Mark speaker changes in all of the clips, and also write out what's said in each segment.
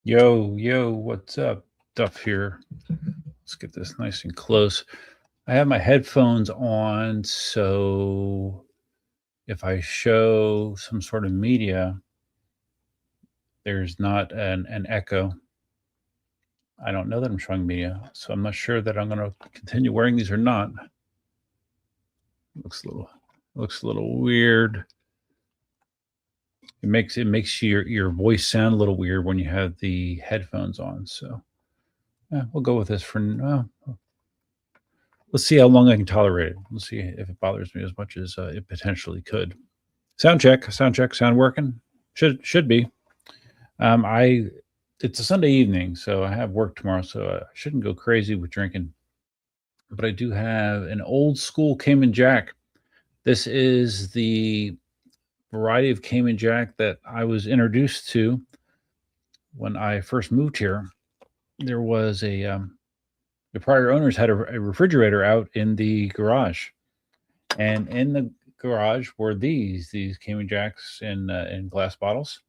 Speaker 1: Yo, what's up? Duff here. Let's get this nice and close. I have my headphones on, so if I show some sort of media, there's not an echo. I don't know that I'm showing media, so I'm not sure that I'm going to continue wearing these or not. Looks a little weird. It makes your voice sound a little weird when you have the headphones on. So we'll go with this for now. Let's see how long I can tolerate it. Let's see if it bothers me as much as it potentially could. Sound check, sound working. Should be. I It's a Sunday evening, so I have work tomorrow, so I shouldn't go crazy with drinking. But I do have an old school Cayman Jack. This is the variety of Cayman Jack that I was introduced to when I first moved here. There was the prior owners had a refrigerator out in the garage, and in the garage were these Cayman Jacks in glass bottles.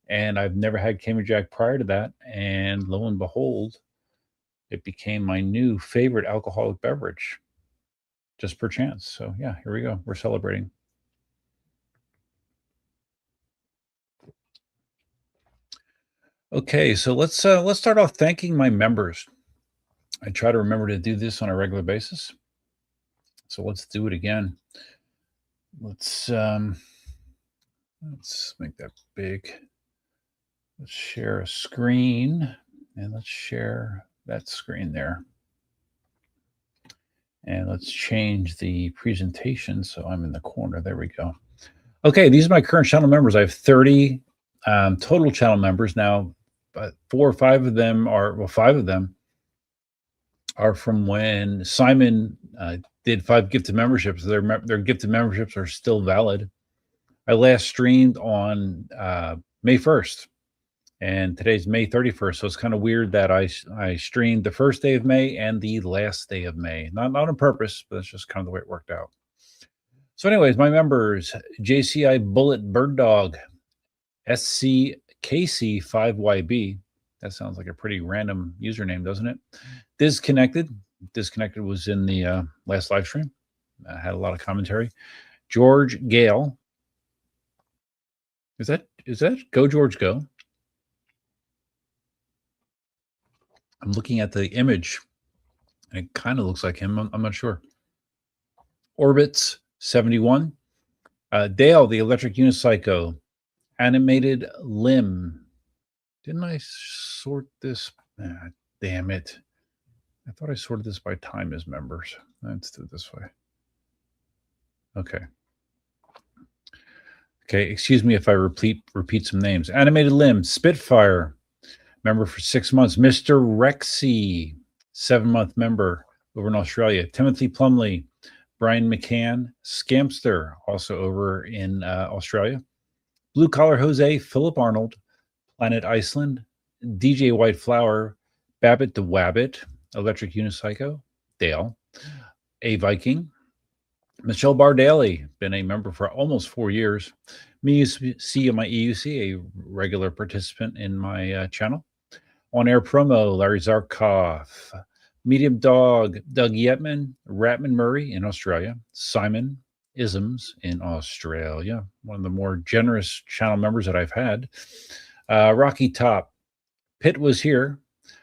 Speaker 1: And I've never had Cayman Jack prior to that. And lo and behold, it became my new favorite alcoholic beverage, just per chance. So yeah, here we go. We're celebrating. Okay, so let's start off thanking my members. I try to remember to do this on a regular basis. So let's do it again. Let's make that big. Let's share a screen, and let's share that screen there. And let's change the presentation so I'm in the corner. There we go. Okay, these are my current channel members. I have 30 total channel members now, but 4 or 5 of them are, 5 of them are from when Simon did 5 gifted memberships. Their gifted memberships are still valid. I last streamed on May 1st, and today's May 31st. So it's kind of weird that I streamed the first day of May and the last day of May. Not on purpose, but it's just kind of the way it worked out. So, anyways, my members: JCI Bullet Bird Dog, SCKC5YB. That sounds like a pretty random username, doesn't it? Disconnected. Disconnected was in the last live stream. Had a lot of commentary. George Gale. Is that Go George Go? I'm looking at the image, and it kind of looks like him. I'm not sure. Orbits 71. Dale, the Electric Unipsycho. Animated Limb. Didn't I sort this? Damn it. I thought I sorted this by time as members. Let's do it this way. Okay. Okay, excuse me if I repeat some names. Animated Limb, Spitfire, member for 6 months. Mr. Rexy, 7-month member over in Australia. Timothy Plumley, Brian McCann, Scamster, also over in Australia. Blue Collar Jose, Philip Arnold, Planet Iceland, DJ White Flower, Babbitt the Wabbit, Electric Unipsycho, Dale, A Viking, Michelle Bardaly, been a member for almost 4 years. Me, see my EUC, a regular participant in my channel. On Air Promo, Larry Zarkov, Medium Dog, Doug Yetman, Ratman Murray in Australia, Simon Isms in Australia, one of the more generous channel members that I've had. Rocky Top, Pitt was here.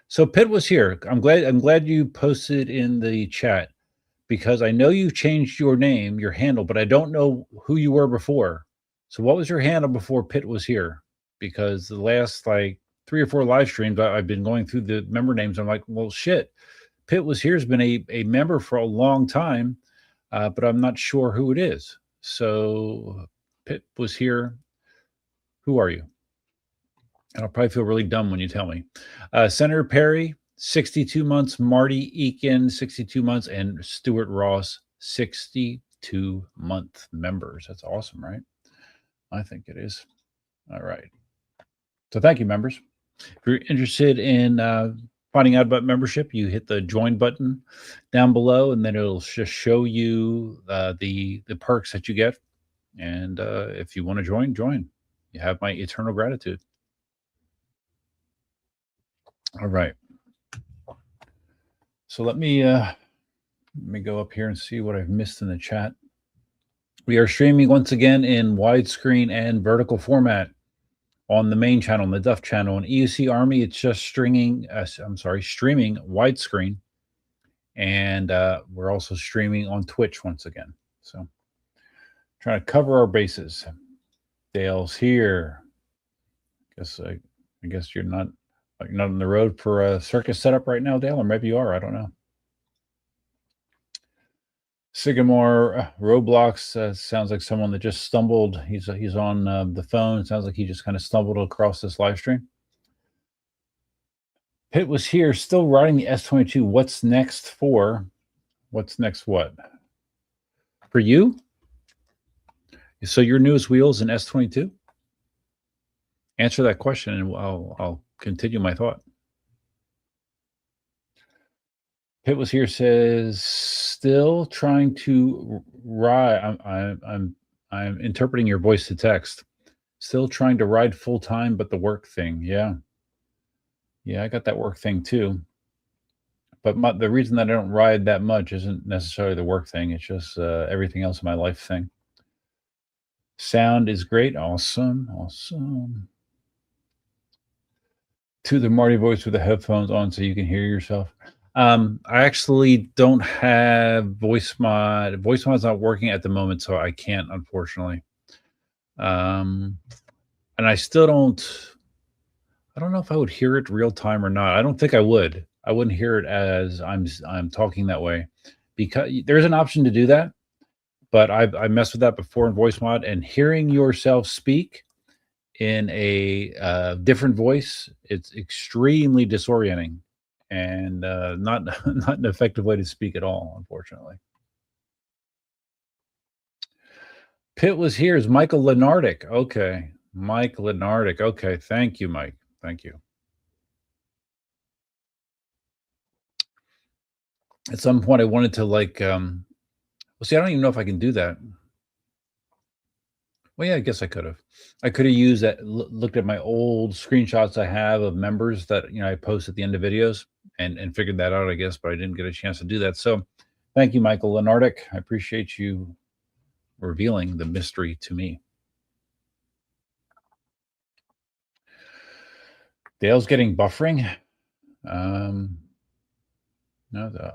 Speaker 1: So Pitt was here. I'm glad you posted in the chat, because I know you changed your name, your handle, but I don't know who you were before. So what was your handle before Pitt was here? Because the last like 3 or 4 live streams, I've been going through the member names. I'm like, well, shit. Pitt was here has been a member for a long time, but I'm not sure who it is. So Pitt was here. Who are you? And I'll probably feel really dumb when you tell me. Senator Perry, 62 months. Marty Eakin, 62 months. And Stuart Ross, 62-month members. That's awesome, right? I think it is. All right. So thank you, members. If you're interested in finding out about membership, you hit the join button down below, and then it'll just show you the perks that you get. And if you want to join, join. You have my eternal gratitude. All right. So let me go up here and see what I've missed in the chat. We are streaming once again in widescreen and vertical format on the main channel, on the Duff channel. On EUC Army, it's just streaming widescreen. And we're also streaming on Twitch once again. So trying to cover our bases. Dale's here. I guess you're not on the road for a circus setup right now, Dale, or maybe you are. I don't know. Sycamore Roblox sounds like someone that just stumbled. He's on the phone. Sounds like he just kind of stumbled across this live stream. Pitt was here, still riding the S22. What's next for? What's next? What for you? So your newest wheels in S22? Answer that question, and I'll continue my thought. Pitt was here says still trying to ride. I'm interpreting your voice to text. Still trying to ride full time, but the work thing, yeah, I got that work thing too. But the reason that I don't ride that much isn't necessarily the work thing. It's just everything else in my life thing. Sound is great, awesome. To the Marty voice with the headphones on so you can hear yourself. I actually don't have voice mod. Voice mod's not working at the moment, so I can't, unfortunately. And I still don't. I don't know if I would hear it real time or not. I don't think I would. I wouldn't hear it as I'm talking that way, because there's an option to do that. But I messed with that before in voice mod, and hearing yourself speak in a different voice, it's extremely disorienting and not an effective way to speak at all, unfortunately. Pitt was here is Michael Lenardic. Okay, Mike Lenardic. Okay, thank you, Mike. Thank you. At some point, I wanted to see, I don't even know if I can do that. Well, yeah, I guess I could have. I could have used that, looked at my old screenshots I have of members that I post at the end of videos and figured that out, I guess, but I didn't get a chance to do that. So thank you, Michael Lenardic. I appreciate you revealing the mystery to me. Dale's getting buffering. No,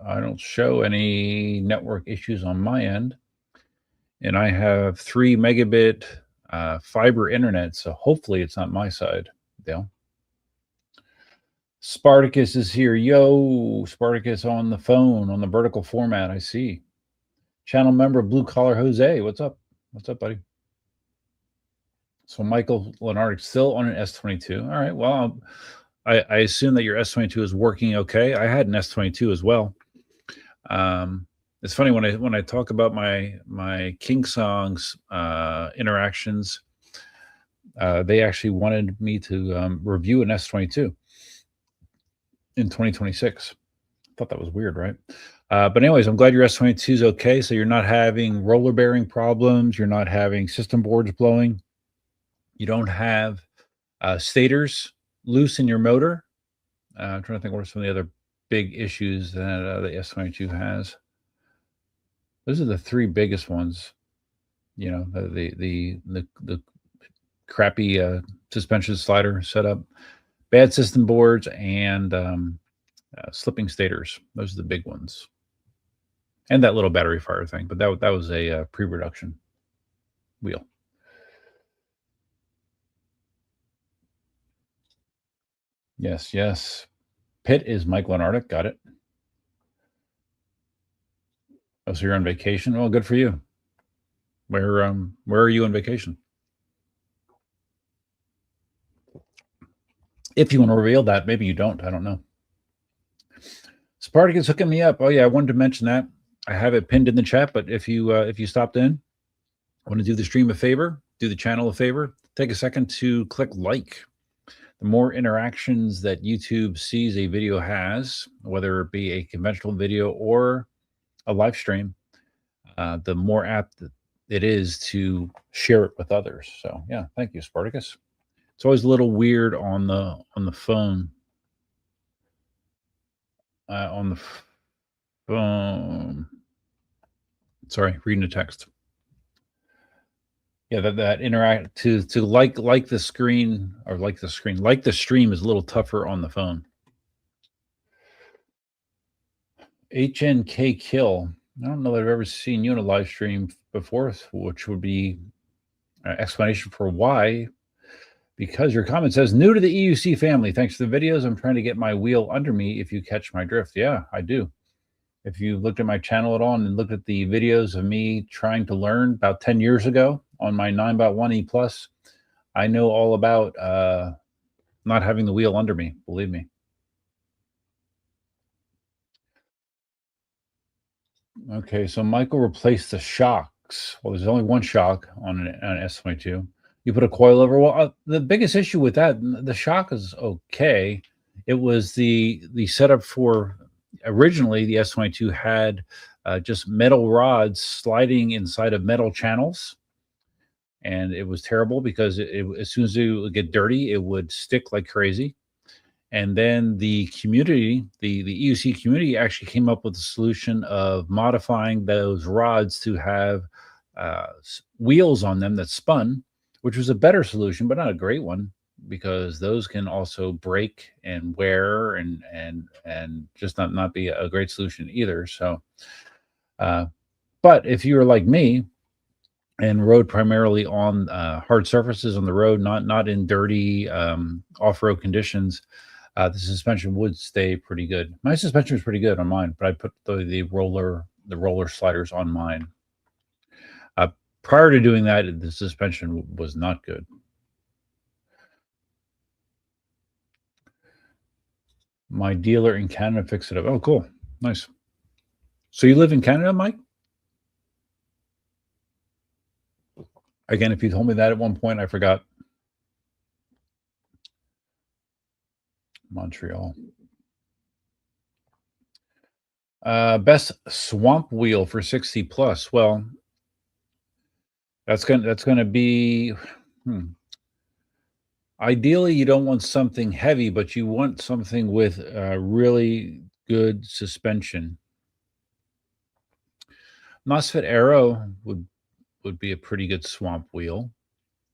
Speaker 1: I don't show any network issues on my end. And I have 3 megabit fiber internet, so hopefully it's not my side, Dale. Spartacus is here. Yo, Spartacus on the phone, on the vertical format, I see. Channel member Blue Collar Jose, what's up? What's up, buddy? So Michael Lenardic still on an S22. All right, well, I assume that your S22 is working okay. I had an S22 as well. It's funny when I talk about my King Songs interactions, they actually wanted me to review an S22 in 2026. I thought that was weird, right? But anyways, I'm glad your S22 is okay. So you're not having roller bearing problems. You're not having system boards blowing. You don't have stators loose in your motor. I'm trying to think what are some of the other big issues that the S22 has. Those are the 3 biggest ones. The crappy suspension slider setup, bad system boards, and slipping stators. Those are the big ones. And that little battery fire thing, but that was a pre-production wheel. Yes. Pitt is Mike Lenardic. Got it. Oh, so you're on vacation? Well, good for you. Where are you on vacation? If you want to reveal that, maybe you don't. I don't know. Spartacus hooking me up. Oh yeah, I wanted to mention that. I have it pinned in the chat, but if you stopped in, I want to do the stream a favor, do the channel a favor, take a second to click like. The more interactions that YouTube sees a video has, whether it be a conventional video or a live stream, the more apt it is to share it with others. So yeah, thank you, Spartacus. It's always a little weird on the phone on the phone. Sorry, reading the text. Yeah, that interact to like the screen or like the stream is a little tougher on the phone. HNK Kill. I don't know that I've ever seen you in a live stream before, which would be an explanation for why. Because your comment says, new to the EUC family. Thanks for the videos. I'm trying to get my wheel under me if you catch my drift. Yeah, I do. If you looked at my channel at all and looked at the videos of me trying to learn about 10 years ago on my 9x1 E+, I know all about not having the wheel under me, believe me. Okay, so Michael replaced the shocks. Well, there's only one shock on an S22. You put a coil over. Well, the biggest issue with that, the shock is okay. It was the setup for originally the S22 had just metal rods sliding inside of metal channels, and it was terrible because as soon as it would get dirty, it would stick like crazy. And then the community, the EUC community, actually came up with a solution of modifying those rods to have wheels on them that spun, which was a better solution, but not a great one because those can also break and wear and just not be a great solution either. So, but if you were like me and rode primarily on hard surfaces on the road, not in dirty off-road conditions, the suspension would stay pretty good. My suspension was pretty good on mine, but I put the roller sliders on mine. Prior to doing that, the suspension was not good. My dealer in Canada fixed it up. Oh, cool. Nice. So you live in Canada, Mike? Again, if you told me that at one point, I forgot. Montreal. Best swamp wheel for 60 plus. Well, that's gonna be ideally you don't want something heavy, but you want something with really good suspension. MOSFET Aero would be a pretty good swamp wheel.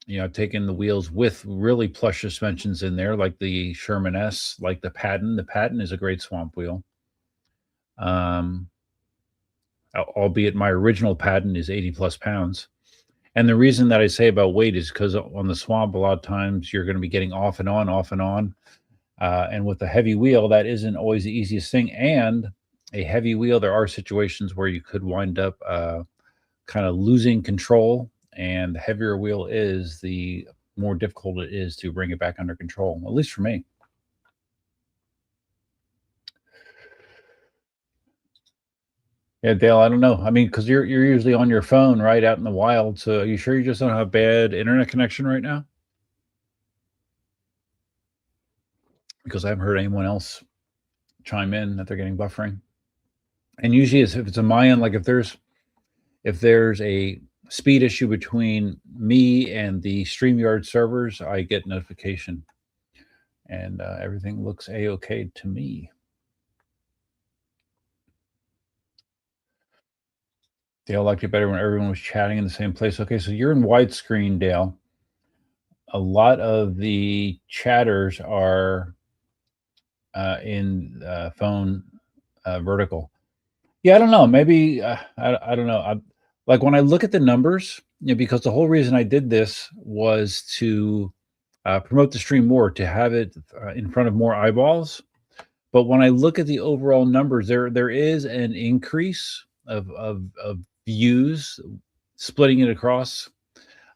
Speaker 1: You know, taking the wheels with really plush suspensions in there, like the Sherman S, like the Patton. The Patton is a great swamp wheel. Albeit my original Patton is 80 plus pounds. And the reason that I say about weight is because on the swamp, a lot of times you're going to be getting off and on, off and on. And with a heavy wheel, that isn't always the easiest thing. And a heavy wheel, there are situations where you could wind up kind of losing control. And the heavier a wheel is, the more difficult it is to bring it back under control, at least for me. Yeah, Dale, I don't know. I mean, because you're usually on your phone, right, out in the wild. So are you sure you just don't have bad internet connection right now? Because I haven't heard anyone else chime in that they're getting buffering. And usually, if it's a my end, like if there's a speed issue between me and the StreamYard servers, I get notification, and everything looks a-okay to me. Dale liked it better when everyone was chatting in the same place. Okay, so you're in widescreen, Dale. A lot of the chatters are in phone vertical. Yeah, I don't know. Maybe I don't know. Like when I look at the numbers, you know, because the whole reason I did this was to promote the stream more, to have it in front of more eyeballs. But when I look at the overall numbers, there is an increase of views, splitting it across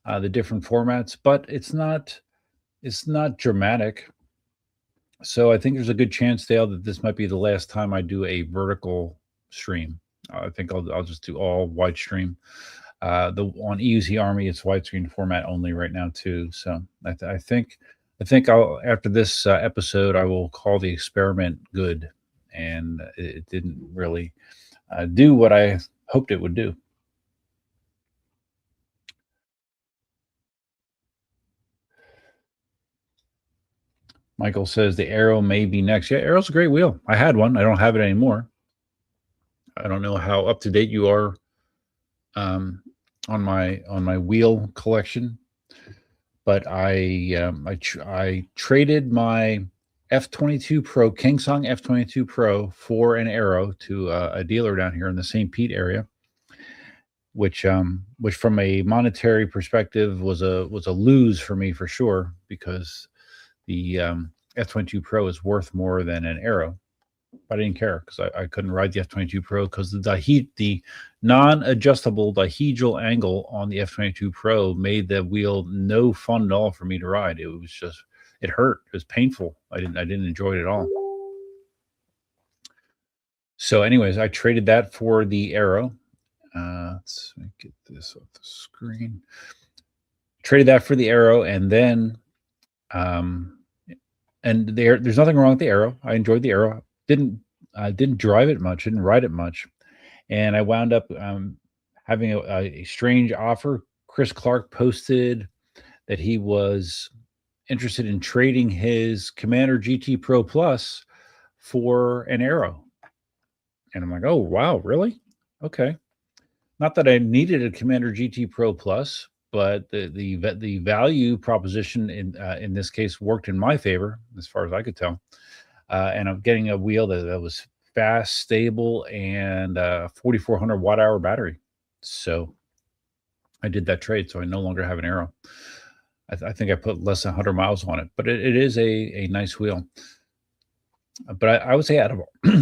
Speaker 1: the different formats, but it's not dramatic. So I think there's a good chance, Dale, that this might be the last time I do a vertical stream. I think I'll just do all wide stream. On EUC Army, it's widescreen format only right now too. So I think I'll, after this episode, I will call the experiment good, and it didn't really do what I hoped it would do. Michael says the Arrow may be next. Yeah, Arrow's a great wheel. I had one. I don't have it anymore. I don't know how up to date you are on my wheel collection, but I traded my F22 Pro Kingsong F22 Pro for an Arrow to a dealer down here in the St. Pete area, which from a monetary perspective was a lose for me for sure, because the F22 Pro is worth more than an Arrow. I didn't care because I couldn't ride the F22 Pro because the non-adjustable dihedral angle on the F22 Pro made the wheel no fun at all for me to ride. It was just, it hurt. It was painful. I didn't enjoy it at all. So anyways, I traded that for the Arrow. Let's get this off the screen. Traded that for the Arrow, and then and there's nothing wrong with the Arrow. I enjoyed the Arrow. Didn't drive it much, didn't ride it much, and I wound up having a strange offer. Chris Clark posted that he was interested in trading his Commander GT Pro Plus for an Arrow, and I'm like, oh wow, really? Okay. Not that I needed a Commander GT Pro Plus, but the value proposition in this case worked in my favor as far as I could tell. And I'm getting a wheel that was fast, stable, and 4,400 watt hour battery. So I did that trade. So I no longer have an Arrow. I think I put less than 100 miles on it, but it is a nice wheel. But I would say out of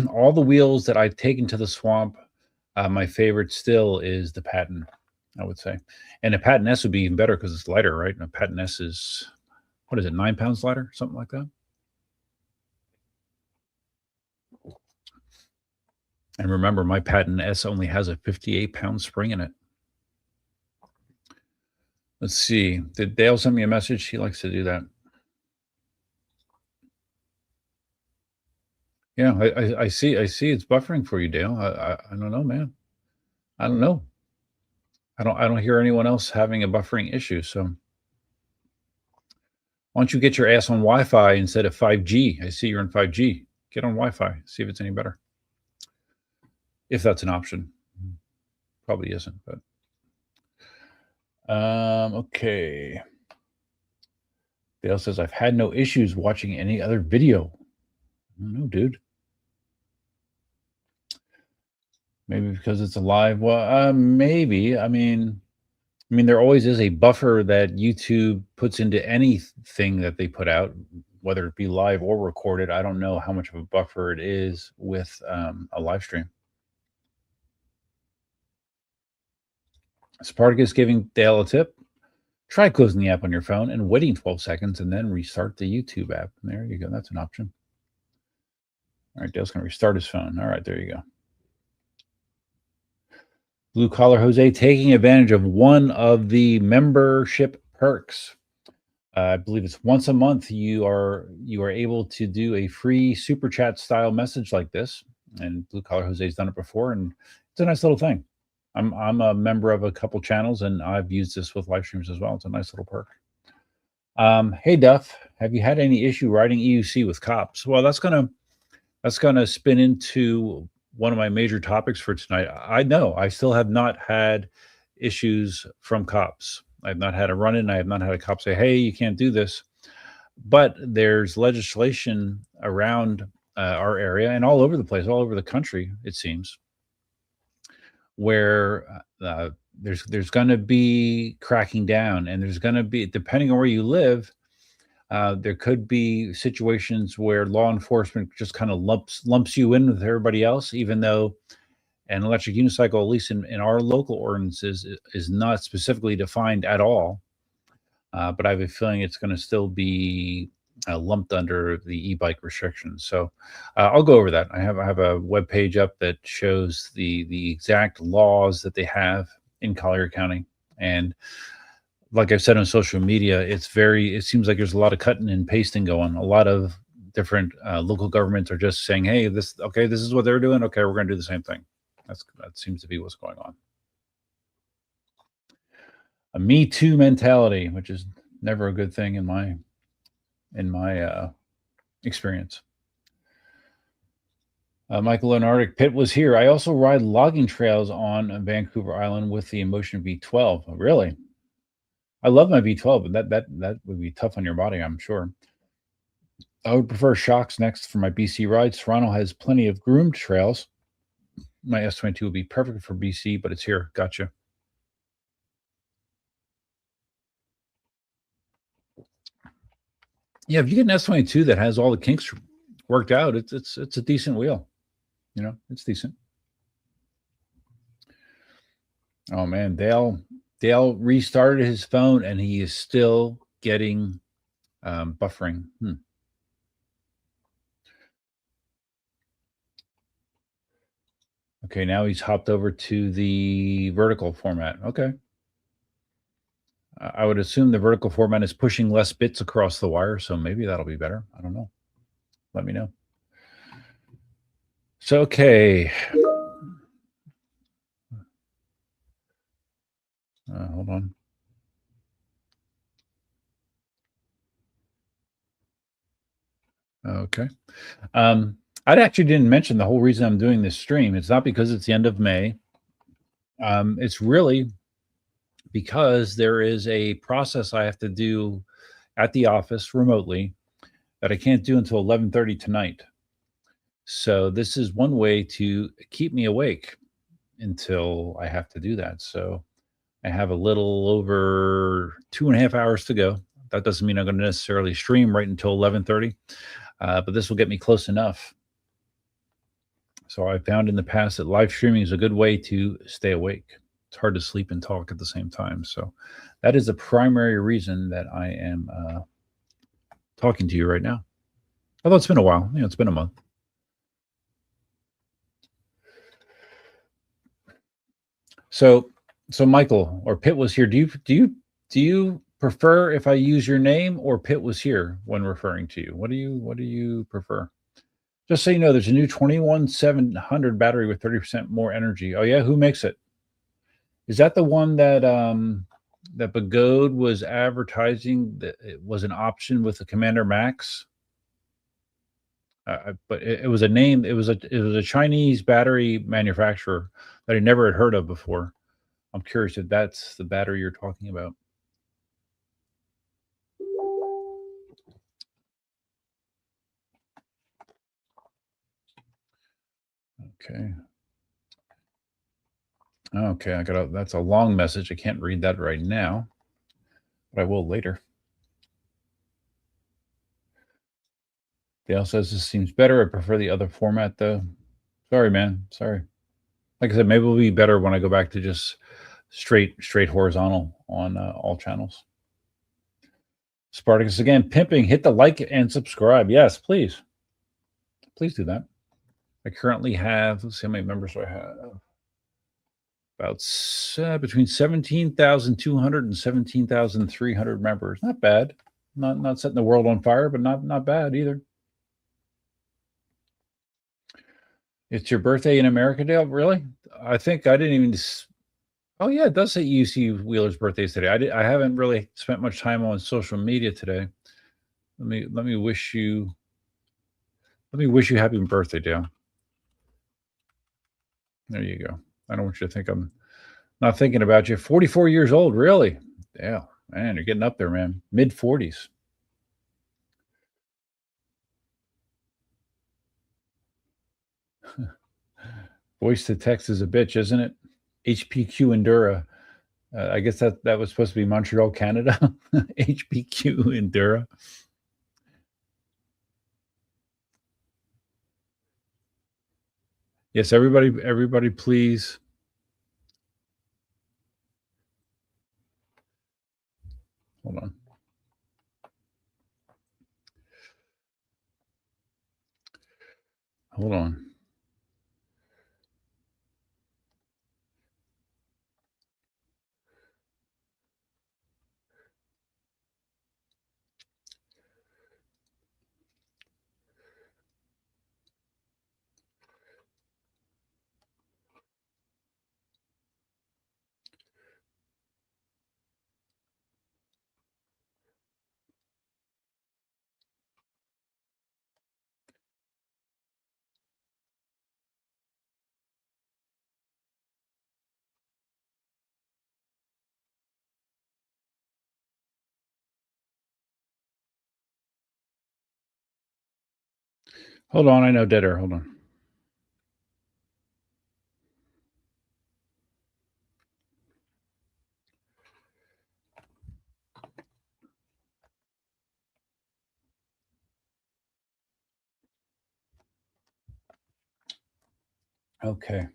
Speaker 1: all the wheels that I've taken to the swamp, my favorite still is the Patton, I would say. And the Patton S would be even better because it's lighter, right? And a Patton S is, what is it, 9 pounds lighter? Something like that. And remember, my Patton S only has a 58-pound spring in it. Let's see. Did Dale send me a message? He likes to do that. Yeah, I see it's buffering for you, Dale. I don't know, man. I don't know. I don't hear anyone else having a buffering issue. So why don't you get your ass on Wi-Fi instead of 5G? I see you're on 5G. Get on Wi-Fi. See if it's any better. If that's an option. Probably isn't, but okay. Dale says, I've had no issues watching any other video. I don't know, dude. Maybe because it's a live. Well, maybe. I mean, there always is a buffer that YouTube puts into anything that they put out, whether it be live or recorded. I don't know how much of a buffer it is with a live stream. Spartacus giving Dale a tip. Try closing the app on your phone and waiting 12 seconds and then restart the YouTube app. There you go. That's an option. All right, Dale's going to restart his phone. All right, there you go. Blue Collar Jose taking advantage of one of the membership perks. I believe it's once a month you are able to do a free super chat style message like this. And Blue Collar Jose's done it before, and it's a nice little thing. I'm a member of a couple channels, and I've used this with live streams as well. It's a nice little perk. Hey Duff, have you had any issue riding EUC with cops? Well, that's gonna spin into one of my major topics for tonight. I know I still have not had issues from cops. I've not had a run-in. I have not had a cop say, hey, you can't do this. But there's legislation around our area and all over the place, all over the country, it seems, where there's going to be cracking down, and there's going to be, depending on where you live, there could be situations where law enforcement just kind of lumps you in with everybody else, even though an electric unicycle, at least in our local ordinances, is not specifically defined at all. But I have a feeling it's going to still be lumped under the e-bike restrictions. So I'll go over that. I have a web page up that shows the exact laws that they have in Collier County. And like I've said on social media, it seems like there's a lot of cutting and pasting going. A lot of different local governments are just saying, hey, this is what they're doing. Okay, we're going to do the same thing. That seems to be what's going on. A Me Too mentality, which is never a good thing in my experience. Michael Leonardic, Pitt was here. I also ride logging trails on Vancouver Island with the Emotion V12. Oh, really? I love my V12, but that would be tough on your body, I'm sure. I would prefer shocks next for my BC rides. Toronto has plenty of groomed trails. My S22 would be perfect for BC, but it's here. Gotcha. Yeah, if you get an S22 that has all the kinks worked out, it's a decent wheel. You know, it's decent. Oh man, Dale restarted his phone and he is still getting buffering. Okay, now he's hopped over to the vertical format. Okay. I would assume the vertical format is pushing less bits across the wire, so maybe that'll be better. I don't know. Let me know. So, okay. Hold on. Okay. I actually didn't mention the whole reason I'm doing this stream. It's not because it's the end of May. It's really because there is a process I have to do at the office remotely that I can't do until 11:30 tonight. So this is one way to keep me awake until I have to do that. So I have a little over 2.5 hours to go. That doesn't mean I'm going to necessarily stream right until 11:30, but this will get me close enough. So I found in the past that live streaming is a good way to stay awake. It's hard to sleep and talk at the same time. So that is the primary reason that I am talking to you right now. Although it's been a while, it's been a month. So Michael or Pitt was here. Do you prefer if I use your name or Pitt was here when referring to you? What do you prefer? Just so you know, there's a new 21700 battery with 30% more energy. Oh yeah, who makes it? Is that the one that that Bagode was advertising that it was an option with the Commander Max? But it was a name. It was a Chinese battery manufacturer that I never had heard of before. I'm curious if that's the battery you're talking about. Okay. Okay, that's a long message. I can't read that right now, but I will later. Dale says this seems better. I prefer the other format though. Sorry, man. Sorry. Like I said, maybe it'll be better when I go back to just straight horizontal on all channels. Spartacus again, pimping. Hit the like and subscribe. Yes, please. Please do that. I currently have, let's see how many members do I have. About between 17,200 and 17,300 members. Not bad. Not setting the world on fire, but not bad either. It's your birthday in America, Dale? Really? I think I didn't even. Oh yeah, it does say UC Wheeler's birthday is today. I haven't really spent much time on social media today. Let me wish you happy birthday, Dale. There you go. I don't want you to think I'm not thinking about you. 44 years old, really? Yeah, man, you're getting up there, man. Mid 40s. Voice to text is a bitch, isn't it? HPQ Endura. I guess that was supposed to be Montreal, Canada. HPQ Endura. Yes, everybody, please. Hold on. Hold on. Hold on, I know dead air. Hold on. Okay.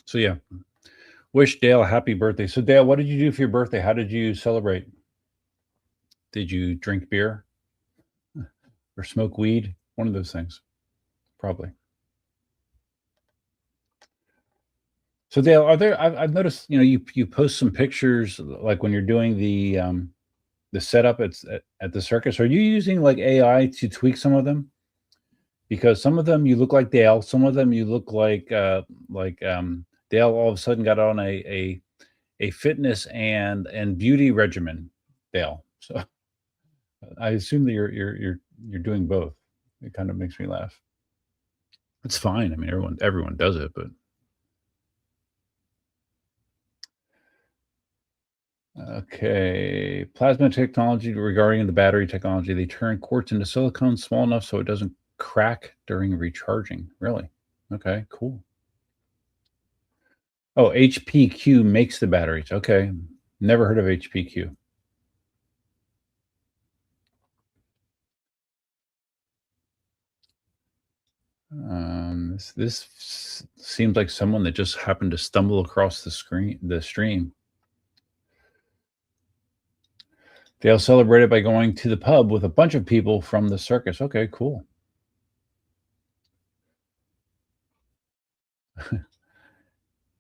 Speaker 1: So yeah, wish Dale a happy birthday. So Dale, what did you do for your birthday? How did you celebrate? Did you drink beer or smoke weed? One of those things, probably. So Dale, are there? I've noticed. You post some pictures like when you're doing the setup at the circus. Are you using like AI to tweak some of them? Because some of them you look like Dale, some of them you look like Dale all of a sudden got on a fitness and beauty regimen, Dale. So I assume that you're doing both. It kind of makes me laugh. It's fine. I mean, everyone does it, but okay. Plasma technology regarding the battery technology, they turn quartz into silicone small enough so it doesn't crack during recharging. Really? Okay, cool. Oh, HPQ makes the batteries. Okay. Never heard of HPQ. This seems like someone that just happened to stumble across the stream. They'll celebrate it by going to the pub with a bunch of people from the circus. Okay, cool.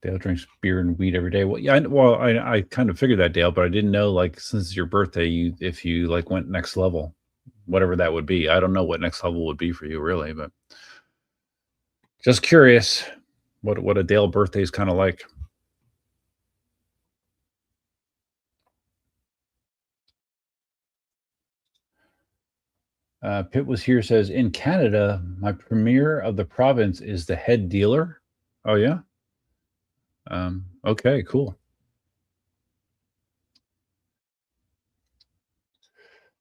Speaker 1: Dale drinks beer and weed every day. Well, yeah, I kind of figured that, Dale, but I didn't know like since it's your birthday, if you like went next level, whatever that would be. I don't know what next level would be for you, really, but just curious what a Dale birthday is kind of like. Pitt was here says in Canada, my premier of the province is the head dealer. Oh yeah. Okay, cool.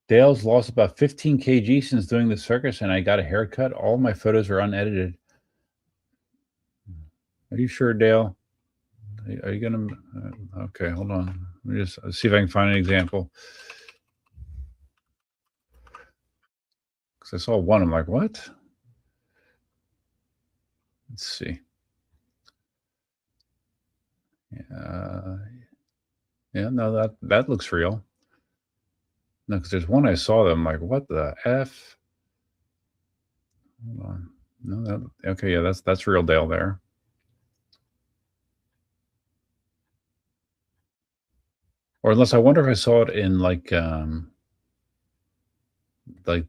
Speaker 1: Dale's lost about 15 kg since doing the circus, and I got a haircut. All my photos are unedited. Are you sure, Dale? Are you gonna? Okay, hold on. Let me just see if I can find an example. Because I saw one. I'm like, what? Let's see. Yeah, no, that looks real. No, because there's one I saw that I'm like, what the f? Hold on. No, okay, yeah, that's real Dale there. Or unless I wonder if I saw it in like the like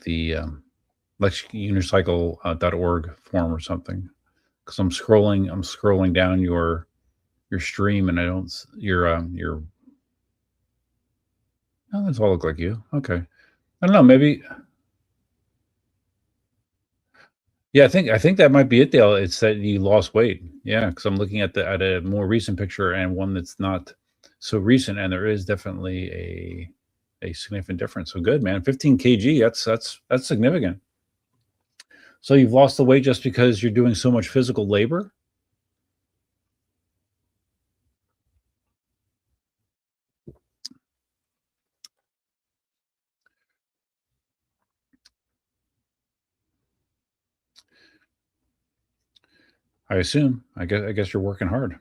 Speaker 1: unicycle.org form or something. Because I'm scrolling down your stream and I don't your oh, those all look like you. Okay. I don't know, maybe yeah, I think that might be it, Dale. It's that you lost weight. Yeah, because I'm looking at a more recent picture and one that's not so recent, and there is definitely a significant difference. So good, man. 15 kg. That's significant. So you've lost the weight just because you're doing so much physical labor? I assume. I guess you're working hard.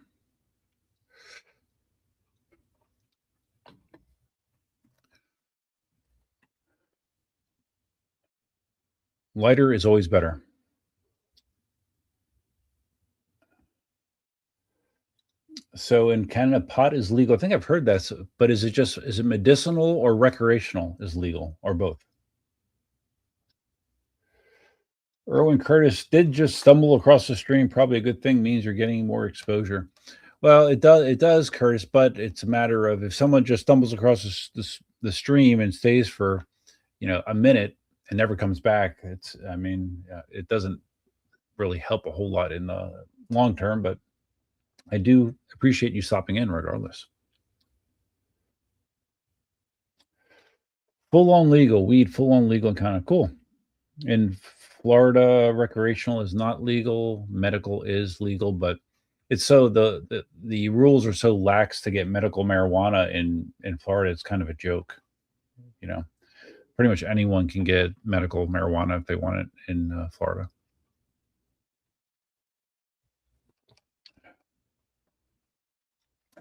Speaker 1: Lighter is always better. So in Canada, pot is legal. I think I've heard that, but is it medicinal or recreational is legal or both? Erwin Curtis did just stumble across the stream. Probably a good thing, means you're getting more exposure. Well, it does, Curtis, but it's a matter of if someone just stumbles across the stream and stays for a minute and never comes back. I mean, it doesn't really help a whole lot in the long term, but I do appreciate you stopping in regardless. Full on legal weed, full on legal and kind of cool. And Florida recreational is not legal. Medical is legal, but it's so the rules are so lax to get medical marijuana in Florida. It's kind of a joke, you know. Pretty much anyone can get medical marijuana if they want it in Florida.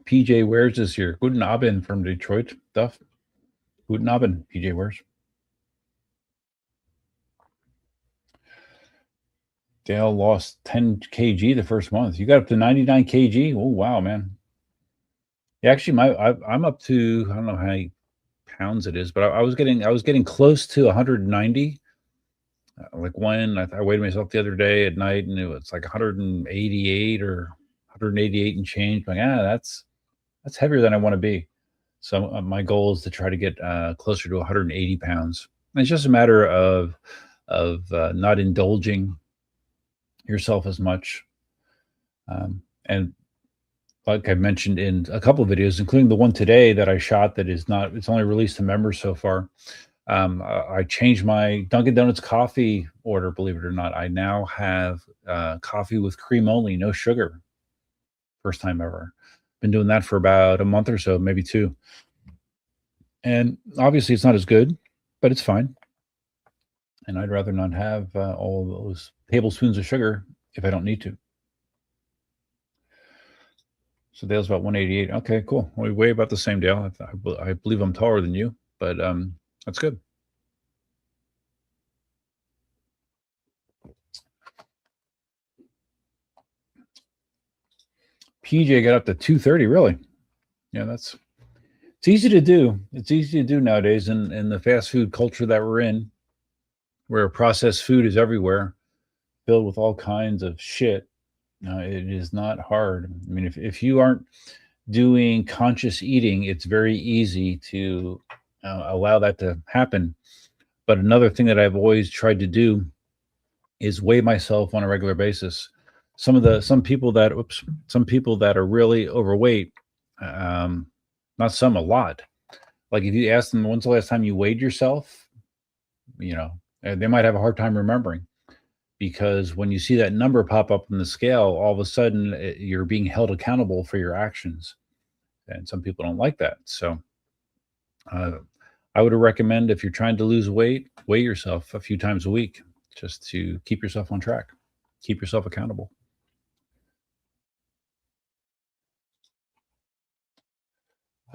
Speaker 1: PJ Wares is here. Guten Abend from Detroit. Duff. Guten Abend, PJ Wares. Dale lost 10 kg the first month. You got up to 99 kg. Oh wow, man. Yeah, actually, I'm up to, I don't know how many pounds it is, but I was getting close to 190. Like when I weighed myself the other day at night, and it was like 188 or 188 and change. Like, that's heavier than I want to be. So my goal is to try to get closer to 180 pounds. And it's just a matter of not indulging yourself as much. And like I mentioned in a couple of videos, including the one today that I shot that is not, it's only released to members so far. I changed my Dunkin' Donuts coffee order, believe it or not. I now have coffee with cream only, no sugar. First time ever. Been doing that for about a month or so, maybe 2. And obviously it's not as good, but it's fine. And I'd rather not have all those tablespoons of sugar if I don't need to. So Dale's about 188. Okay, cool. We weigh about the same, Dale. I believe I'm taller than you, but that's good. PJ got up to 230, really? Yeah, it's easy to do. It's easy to do nowadays in the fast food culture that we're in, where processed food is everywhere, filled with all kinds of shit. It is not hard. I mean, if you aren't doing conscious eating, it's very easy to allow that to happen. But another thing that I've always tried to do is weigh myself on a regular basis. Some people that are really overweight, not some, a lot. Like if you ask them when's the last time you weighed yourself, they might have a hard time remembering, because when you see that number pop up on the scale, all of a sudden you're being held accountable for your actions. And some people don't like that. So I would recommend, if you're trying to lose weight, weigh yourself a few times a week just to keep yourself on track, keep yourself accountable.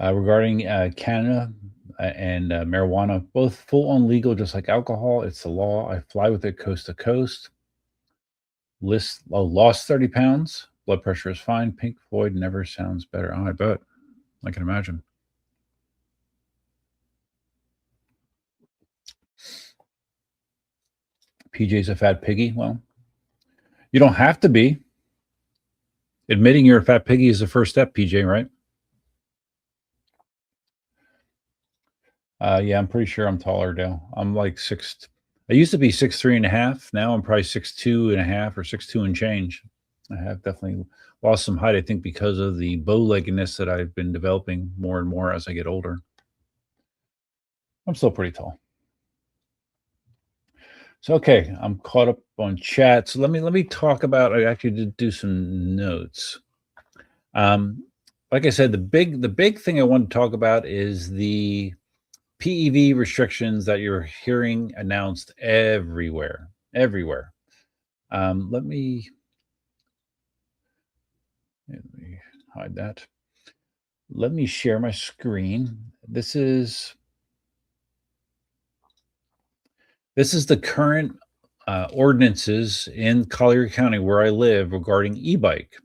Speaker 1: Regarding Canada and marijuana, both full on legal, just like alcohol. It's the law. I fly with it coast to coast. Lost 30 pounds. Blood pressure is fine. Pink Floyd never sounds better. Oh, I bet. I can imagine. PJ's a fat piggy. Well, you don't have to be. Admitting you're a fat piggy is the first step, PJ, right? Yeah, I'm pretty sure I'm taller, Dale. I'm like I used to be 6'3.5". Now I'm probably 6'2.5" or 6'2" and change. I have definitely lost some height, I think, because of the bow-leggedness that I've been developing more and more as I get older. I'm still pretty tall. So, okay, I'm caught up on chat. So let me talk about, I actually did do some notes. Like I said, the big thing I want to talk about is the PEV restrictions that you're hearing announced everywhere. Let me hide that. Let me share my screen. This is the current ordinances in Collier County where I live regarding e-bike.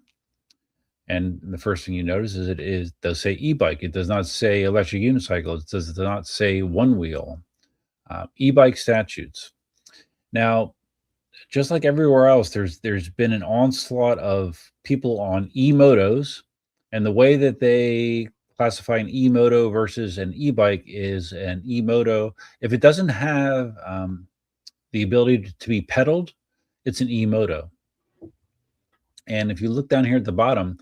Speaker 1: And the first thing you notice is it does say e-bike. It does not say electric unicycle. It does not say one wheel. E-bike statutes. Now, just like everywhere else, there's been an onslaught of people on e-motos, and the way that they classify an e-moto versus an e-bike is an e-moto, if it doesn't have the ability to be pedaled, it's an e-moto. And if you look down here at the bottom,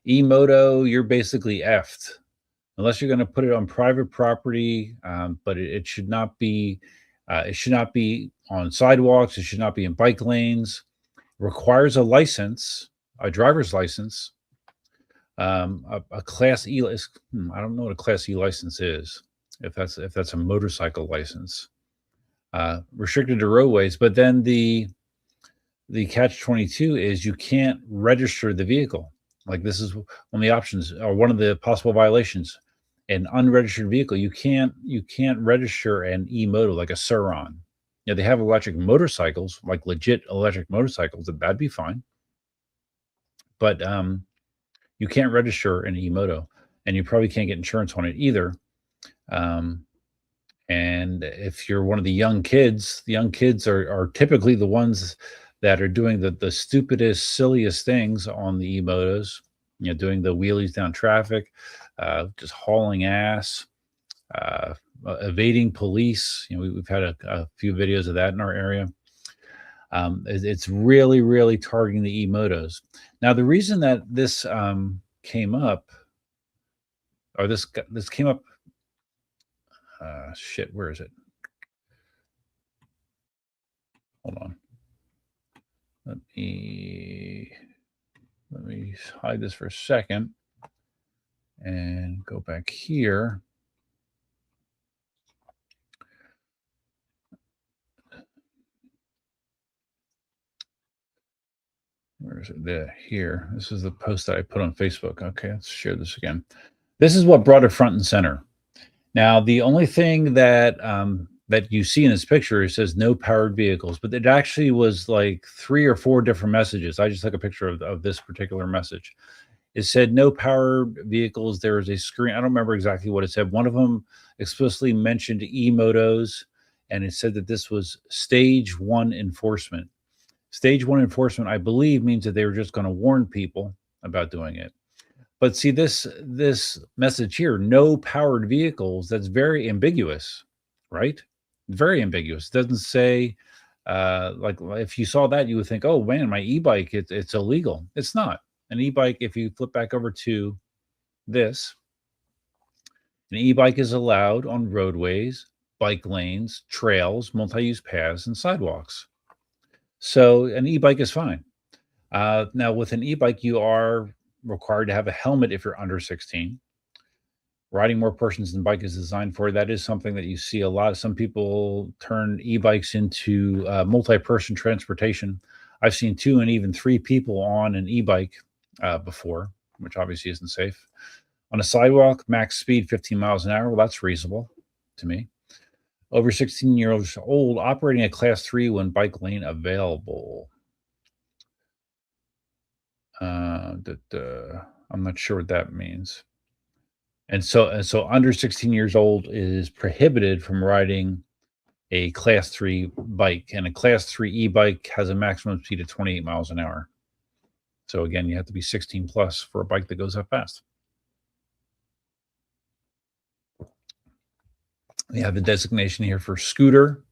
Speaker 1: e-moto, you're basically effed unless you're going to put it on private property, but it should not be It should not be on sidewalks. It should not be in bike lanes. Requires a license, a driver's license, a Class E. I don't know what a Class E license is. If that's a motorcycle license, restricted to roadways. But then the catch-22 is you can't register the vehicle. Like, this is one of the options, or one of the possible violations. An unregistered vehicle, you can't register an e-moto, like a Suron. They have electric motorcycles, like legit electric motorcycles. That'd be fine. But you can't register an e-moto, and you probably can't get insurance on it either. And if you're one of the young kids are typically the ones that are doing the stupidest, silliest things on the e-motos, doing the wheelies down traffic, just hauling ass, evading police. We've had a few videos of that in our area. It's really, really targeting the e-motos. Now, the reason that this came up, or this came up, shit, where is it? Hold on. Let me hide this for a second and go back here. Where is it? Here. This is the post that I put on Facebook. Okay, let's share this again. This is what brought it front and center. Now, the only thing that that you see in this picture, it says no powered vehicles, but it actually was like 3 or 4 different messages. I just took a picture of this particular message. It said no powered vehicles. There was a screen. I don't remember exactly what it said. One of them explicitly mentioned e-motos, and it said that this was stage 1 enforcement. Stage 1 enforcement, I believe, means that they were just going to warn people about doing it. But see, this message here, no powered vehicles, that's very ambiguous, right? Very ambiguous. It doesn't say, like, if you saw that, you would think, oh man, my e-bike, it's illegal. It's not. An e-bike, if you flip back over to this, an e-bike is allowed on roadways, bike lanes, trails, multi-use paths, and sidewalks. So an e-bike is fine. Now, with an e-bike, you are required to have a helmet if you're under 16. Riding more persons than bike is designed for. That is something that you see a lot. Some people turn e-bikes into multi-person transportation. I've seen 2 and even 3 people on an e-bike before, which obviously isn't safe. On a sidewalk, max speed 15 miles an hour. Well, that's reasonable to me. Over 16 years old, operating a class 3 when bike lane available. I'm not sure what that means. And so under 16 years old is prohibited from riding a class 3 bike, and a class 3 e-bike has a maximum speed of 28 miles an hour. So again, you have to be 16 plus for a bike that goes that fast. We have the designation here for scooter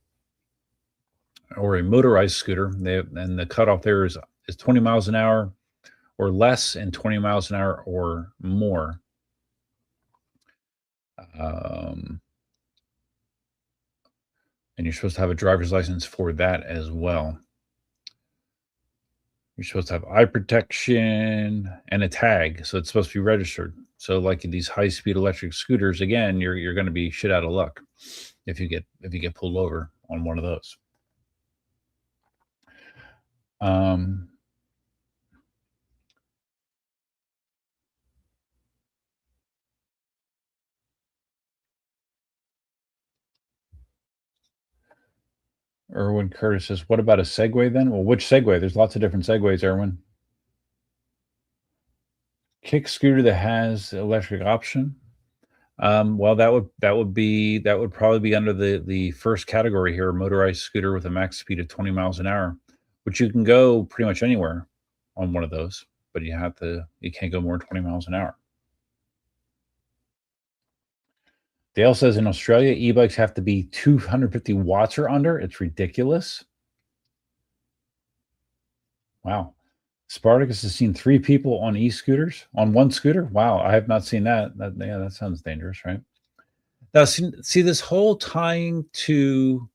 Speaker 1: or a motorized scooter. And the cutoff there is 20 miles an hour or less, and 20 miles an hour or more. And you're supposed to have a driver's license for that as well. You're supposed to have eye protection and a tag, so it's supposed to be registered. So, like these high-speed electric scooters, again, you're going to be shit out of luck if you get pulled over on one of those. Erwin Curtis says, what about a Segway then? Well, which Segway? There's lots of different Segways, Erwin. Kick scooter that has electric option. Well, that would probably be under the first category here, motorized scooter with a max speed of 20 miles an hour, which you can go pretty much anywhere on one of those, but you can't go more than 20 miles an hour. Dale says in Australia, e-bikes have to be 250 watts or under. It's ridiculous. Wow. Spartacus has seen 3 people on e-scooters, on one scooter. Wow, I have not seen that. That sounds dangerous, right? Now, see this whole tying to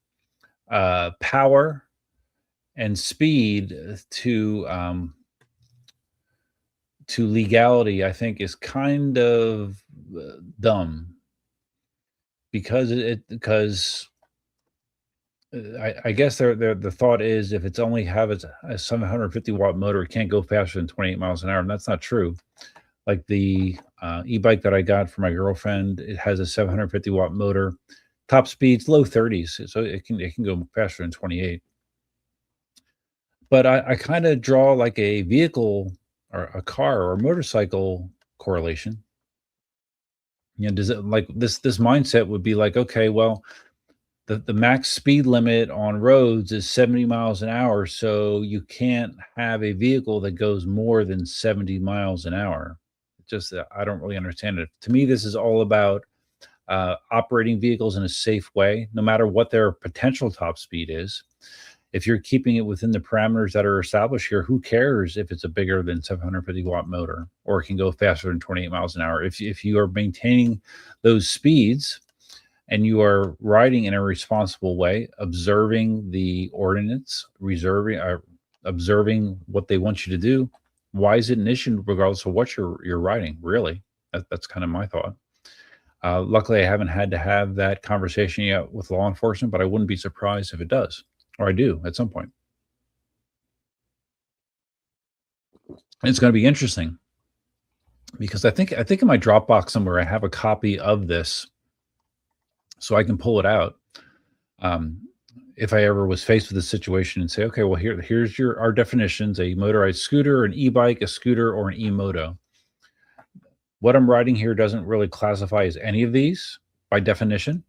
Speaker 1: power and speed to legality, I think, is kind of dumb because I guess the thought is if it's only have a 750-watt motor, it can't go faster than 28 miles an hour, and that's not true. Like the e-bike that I got for my girlfriend, it has a 750-watt motor, top speeds low 30s, so it can go faster than 28. But I kind of draw like a vehicle or a car or a motorcycle correlation. Does it like this mindset would be like, okay, well, the max speed limit on roads is 70 miles an hour, so you can't have a vehicle that goes more than 70 miles an hour. Just I don't really understand it. To me, this is all about operating vehicles in a safe way, no matter what their potential top speed is. If you're keeping it within the parameters that are established here, who cares if it's a bigger than 750-watt motor or it can go faster than 28 miles an hour? If you are maintaining those speeds and you are riding in a responsible way, observing the ordinance, observing what they want you to do, why is it an issue regardless of what you're riding? Really, that's kind of my thought. Luckily, I haven't had to have that conversation yet with law enforcement, but I wouldn't be surprised if it does, or I do at some point. And it's going to be interesting because I think in my Dropbox somewhere I have a copy of this, so I can pull it out. Um, if I ever was faced with a situation and say, okay, well here's our definitions: a motorized scooter, an e-bike, a scooter, or an e-moto. What I'm writing here doesn't really classify as any of these by definition.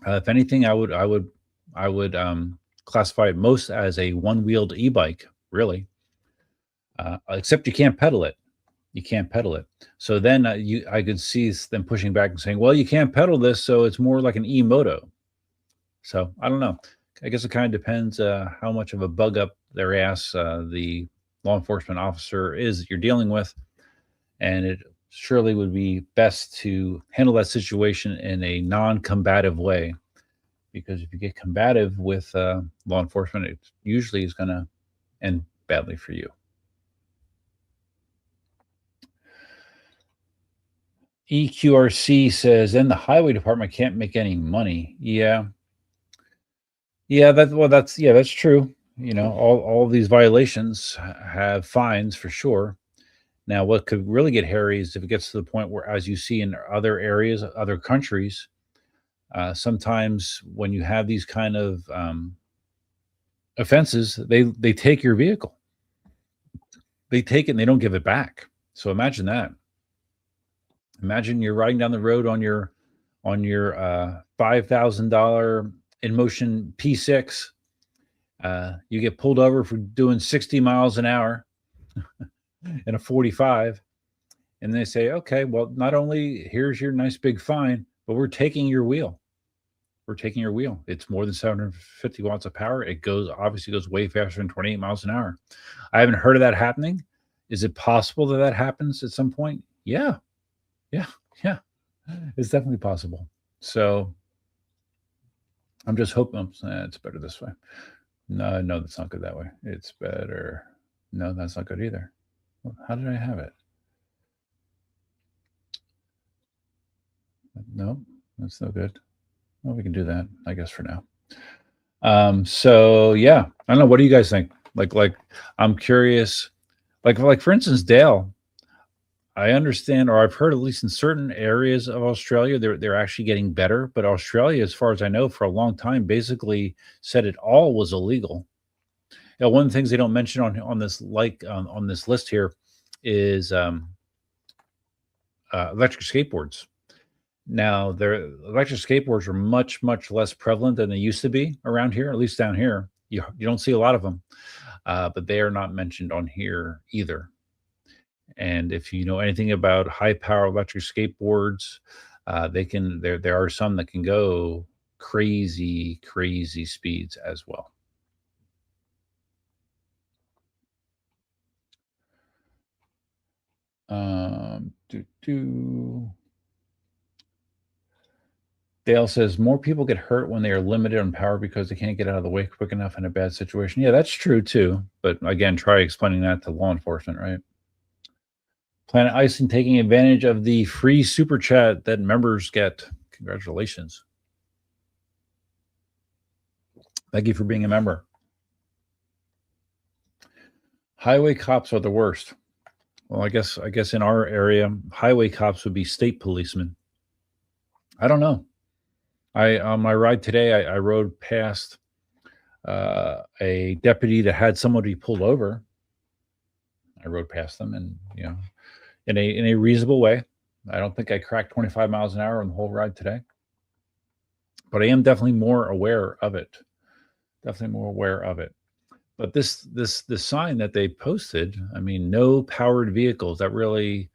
Speaker 1: If anything, I would classify it most as a one-wheeled e-bike, really. Except you can't pedal it. You can't pedal it. So then I could see them pushing back and saying, well, you can't pedal this, so it's more like an e-moto. So I don't know. I guess it kind of depends how much of a bug up their ass the law enforcement officer is that you're dealing with, and it surely would be best to handle that situation in a non-combative way, because if you get combative with law enforcement, it usually is going to end badly for you. EQRC says, then the highway department can't make any money. Yeah, that's true. All these violations have fines for sure. Now, what could really get hairy is if it gets to the point where, as you see in other areas, other countries, sometimes when you have these kind of offenses, they take your vehicle. They take it and they don't give it back. So imagine that. Imagine you're riding down the road on your $5,000 InMotion P6. You get pulled over for doing 60 miles an hour in a 45, and they say, okay, well, not only here's your nice big fine, but we're taking your wheel. We're taking your wheel. It's more than 750 watts of power. It obviously goes way faster than 28 miles an hour. I haven't heard of that happening. Is it possible that happens at some point? Yeah, yeah, yeah. It's definitely possible. So I'm just hoping it's better this way. No, that's not good that way. It's better. No, that's not good either. How did I have it? No, that's no good. Well, we can do that, I guess, for now. So yeah, I don't know. What do you guys think? Like, I'm curious. Like for instance, Dale. I understand, or I've heard at least in certain areas of Australia, they're actually getting better. But Australia, as far as I know, for a long time, basically said it all was illegal. One of the things they don't mention on this on this list here is electric skateboards. Now, their electric skateboards are much less prevalent than they used to be around here, at least down here. You don't see a lot of them, but they are not mentioned on here either. And if you know anything about high power electric skateboards, there are some that can go crazy speeds as well. Do do. Dale says more people get hurt when they are limited on power because they can't get out of the way quick enough in a bad situation. Yeah, that's true too. But again, try explaining that to law enforcement, right? Planet Ison taking advantage of the free super chat that members get. Congratulations. Thank you for being a member. Highway cops are the worst. Well, I guess in our area, highway cops would be state policemen. I don't know. I on my ride today, I rode past a deputy that had somebody pulled over. I rode past them, and in a reasonable way. I don't think I cracked 25 miles an hour on the whole ride today, but I am definitely more aware of it. Definitely more aware of it. But this sign that they posted, I mean, no powered vehicles. That really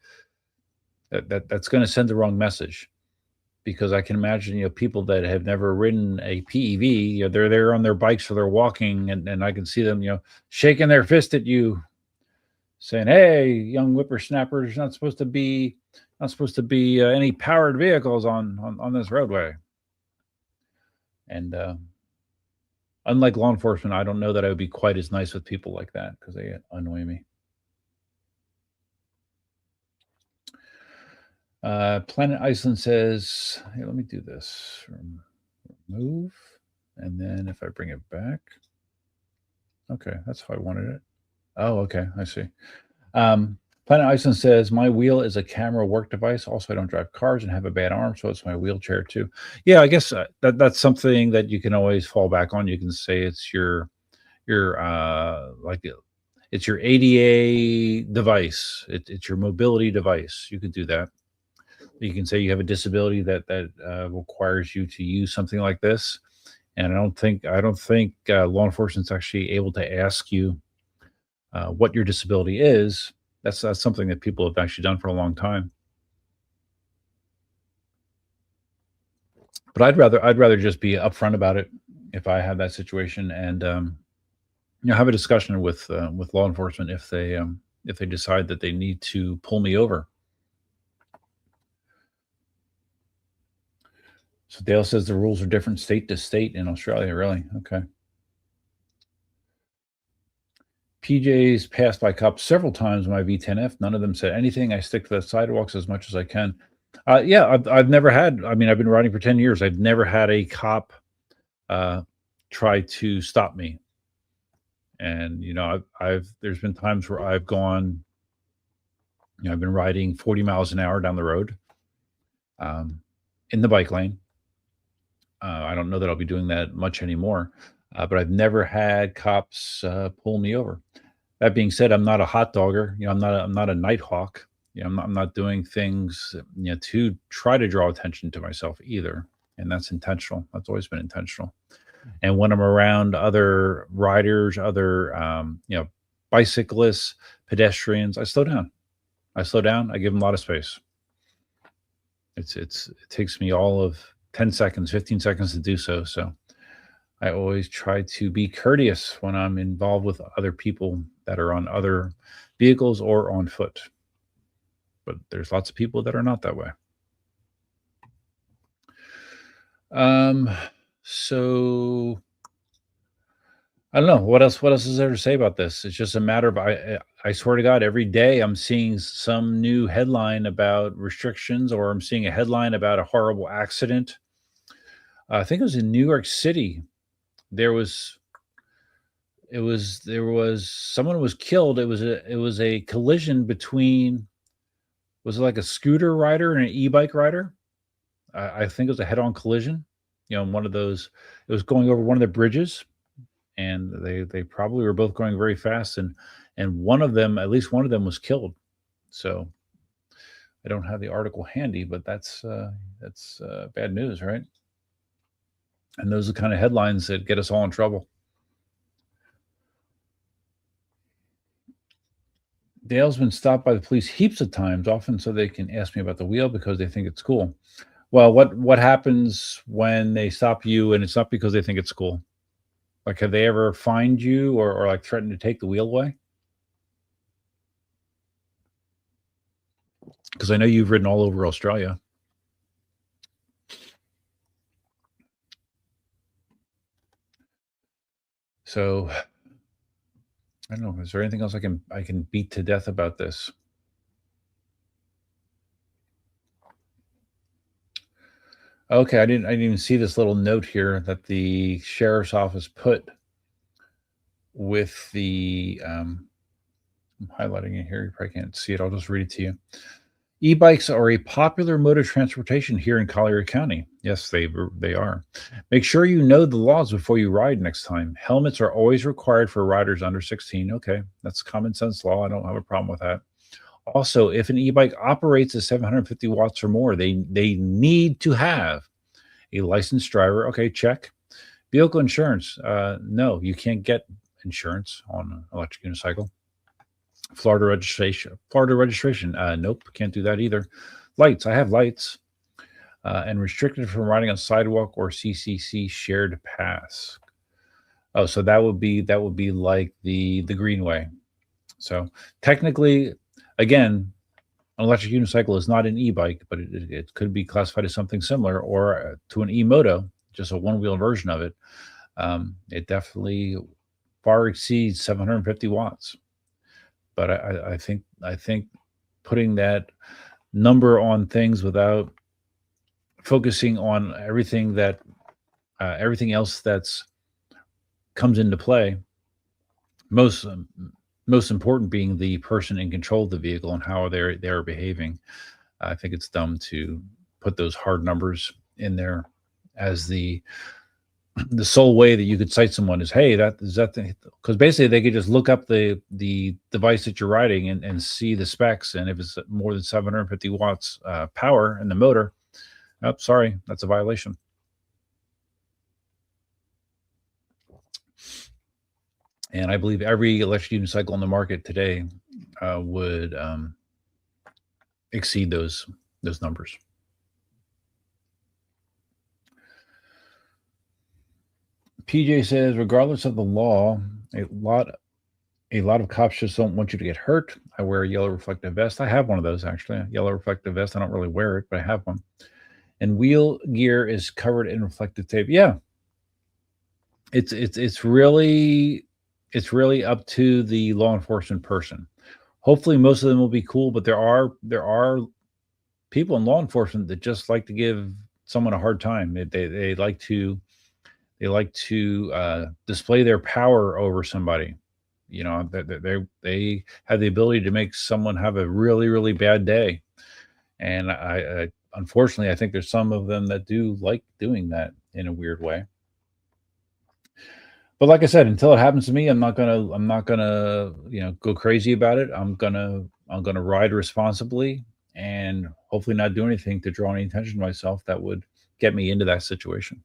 Speaker 1: that's going to send the wrong message, because I can imagine people that have never ridden a PEV, they're there on their bikes or they're walking, and I can see them shaking their fist at you, saying, "Hey, young whippersnappers, not supposed to be any powered vehicles on this roadway." And unlike law enforcement, I don't know that I would be quite as nice with people like that, because they annoy me. Planet Iceland says, "Hey, let me do this. Remove, and then if I bring it back, okay, that's how I wanted it. Oh, okay, I see." Planet Iceland says, "My wheel is a camera work device. Also, I don't drive cars and have a bad arm, so it's my wheelchair too." Yeah, I guess that's something that you can always fall back on. You can say it's your like it's your ADA device. It's your mobility device. You can do that. You can say you have a disability that requires you to use something like this. And I don't think law enforcement's actually able to ask you what your disability is. That's something that people have actually done for a long time. But I'd rather just be upfront about it if I have that situation, and have a discussion with law enforcement if they decide that they need to pull me over. So Dale says the rules are different state to state in Australia. Really? Okay. PJ's passed by cops several times in my V10F. None of them said anything. I stick to the sidewalks as much as I can. Yeah, I've never had. I mean, I've been riding for 10 years. I've never had a cop try to stop me. And I've there's been times where I've gone. I've been riding 40 miles an hour down the road, in the bike lane. I don't know that I'll be doing that much anymore, but I've never had cops pull me over. That being said, I'm not a hot dogger. I'm not a night hawk. I'm not doing things to try to draw attention to myself either, and that's intentional. That's always been intentional. And when I'm around other riders, other bicyclists, pedestrians, I slow down. I slow down. I give them a lot of space. It takes me all of 10 seconds, 15 seconds to do so. So I always try to be courteous when I'm involved with other people that are on other vehicles or on foot. But there's lots of people that are not that way. So I don't know what else. What else is there to say about this? It's just a matter of I swear to God, every day I'm seeing some new headline about restrictions, or I'm seeing a headline about a horrible accident. I think it was in New York City. There was someone was killed. It was a collision between, was it like a scooter rider and an e-bike rider? I think it was a head-on collision. One of those. It was going over one of the bridges, and they probably were both going very fast, and one of them, at least one of them, was killed. So I don't have the article handy, but that's bad news, right? And those are the kind of headlines that get us all in trouble. Dale's been stopped by the police heaps of times, often so they can ask me about the wheel because they think it's cool. Well, what happens when they stop you and it's not because they think it's cool? Like, have they ever fined you or like threatened to take the wheel away? Because I know you've ridden all over Australia. So I don't know. Is there anything else I can beat to death about this? Okay, I didn't even see this little note here that the sheriff's office put with the I'm highlighting it here. You probably can't see it. I'll just read it to you. E-bikes are a popular mode of transportation here in Collier County. Yes, they are. Make sure you know the laws before you ride next time. Helmets are always required for riders under 16. Okay, that's common sense law. I don't have a problem with that. Also, if an e-bike operates at 750 watts or more, they need to have a licensed driver. Okay, check. Vehicle insurance. No, you can't get insurance on an electric unicycle. Florida registration. Florida registration. Nope, can't do that either. Lights. I have lights. And restricted from riding on sidewalk or CCC shared paths. Oh, so that would be like the greenway. So technically, again, an electric unicycle is not an e-bike, but it could be classified as something similar, or to an e-moto, just a one-wheel version of it. It definitely far exceeds 750 watts. But I think putting that number on things without focusing on everything else that's comes into play, most important being the person in control of the vehicle and how they're behaving. I think it's dumb to put those hard numbers in there as the sole way that you could cite someone is, hey, that is that because basically they could just look up the device that you're riding and see the specs, and if it's more than 750 watts power in the motor, oh, sorry, that's a violation. And I believe every electric unicycle on the market today would exceed those numbers. PJ says, regardless of the law, a lot of cops just don't want you to get hurt. I wear a yellow reflective vest. I have one of those actually, a yellow reflective vest. I don't really wear it, but I have one. And wheel gear is covered in reflective tape. Yeah, it's really up to the law enforcement person. Hopefully, most of them will be cool, but there are people in law enforcement that just like to give someone a hard time. They like to display their power over somebody. You know, they have the ability to make someone have a really, really bad day. And I unfortunately, I think there's some of them that do like doing that in a weird way. But like I said, until it happens to me, I'm not gonna, go crazy about it. I'm gonna ride responsibly and hopefully not do anything to draw any attention to myself that would get me into that situation.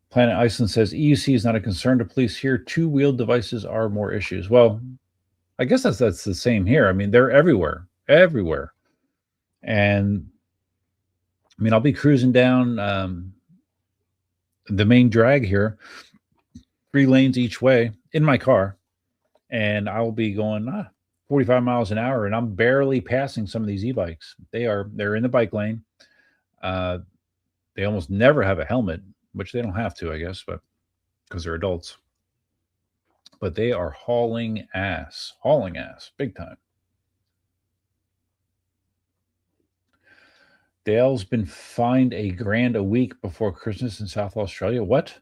Speaker 1: Planet Iceland says EUC is not a concern to police here. Two-wheeled devices are more issues. Well, I guess that's the same here. I mean, they're everywhere, everywhere. And I mean, I'll be cruising down the main drag here, 3 lanes each way in my car, and I'll be going 45 miles an hour, and I'm barely passing some of these e-bikes. They're in the bike lane. Uh, they almost never have a helmet, which they don't have to, I guess, but because they're adults. But they are hauling ass, big time. Dale's been fined $1,000 a week before Christmas in South Australia. What?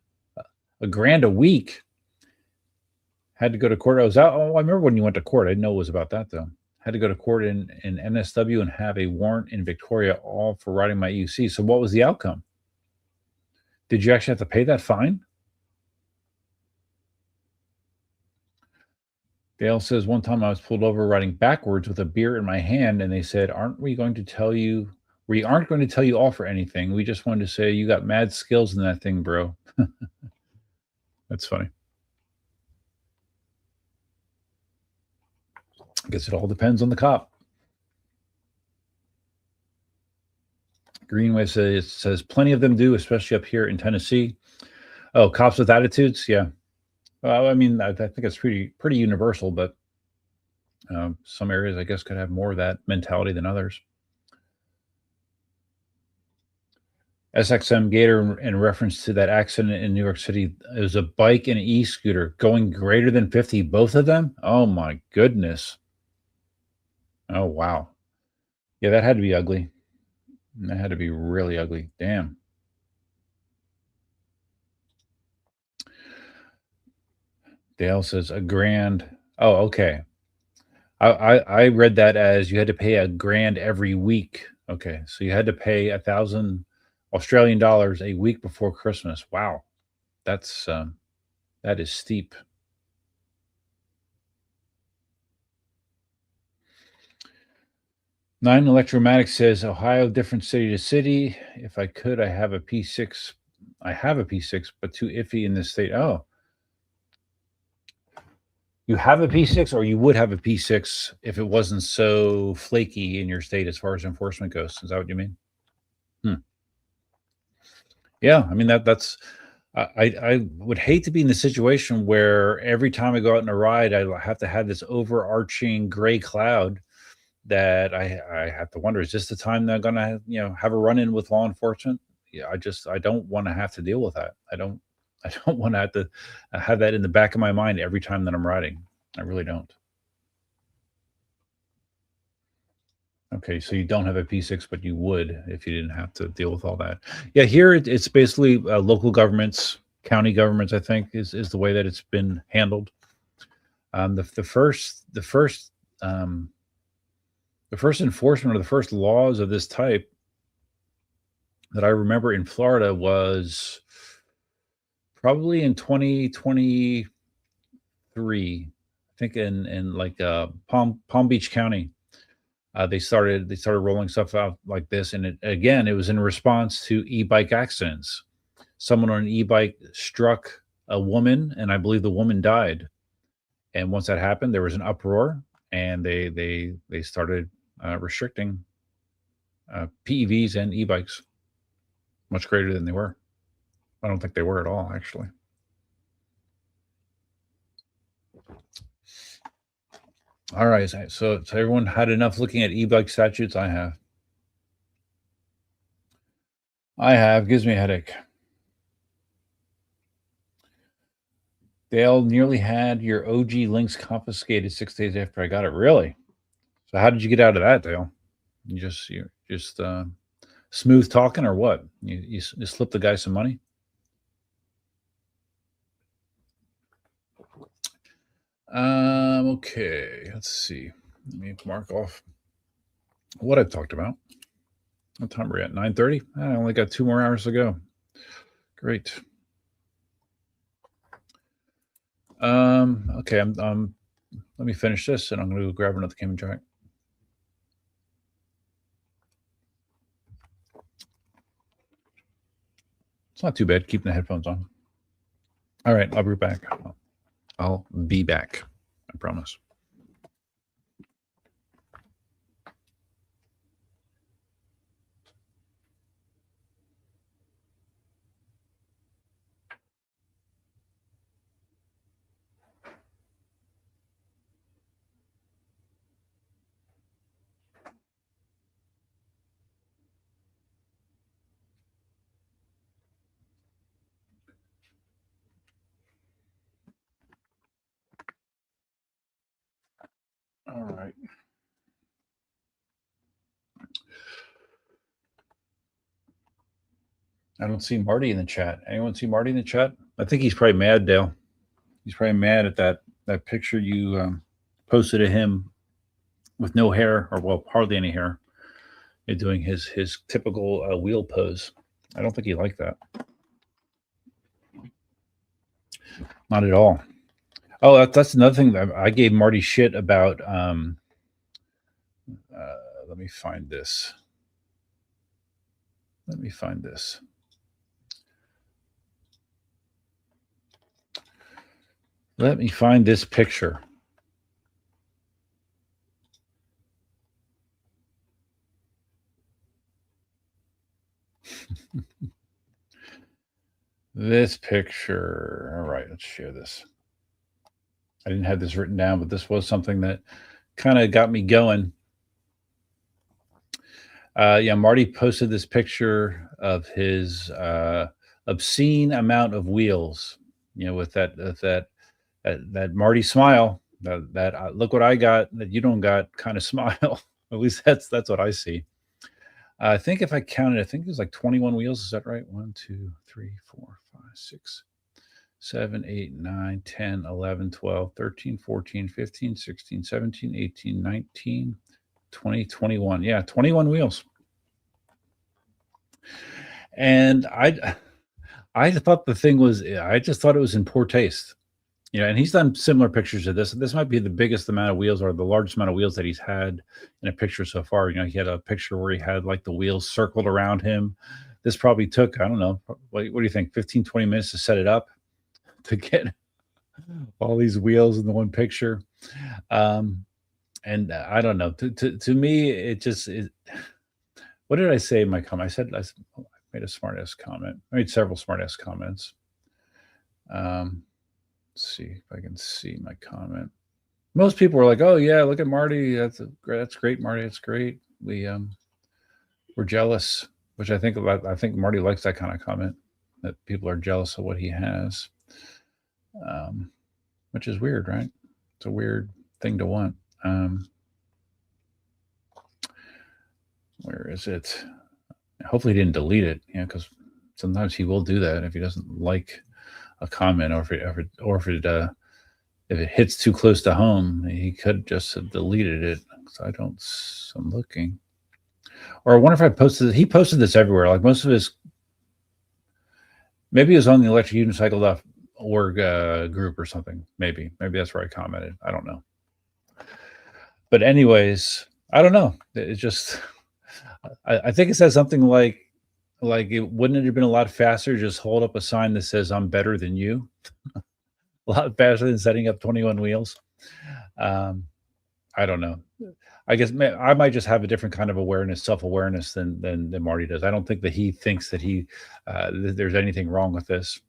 Speaker 1: $1,000 a week? Had to go to court. I remember when you went to court. I didn't know it was about that though. Had to go to court in NSW and have a warrant in Victoria, all for riding my EUC. So what was the outcome? Did you actually have to pay that fine? Dale says, one time I was pulled over riding backwards with a beer in my hand, and they said, we aren't going to tell you off for anything. We just wanted to say you got mad skills in that thing, bro. That's funny. I guess it all depends on the cop. Greenway says plenty of them do, especially up here in Tennessee. Oh, cops with attitudes? Yeah. Well, I mean, I think it's pretty universal, but some areas, I guess, could have more of that mentality than others. SXM Gator in reference to that accident in New York City. It was a bike and an e-scooter going greater than 50, both of them? Oh my goodness. Oh, wow. Yeah, that had to be ugly. That had to be really ugly. Damn. Dale says a grand. Oh, okay. I read that as you had to pay a grand every week. Okay, so you had to pay 1,000 Australian dollars a week before Christmas. Wow, that's that is steep. Nine Electromatic says Ohio, different city to city. If I could, I have a P6. I have a P6, but too iffy in this state. Oh, you have a P6, or you would have a P6 if it wasn't so flaky in your state as far as enforcement goes. Is that what you mean? Hmm. Yeah, I mean that's. I would hate to be in the situation where every time I go out on a ride, I have to have this overarching gray cloud that I have to wonder, is this the time that I'm gonna, have a run-in with law enforcement? Yeah, I don't wanna have to deal with that. I don't wanna have to have that in the back of my mind every time that I'm riding. I really don't. Okay, so you don't have a P6, but you would if you didn't have to deal with all that. Yeah, here it's basically local governments, county governments. I think is the way that it's been handled. Um, the first enforcement or the first laws of this type that I remember in Florida was probably in 2023. I think in like Palm Beach County. They started rolling stuff out like this, and it was in response to e-bike accidents. Someone on an e-bike struck a woman, and I believe the woman died. And once that happened, there was an uproar, and they started restricting PEVs and e-bikes much greater than they were. I don't think they were at all, actually. All right, so everyone had enough looking at e-bike statutes. I have. Gives me a headache. Dale nearly had your OG links confiscated 6 days after I got it. Really? So how did you get out of that, Dale? You just smooth talking, or what? You slipped the guy some money? Okay. Let's see. Let me mark off what I've talked about. What time are we at? 9:30. I only got 2 more hours to go. Great. Okay. Let me finish this, and I'm going to go grab another Cayman Jack. It's not too bad keeping the headphones on. All right, I'll be back. I'll be back. I promise. All right. I don't see Marty in the chat. Anyone see Marty in the chat? I think he's probably mad, Dale. He's probably mad at that picture you posted of him with no hair, or well, hardly any hair, doing his typical wheel pose. I don't think he liked that. Not at all. Oh, that's another thing that I gave Marty shit about. Let me find this. Let me find this. Let me find this picture. This picture. All right, let's share this. I didn't have this written down, but this was something that kind of got me going. Yeah, Marty posted this picture of his obscene amount of wheels. With that Marty smile, that look what I got that you don't got kind of smile. At least that's what I see. I think if I counted, I think there's like 21 wheels. Is that right? 1, 2, 3, 4, 5, 6, 7, 8, 9, 10, 11, 12, 13, 14, 15, 16, 17, 18, 19, 20, 21. Yeah, 21 wheels. And I thought the thing was, I just thought it was in poor taste. And he's done similar pictures of this. This might be the biggest amount of wheels or the largest amount of wheels that he's had in a picture so far. He had a picture where he had like the wheels circled around him. This probably took, I don't know, what do you think, 15, 20 minutes to set it up to get all these wheels in the one picture. And I don't know. To me, it just is. What did I say in my comment? I made a smart ass comment. I made several smart ass comments. Let's see if I can see my comment. Most people were like, "Oh yeah, look at Marty. That's great, Marty. That's great. We're jealous," which I think Marty likes that kind of comment, that people are jealous of what he has, which is weird, right? It's a weird thing to want. Where is it? Hopefully he didn't delete it, because sometimes he will do that if he doesn't like a comment, or if it hits too close to home, he could just have deleted it. So I'm looking. Or I wonder if I posted it. He posted this everywhere. Like most of his, maybe it was on the electricunicycle.org group or something. Maybe that's where I commented. I don't know. But anyways, I don't know. It just, I think it says something like wouldn't it have been a lot faster to just hold up a sign that says "I'm better than you"? A lot faster than setting up 21 wheels. I don't know. I guess I might just have a different kind of self-awareness than Marty does. I don't think that he thinks that there's anything wrong with this,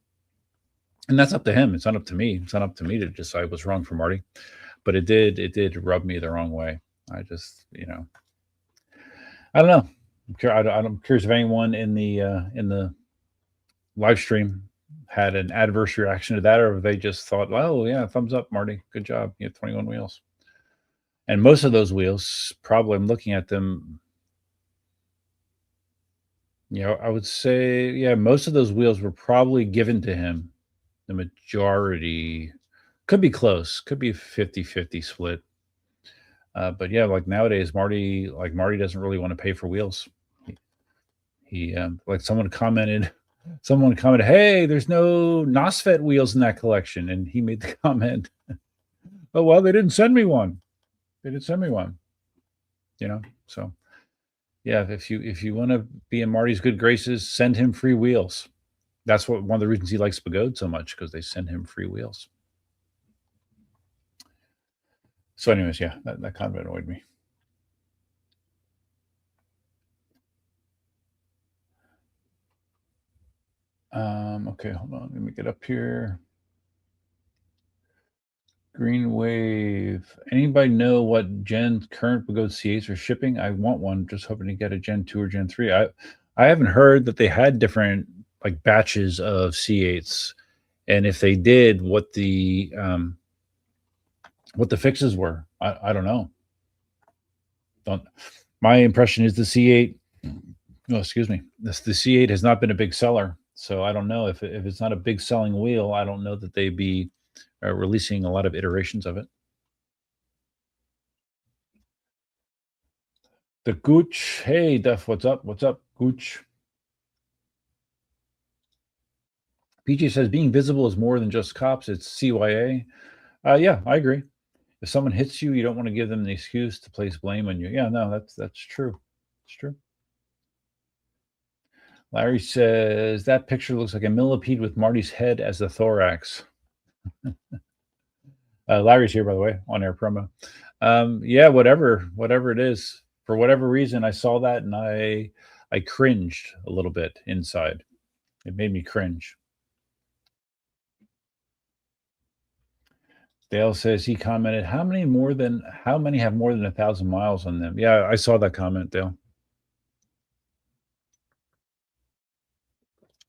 Speaker 1: and that's up to him. It's not up to me. It's not up to me to decide what's wrong for Marty. But it did rub me the wrong way. I just, I don't know. I'm curious if anyone in the live stream had an adverse reaction to that, or if they just thought, "Oh yeah, thumbs up, Marty, good job, you have 21 wheels." And most of those wheels, probably, I'm looking at them, I would say, yeah, most of those wheels were probably given to him. The majority could be close, could be a 50-50 split. But yeah, like nowadays, Marty doesn't really want to pay for wheels. He like someone commented, "Hey, there's no NOSFET wheels in that collection," and he made the comment, "Oh well, they didn't send me one. They didn't send me one." So yeah, if you want to be in Marty's good graces, send him free wheels. That's one of the reasons he likes Pagode so much, because they send him free wheels. So anyways, yeah, that kind of annoyed me. Okay, hold on. Let me get up here. Green Wave. Anybody know what current Pagode C8s are shipping? I want one. Just hoping to get a Gen 2 or Gen 3. I haven't heard that they had different like batches of C8s, and if they did, what the fixes were. I don't know. My impression is the C8. Oh, excuse me. The C8 has not been a big seller, so I don't know if it's not a big selling wheel. I don't know that they'd be releasing a lot of iterations of it. The Gooch. Hey, Duff, what's up? What's up, Gooch? PJ says being visible is more than just cops. It's CYA. Yeah, I agree. If someone hits you, you don't want to give them an excuse to place blame on you. Yeah, no, that's true. It's true. Larry says that picture looks like a millipede with Marty's head as the thorax. Larry's here, by the way, on air promo. Yeah, whatever it is, for whatever reason, I saw that and I cringed a little bit inside. It made me cringe. Dale says he commented, how many have more than 1,000 miles on them? Yeah, I saw that comment, Dale.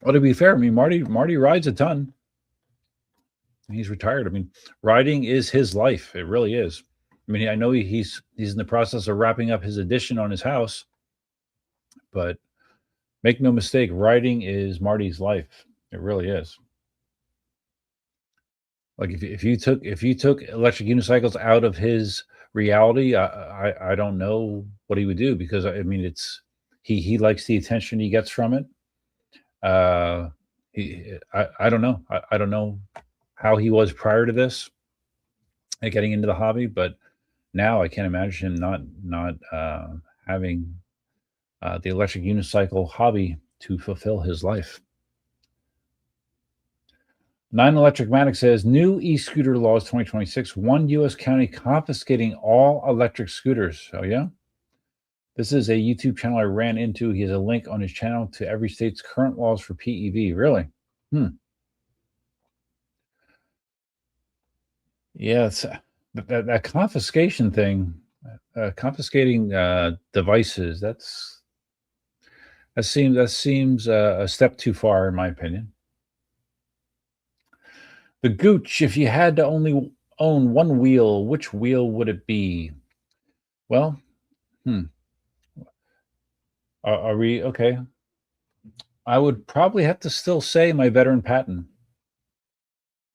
Speaker 1: Well, to be fair, I mean, Marty rides a ton. He's retired. I mean, riding is his life. It really is. I mean, I know he's in the process of wrapping up his addition on his house, but make no mistake, riding is Marty's life. It really is. Like if you took electric unicycles out of his reality, I don't know what he would do, because I mean he likes the attention he gets from it. I don't know. I don't know how he was prior to this and getting into the hobby, but now I can't imagine him not having the electric unicycle hobby to fulfill his life. Nine Electric Matic says new e-scooter laws 2026. One U.S. county confiscating all electric scooters. Oh yeah. This is a YouTube channel I ran into. He has a link on his channel to every state's current laws for PEV. Really? Yeah, it's, that confiscation thing, confiscating devices. That seems a step too far, in my opinion. The Gooch, if you had to only own one wheel, which wheel would it be? Well, are we okay? I would probably have to still say my veteran Patton,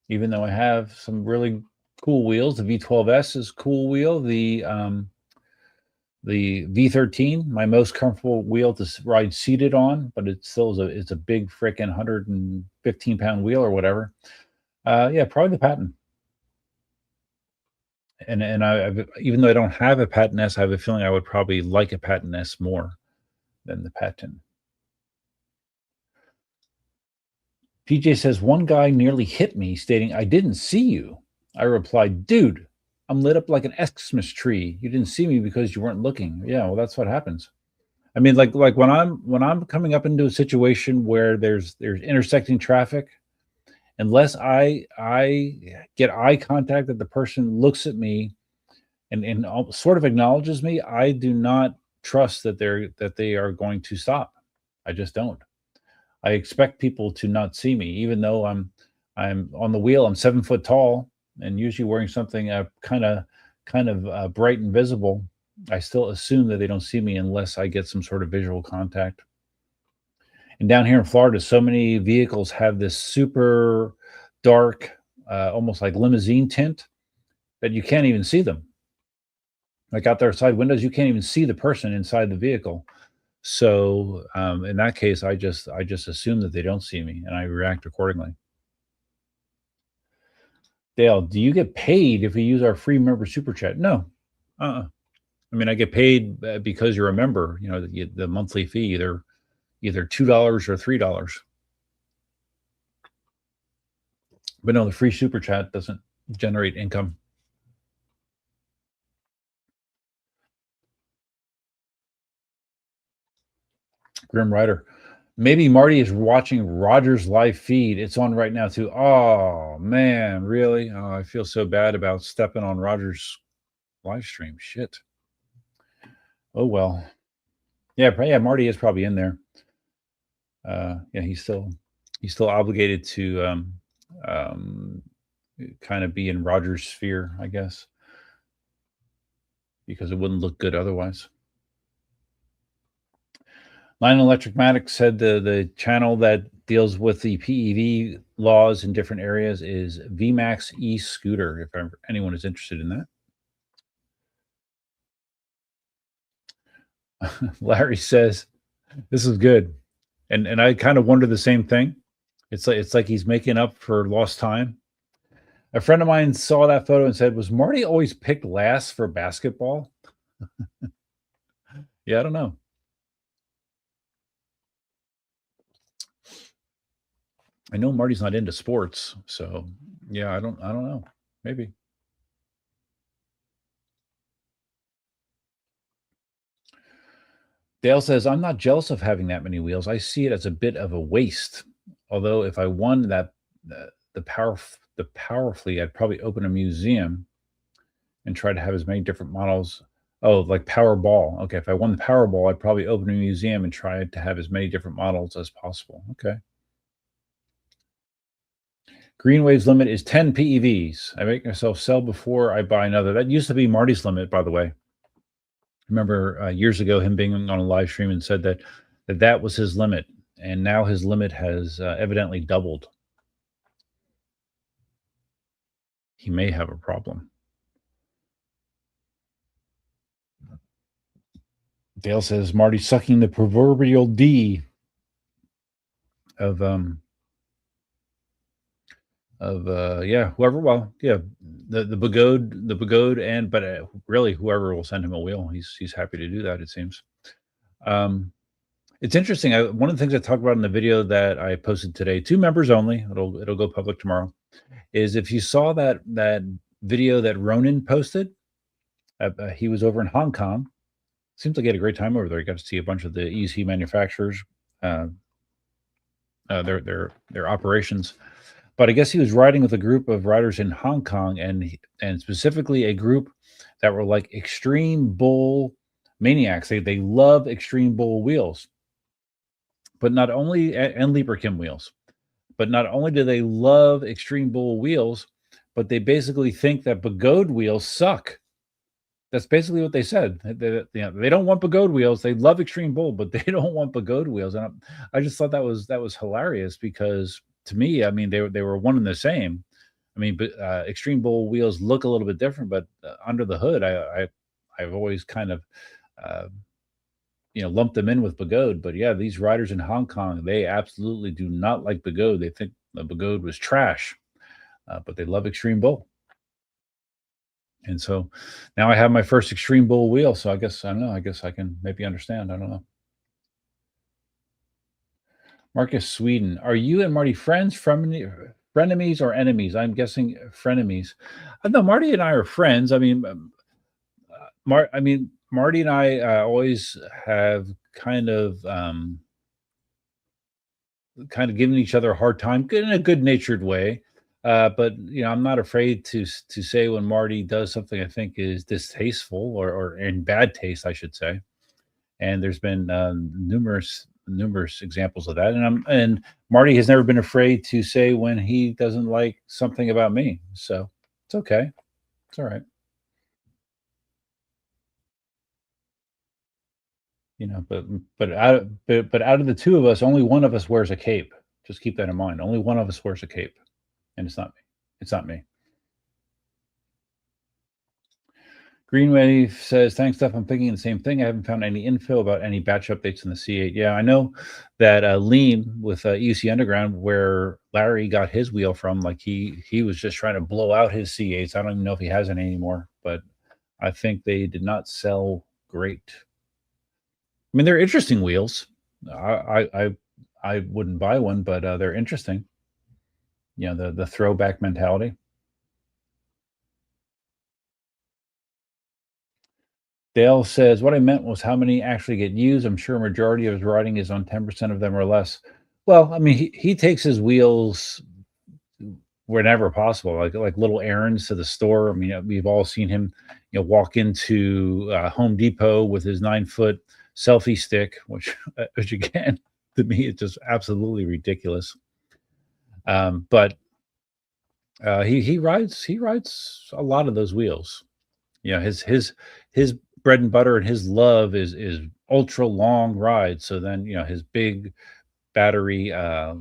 Speaker 1: even though I have some really cool wheels. The V12S is a cool wheel. The V13, my most comfortable wheel to ride seated on, but it still is a big freaking 115-pound wheel or whatever. Yeah, probably the Patton. And even though I don't have a Patton S, I have a feeling I would probably like a Patton S more than the Patton. PJ says, one guy nearly hit me, stating, "I didn't see you." I replied, "Dude, I'm lit up like an Xmas tree. You didn't see me because you weren't looking." Yeah, well, that's what happens. I mean, like when I'm coming up into a situation where there's intersecting traffic, unless I get eye contact, that the person looks at me and sort of acknowledges me, I do not trust that they are going to stop. I just don't. I expect people to not see me, even though I'm on the wheel. I'm 7 foot tall and usually wearing something kind of bright and visible. I still assume that they don't see me unless I get some sort of visual contact. And down here in Florida, so many vehicles have this super dark, almost like limousine tint, that you can't even see them. Like out their side windows, you can't even see the person inside the vehicle. So in that case, I just assume that they don't see me, and I react accordingly. Dale, do you get paid if we use our free member super chat? No. I mean, I get paid because you're a member. You know, the monthly fee, either $2 or $3. But no, the free super chat doesn't generate income. Grim Rider. Maybe Marty is watching Roger's live feed. It's on right now too. Oh man, really? Oh, I feel so bad about stepping on Roger's live stream. Shit. Oh well. Yeah, Marty is probably in there. Yeah, he's still obligated to kind of be in Roger's sphere, I guess, because it wouldn't look good otherwise. Line Electric Matic said the channel that deals with the PEV laws in different areas is VMAX e-scooter, if anyone is interested in that. Larry says, this is good. And I kind of wonder the same thing. It's like he's making up for lost time. A friend of mine saw that photo and said, "Was Marty always picked last for basketball?" Yeah, I don't know. I know Marty's not into sports, so yeah, I don't know. Maybe. Dale says, "I'm not jealous of having that many wheels. I see it as a bit of a waste. Although if I won that the power fleet, I'd probably open a museum and try to have as many different models." Oh, like Powerball. Okay, if I won the Powerball, I'd probably open a museum and try to have as many different models as possible. Okay. Green Wave's limit is 10 PEVs. I make myself sell before I buy another. That used to be Marty's limit, by the way. I remember years ago him being on a live stream and said that was his limit, and now his limit has evidently doubled. He may have a problem. Dale says Marty's sucking the proverbial D of whoever. Well, yeah, the Bagode, and but really whoever will send him a wheel, he's happy to do that. It seems. It's interesting. One of the things I talked about in the video that I posted today, 2 members only. It'll go public tomorrow. Is if you saw that video that Ronan posted, he was over in Hong Kong. Seems like he had a great time over there. He got to see a bunch of the EC manufacturers, their operations. But I guess he was riding with a group of riders in Hong Kong, and specifically a group that were like extreme bull maniacs. They love extreme bull wheels, but not only and Lieberkim wheels. But not only do they love extreme bull wheels, but they basically think that Bagode wheels suck. That's basically what they said. They don't want Bagode wheels. They love extreme bull, but they don't want Bagode wheels. And I just thought that was hilarious, because to me, I mean, they were one and the same. I mean, but extreme bull wheels look a little bit different, but under the hood, I've always kind of lumped them in with Bagode. But yeah, these riders in Hong Kong, they absolutely do not like Bagode. They think the Bagode was trash, but they love extreme bull. And so now I have my first extreme bull wheel. So I guess I don't know. I guess I can maybe understand. I don't know. Marcus Sweden, are you and Marty friends, frenemies, or enemies? I'm guessing frenemies. No, Marty and I are friends. I mean, Marty and I always have kind of giving each other a hard time in a good-natured way. But I'm not afraid to say when Marty does something I think is distasteful or in bad taste, I should say. And there's been numerous examples of that. And Marty has never been afraid to say when he doesn't like something about me. So it's okay. It's all right. But out of the 2 of us, only one of us wears a cape. Just keep that in mind. Only one of us wears a cape. And it's not me. It's not me. Greenwave says, thanks, Steph. I'm thinking the same thing. I haven't found any info about any batch updates in the C8. Yeah, I know that Liam with EC Underground, where Larry got his wheel from, like he was just trying to blow out his C8s. I don't even know if he has any anymore, but I think they did not sell great. I mean, they're interesting wheels. I wouldn't buy one, but they're interesting. The throwback mentality. Dale says, what I meant was how many actually get used. I'm sure a majority of his riding is on 10% of them or less. Well, I mean, he takes his wheels whenever possible, like little errands to the store. I mean, we've all seen him, walk into Home Depot with his 9-foot selfie stick, which again, to me, it's just absolutely ridiculous. But he rides a lot of those wheels. His bread and butter and his love is ultra long rides. So then, his big battery,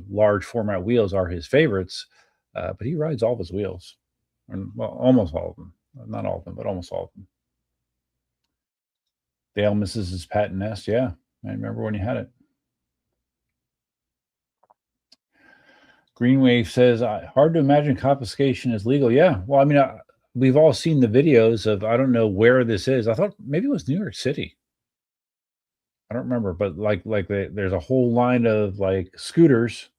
Speaker 1: large format wheels are his favorites. But he rides all of his wheels, well, almost all of them. Not all of them, but almost all of them. Dale misses his patent nest. Yeah, I remember when he had it. Greenwave says, hard to imagine confiscation is legal. Yeah, well, I mean, we've all seen the videos of, I don't know where this is. I thought maybe it was New York City. I don't remember, but there's a whole line of like scooters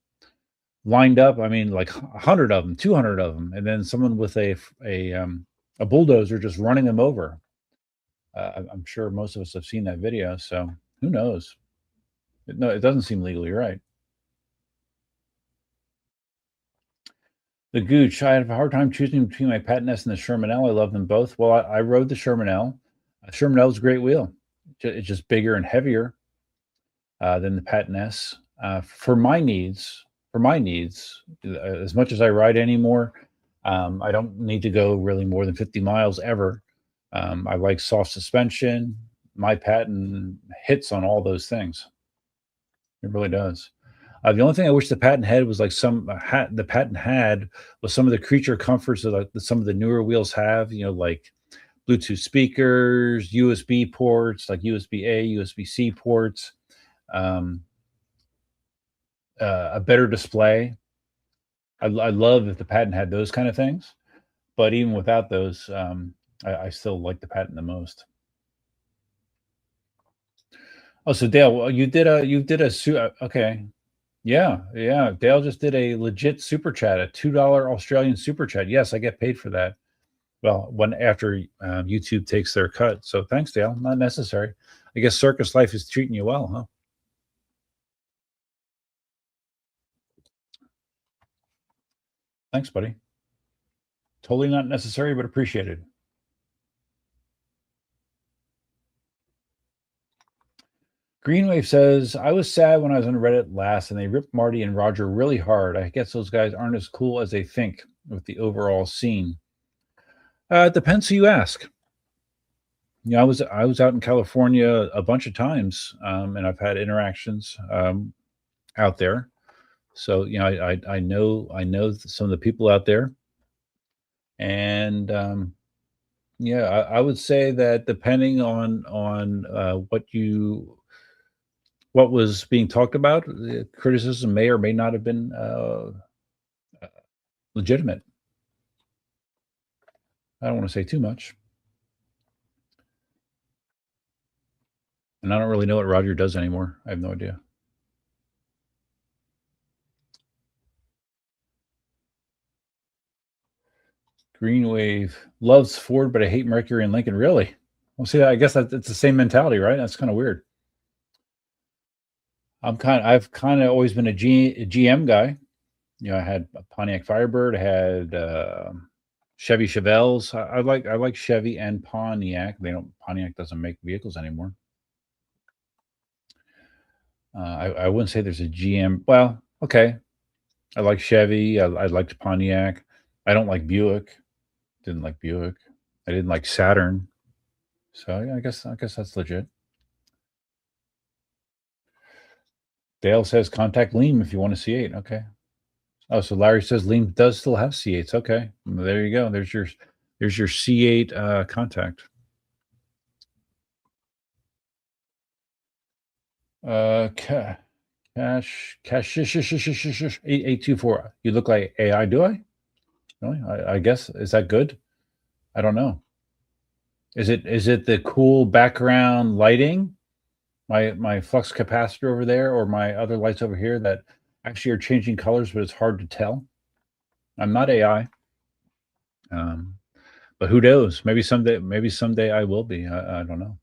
Speaker 1: lined up. I mean, like 100 of them, 200 of them, and then someone with a bulldozer just running them over. I'm sure most of us have seen that video. So who knows? No, it doesn't seem legally right. The Gooch, I have a hard time choosing between my Patent S and the Sherman L. I love them both. Well, I rode the Sherman L. Sherman L is a great wheel. It's just bigger and heavier than the Patent S. For my needs, for my needs. As much as I ride anymore, I don't need to go really more than 50 miles ever. I like soft suspension. My patent hits on all those things. It really does. The only thing I wish the patent had was like the patent had was some of the creature comforts that like some of the newer wheels have. Like Bluetooth speakers, USB ports, like USB A, USB C ports, um, a better display. I love if the patent had those kind of things, but even without those, I still like the patent the most. Oh, so Dale, okay. Yeah, yeah. Dale just did a legit super chat, a $2 Australian super chat. Yes, I get paid for that. Well, when after YouTube takes their cut. So thanks, Dale. Not necessary. I guess Circus Life is treating you well, huh? Thanks, buddy. Totally not necessary, but appreciated. Greenwave says, I was sad when I was on Reddit last and they ripped Marty and Roger really hard. I guess those guys aren't as cool as they think with the overall scene. It depends who you ask. I was out in California a bunch of times, and I've had interactions out there. So I know some of the people out there, and yeah, I would say that depending on what was being talked about, criticism may or may not have been legitimate. I don't want to say too much, and I don't really know what Roger does anymore. I have no idea. Greenwave loves Ford, but I hate Mercury and Lincoln. Really? Well, see, I guess it's the same mentality, right? That's kind of weird. I've kind of always been a GM guy. I had a Pontiac Firebird, I had Chevy Chevelles. I like Chevy and Pontiac. Pontiac doesn't make vehicles anymore. I wouldn't say there's a GM. Well, okay. I like Chevy. I liked Pontiac. I don't like Buick. Didn't like Buick. I didn't like Saturn. So yeah, I guess that's legit. Dale says contact Leam if you want a C8. Okay. Oh, so Larry says Leam does still have C8s. Okay. Well, there you go. There's your C8 contact. Cash 8824. You look like AI, do I? Really? I guess, is that good? I don't know. Is it the cool background lighting? My flux capacitor over there or my other lights over here that actually are changing colors, but it's hard to tell. I'm not AI. But who knows? Maybe someday I will be. I don't know.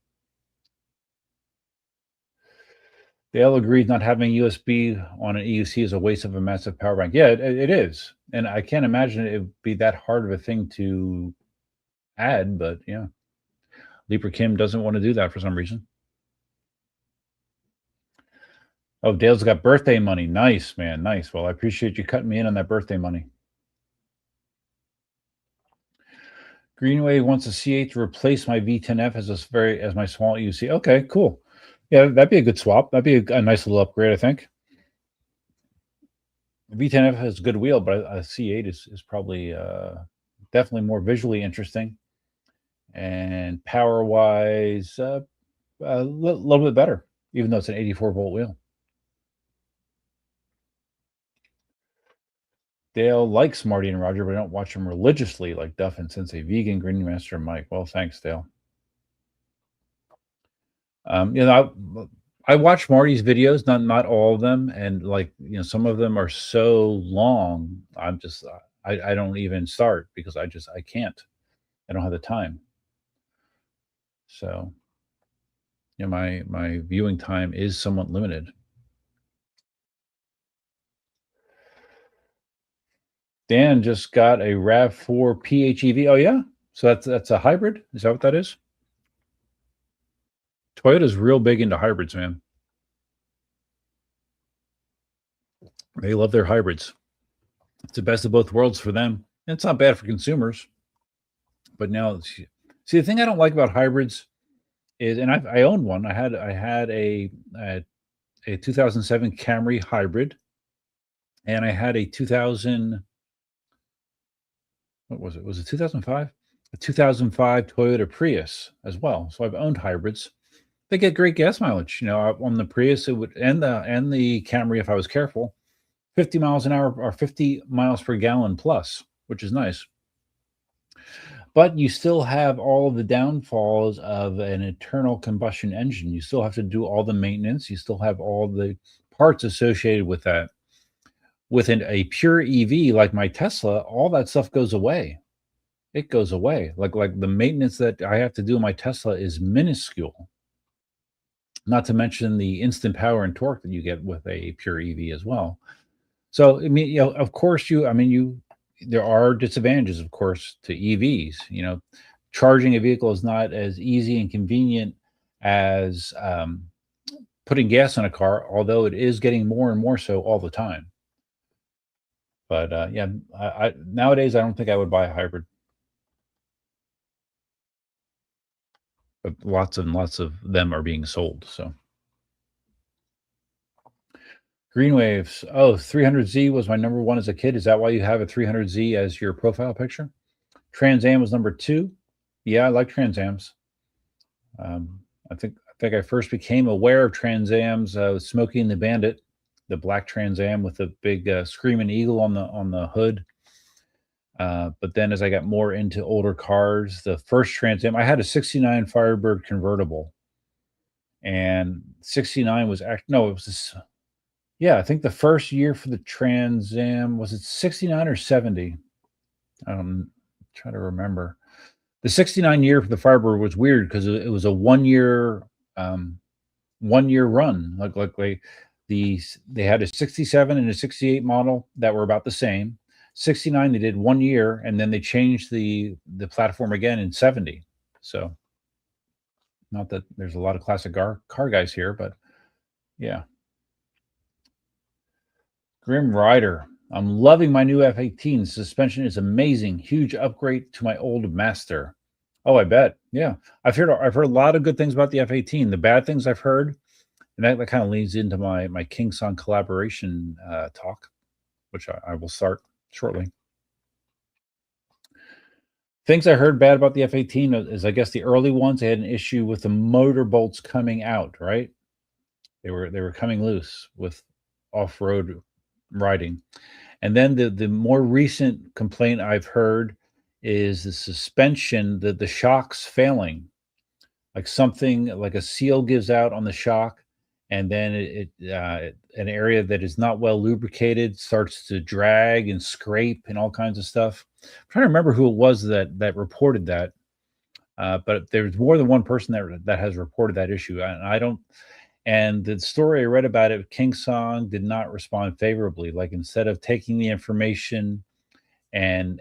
Speaker 1: Dale agrees not having USB on an EUC is a waste of a massive power bank. Yeah, it is. And I can't imagine it would be that hard of a thing to add, but yeah. Leaper Kim doesn't want to do that for some reason. Oh, Dale's got birthday money. Nice, man. Nice. Well, I appreciate you cutting me in on that birthday money. Greenway wants a C8 to replace my V10F as my small EUC. Okay, cool. Yeah, that'd be a good swap. That'd be a nice little upgrade, I think. V10F has a good wheel, but a C8 is probably definitely more visually interesting, and power-wise, a little bit better, even though it's an 84-volt wheel. Dale likes Marty and Roger, but I don't watch them religiously like Duff and Sensei Vegan, Greenmaster, and Mike. Well, thanks, Dale. I watch Marty's videos, not all of them, and some of them are so long. I don't even start because I can't. I don't have the time. So, my viewing time is somewhat limited. Dan just got a RAV4 PHEV. Oh yeah, so that's a hybrid. Is that what that is? Toyota's real big into hybrids, man. They love their hybrids. It's the best of both worlds for them. And it's not bad for consumers. But now, see, the thing I don't like about hybrids is, and I owned one. I had a 2007 Camry hybrid, and I had a 2000. What was it? Was it 2005? A 2005 Toyota Prius as well. So I've owned hybrids. They get great gas mileage. On the Prius, it would and the Camry, if I was careful, 50 miles an hour or 50 miles per gallon plus, which is nice. But you still have all of the downfalls of an internal combustion engine. You still have to do all the maintenance. You still have all the parts associated with that. With a pure EV like my Tesla, all that stuff goes away. It goes away. Like the maintenance that I have to do in my Tesla is minuscule. Not to mention the instant power and torque that you get with a pure EV as well. So I mean, of course, there are disadvantages, of course, to EVs. Charging a vehicle is not as easy and convenient as putting gas in a car, although it is getting more and more so all the time. But yeah, nowadays I don't think I would buy a hybrid. But lots and lots of them are being sold. So Green Waves. Oh, 300Z was my number one as a kid. Is that why you have a 300Z as your profile picture? Trans Am was number two. Yeah, I like Trans Ams. I think I first became aware of Trans Ams with Smokey and the Bandit, the black Trans Am with the big screaming eagle on the hood. But then as I got more into older cars, the first Trans Am, I had a 69 Firebird convertible. And 69 was no, it was this, yeah, I think the first year for the Trans Am, was it 69 or 70? I'm trying to remember. The 69 year for the Firebird was weird because it was a 1 year 1 year run. Like they had a 67 and a 68 model that were about the same. 69 they did 1 year, and then they changed the platform again in 70. So not that there's a lot of classic car guys here, but yeah. Grim Rider. I'm loving my new F18. Suspension is amazing. Huge upgrade to my old Master. Oh, I bet. Yeah. I've heard a lot of good things about the F18. The bad things I've heard, and that kind of leads into my King Song collaboration talk, which I will start shortly. Things I heard bad about the F18 is, I guess, the early ones, they had an issue with the motor bolts coming out, right? They were coming loose with off-road riding. And then the more recent complaint I've heard is the suspension, the shocks failing. Like something like a seal gives out on the shock, and then an area that is not well lubricated starts to drag and scrape and all kinds of stuff. I'm trying to remember who it was that reported that. But there's more than one person that has reported that issue. And I don't. And the story I read about it, King Song did not respond favorably. Like, instead of taking the information and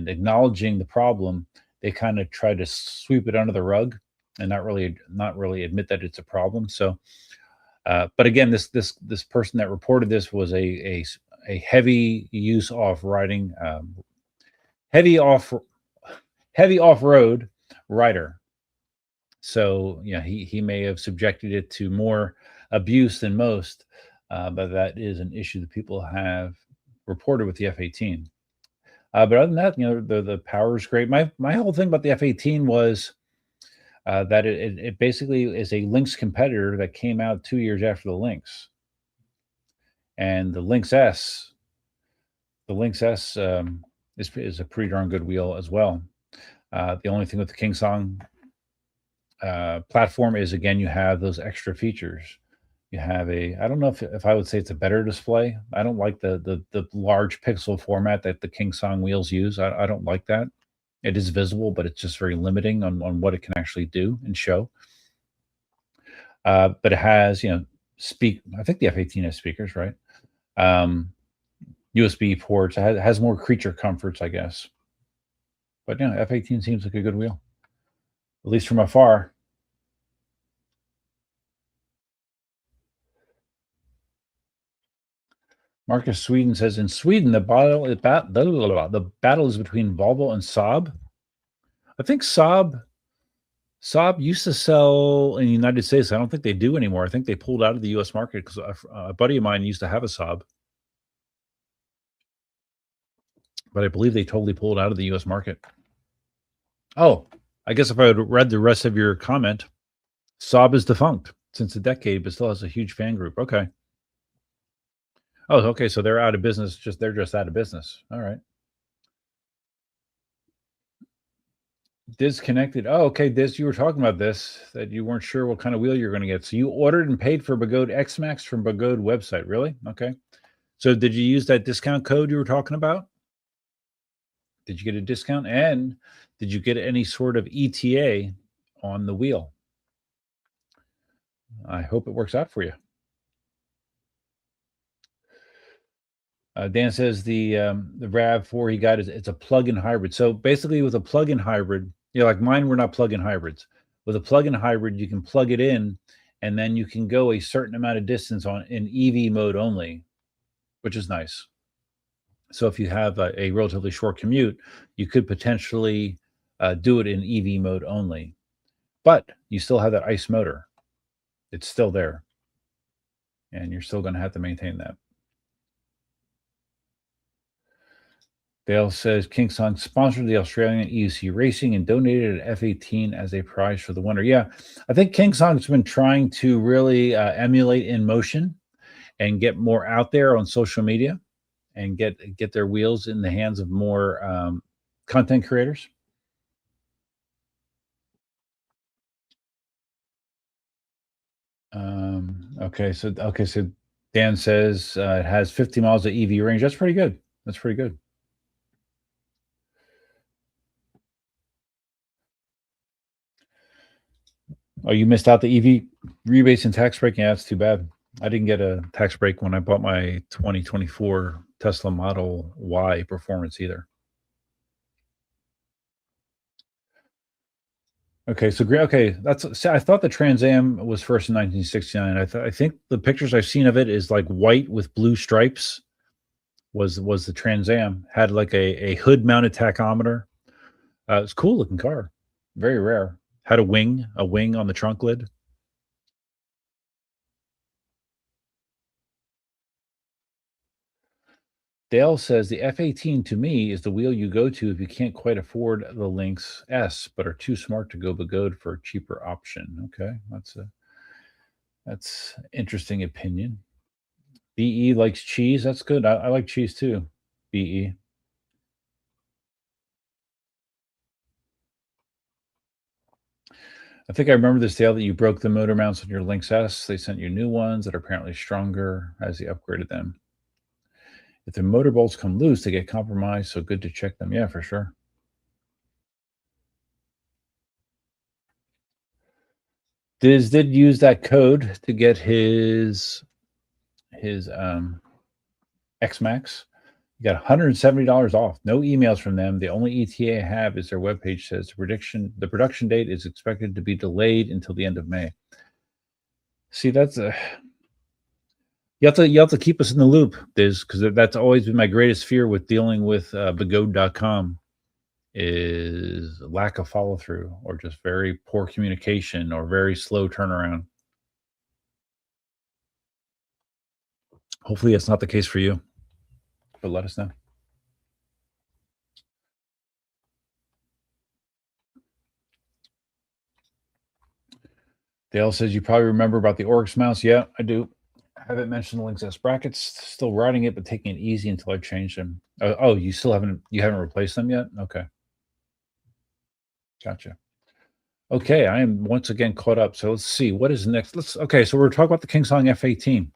Speaker 1: acknowledging the problem, they kind of try to sweep it under the rug and not really admit that it's a problem. So, but again, this person that reported this was a heavy use off riding, heavy off road rider. So yeah, he may have subjected it to more abuse than most, but that is an issue that people have reported with the F18. But other than that, the power is great. My whole thing about the F18 was that it basically is a Lynx competitor that came out 2 years after the Lynx, and the Lynx S is a pretty darn good wheel as well. The only thing with the King Song platform is, again, you have those extra features. You have I don't know if I would say it's a better display. I don't like the large pixel format that the King Song wheels use. I don't like that. It is visible, but it's just very limiting on what it can actually do and show. But it has, I think the F18 has speakers, right? USB ports. It has more creature comforts, I guess. But yeah, F18 seems like a good wheel, at least from afar. Marcus Sweden says, in Sweden, the battle is between Volvo and Saab. I think Saab used to sell in the United States. I don't think they do anymore. I think they pulled out of the U.S. market because a buddy of mine used to have a Saab, but I believe they totally pulled out of the U.S. market. Oh, I guess if I had read the rest of your comment, Saab is defunct since a decade, but still has a huge fan group. Okay. Oh, okay. So they're out of business. They're just out of business. All right. Disconnected. Oh, okay. You were talking about this, that you weren't sure what kind of wheel you're going to get. So you ordered and paid for Bagode X-Max from Bagode website. Really? Okay. So did you use that discount code you were talking about? Did you get a discount? And did you get any sort of ETA on the wheel? I hope it works out for you. Dan says the RAV4 he got it's a plug-in hybrid. So basically, with a plug-in hybrid, like mine, we're not plug-in hybrids. With a plug-in hybrid, you can plug it in, and then you can go a certain amount of distance in EV mode only, which is nice. So if you have a relatively short commute, you could potentially do it in EV mode only, but you still have that ICE motor. It's still there, and you're still going to have to maintain that. Dale says Kingsong sponsored the Australian EUC racing and donated an F-18 as a prize for the winner. Yeah, I think Kingsong's been trying to really emulate InMotion and get more out there on social media and get their wheels in the hands of more content creators. Okay, so Dan says it has 50 miles of EV range. That's pretty good. That's pretty good. Oh, you missed out the EV rebates and tax break? Yeah, that's too bad. I didn't get a tax break when I bought my 2024 Tesla Model Y Performance either. Okay, so I thought the Trans Am was first in 1969. I think the pictures I've seen of it is like white with blue stripes. Was the Trans Am, had like a hood mounted tachometer. It's a cool looking car, very rare. Had a wing on the trunk lid. Dale says the F-18 to me is the wheel you go to if you can't quite afford the Lynx S, but are too smart to go Bagode for a cheaper option. Okay, that's interesting opinion. BE likes cheese. That's good. I like cheese too. BE. I think I remember this, Dale, that you broke the motor mounts on your Lynx S. They sent you new ones that are apparently stronger as you upgraded them. If the motor bolts come loose, they get compromised, so good to check them. Yeah, for sure. Diz did use that code to get his X-Max. You got $170 off. No emails from them. The only ETA I have is their webpage says the production date is expected to be delayed until the end of May. See, that's you have to keep us in the loop, Diz, because that's always been my greatest fear with dealing with Bagode.com is lack of follow through or just very poor communication or very slow turnaround. Hopefully, it's not the case for you, but let us know. Dale says you probably remember about the Oryx mouse. Yeah, I do. I haven't mentioned the Lynx S brackets. Still riding it, but taking it easy until I change them. Oh, you haven't replaced them yet? Okay, gotcha. Okay, I am once again caught up. So let's see what is next. So we're talking about the Kingsong F-18.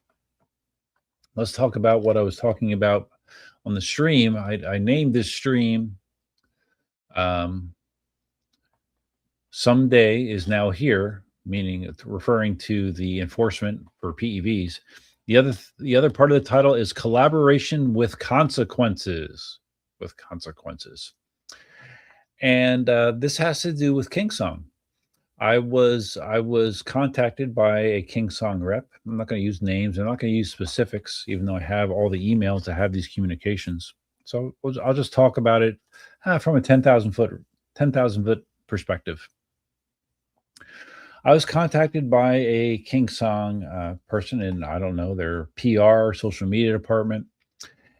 Speaker 1: Let's talk about what I was talking about on the stream. I named this stream Someday is Now Here, meaning referring to the enforcement for PEVs. The other part of the title is Collaboration with Consequences. And this has to do with Kingsong. I was contacted by a King Song rep. I'm not going to use names. I'm not going to use specifics, even though I have all the emails to have these communications. So I'll just talk about it from a 10,000 foot perspective. I was contacted by a King Song person in, I don't know, their PR social media department,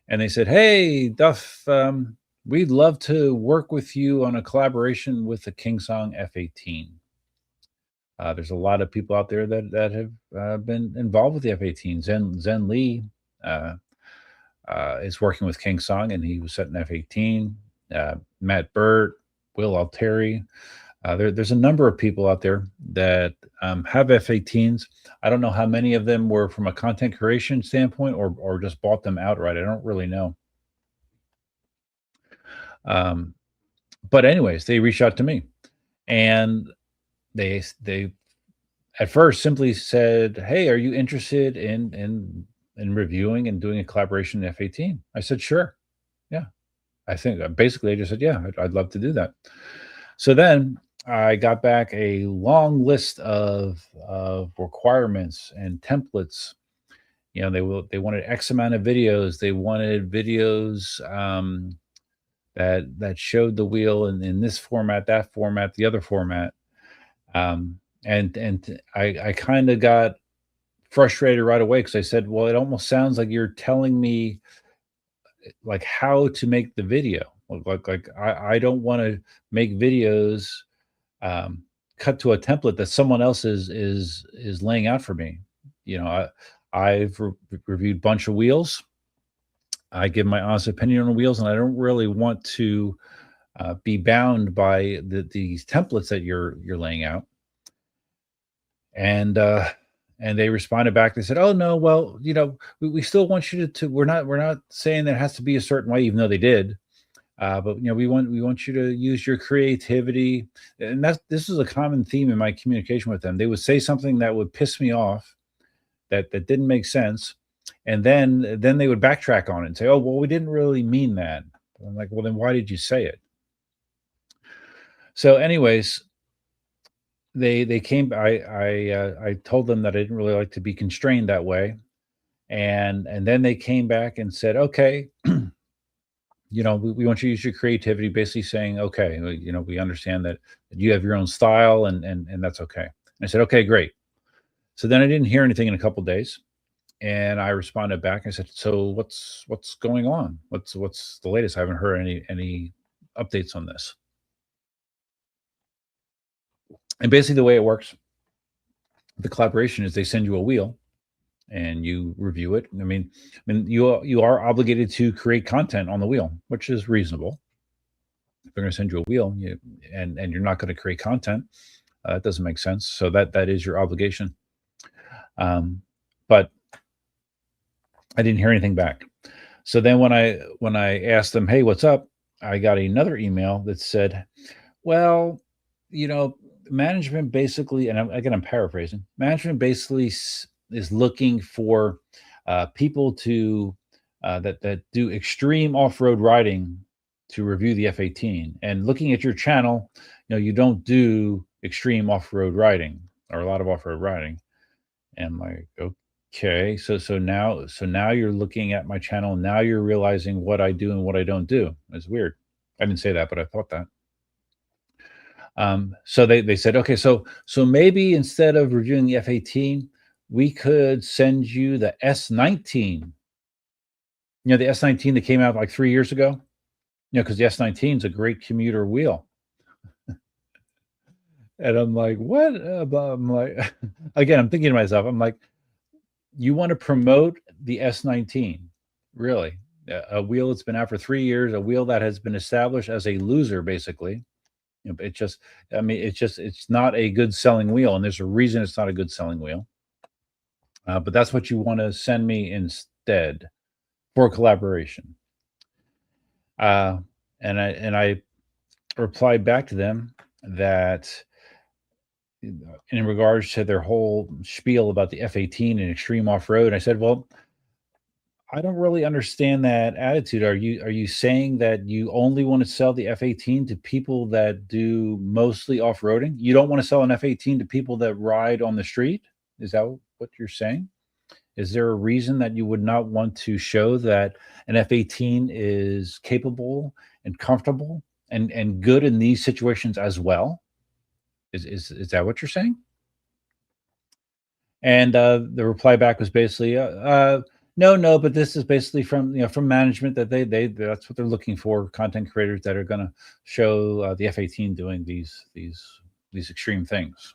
Speaker 1: and they said, "Hey, Duff, we'd love to work with you on a collaboration with the King Song F-18. There's a lot of people out there that have been involved with the F-18. Zen Lee uh, is working with King Song, and he was setting F-18. Matt Burt, Will Alteri. There's a number of people out there that have F-18s. I don't know how many of them were from a content creation standpoint or just bought them outright. I don't really know. Um, but anyways, they reached out to me, and they at first simply said, "Hey, are you interested in reviewing and doing a collaboration in F-18?" I said, "Sure, yeah." I think basically I just said, "Yeah, I'd love to do that." So then I got back a long list of requirements and templates. They wanted X amount of videos. They wanted videos that showed the wheel in this format, that format, the other format. And I kind of got frustrated right away because I said, "Well, it almost sounds like you're telling me like how to make the video. Like I don't want to make videos um, cut to a template that someone else is laying out for me. You know, I've reviewed a bunch of wheels. I give my honest opinion on the wheels, and I don't really want to be bound by these templates that you're laying out." And and they responded back. They said, "Oh no, well, we still want you to. We're not saying that it has to be a certain way, even though they did. But we want you to use your creativity." And this is a common theme in my communication with them. They would say something that would piss me off, that didn't make sense, and then they would backtrack on it and say, "Oh, well, we didn't really mean that." I'm like, "Well, then why did you say it?" So, anyways, they came. I told them that I didn't really like to be constrained that way, and then they came back and said, "Okay, we want you to use your creativity," basically saying, "Okay, we understand that you have your own style, and that's okay." And I said, "Okay, great." So then I didn't hear anything in a couple days, and I responded back. I said, "So what's going on? What's the latest? I haven't heard any updates on this." And basically, the way it works, the collaboration is they send you a wheel and you review it. I mean, you are obligated to create content on the wheel, which is reasonable. If they're going to send you a wheel, and you're not going to create content, that doesn't make sense. So that is your obligation. But I didn't hear anything back. So then when I asked them, "Hey, what's up?" I got another email that said, "Well, you know, management basically," and again, I'm paraphrasing. Management basically is looking for people that do extreme off-road riding to review the F-18. And looking at your channel, you don't do extreme off-road riding or a lot of off-road riding." And I'm like, "Okay, so now you're looking at my channel. Now you're realizing what I do and what I don't do." It's weird. I didn't say that, but I thought that. So they said, "Okay, so maybe instead of reviewing the F-18, we could send you the S-19." The S-19 that came out like 3 years ago. Because the S-19 is a great commuter wheel. And I'm like, "What?" I'm like, again, I'm thinking to myself, I'm like, "You want to promote the S-19, really? A wheel that's been out for 3 years, a wheel that has been established as a loser, basically." It just, I mean, it's not a good selling wheel, and there's a reason it's not a good selling wheel. But that's what you want to send me instead for collaboration. Uh, and I replied back to them that in regards to their whole spiel about the F-18 and extreme off road, I said, "Well, I don't really understand that attitude. Are you saying that you only want to sell the F-18 to people that do mostly off-roading? You don't want to sell an F-18 to people that ride on the street? Is that what you're saying? Is there a reason that you would not want to show that an F-18 is capable and comfortable and good in these situations as well? Is that what you're saying? And the reply back was basically, no, no, but this is basically from from management that they that's what they're looking for, content creators that are going to show the F-18 doing these extreme things.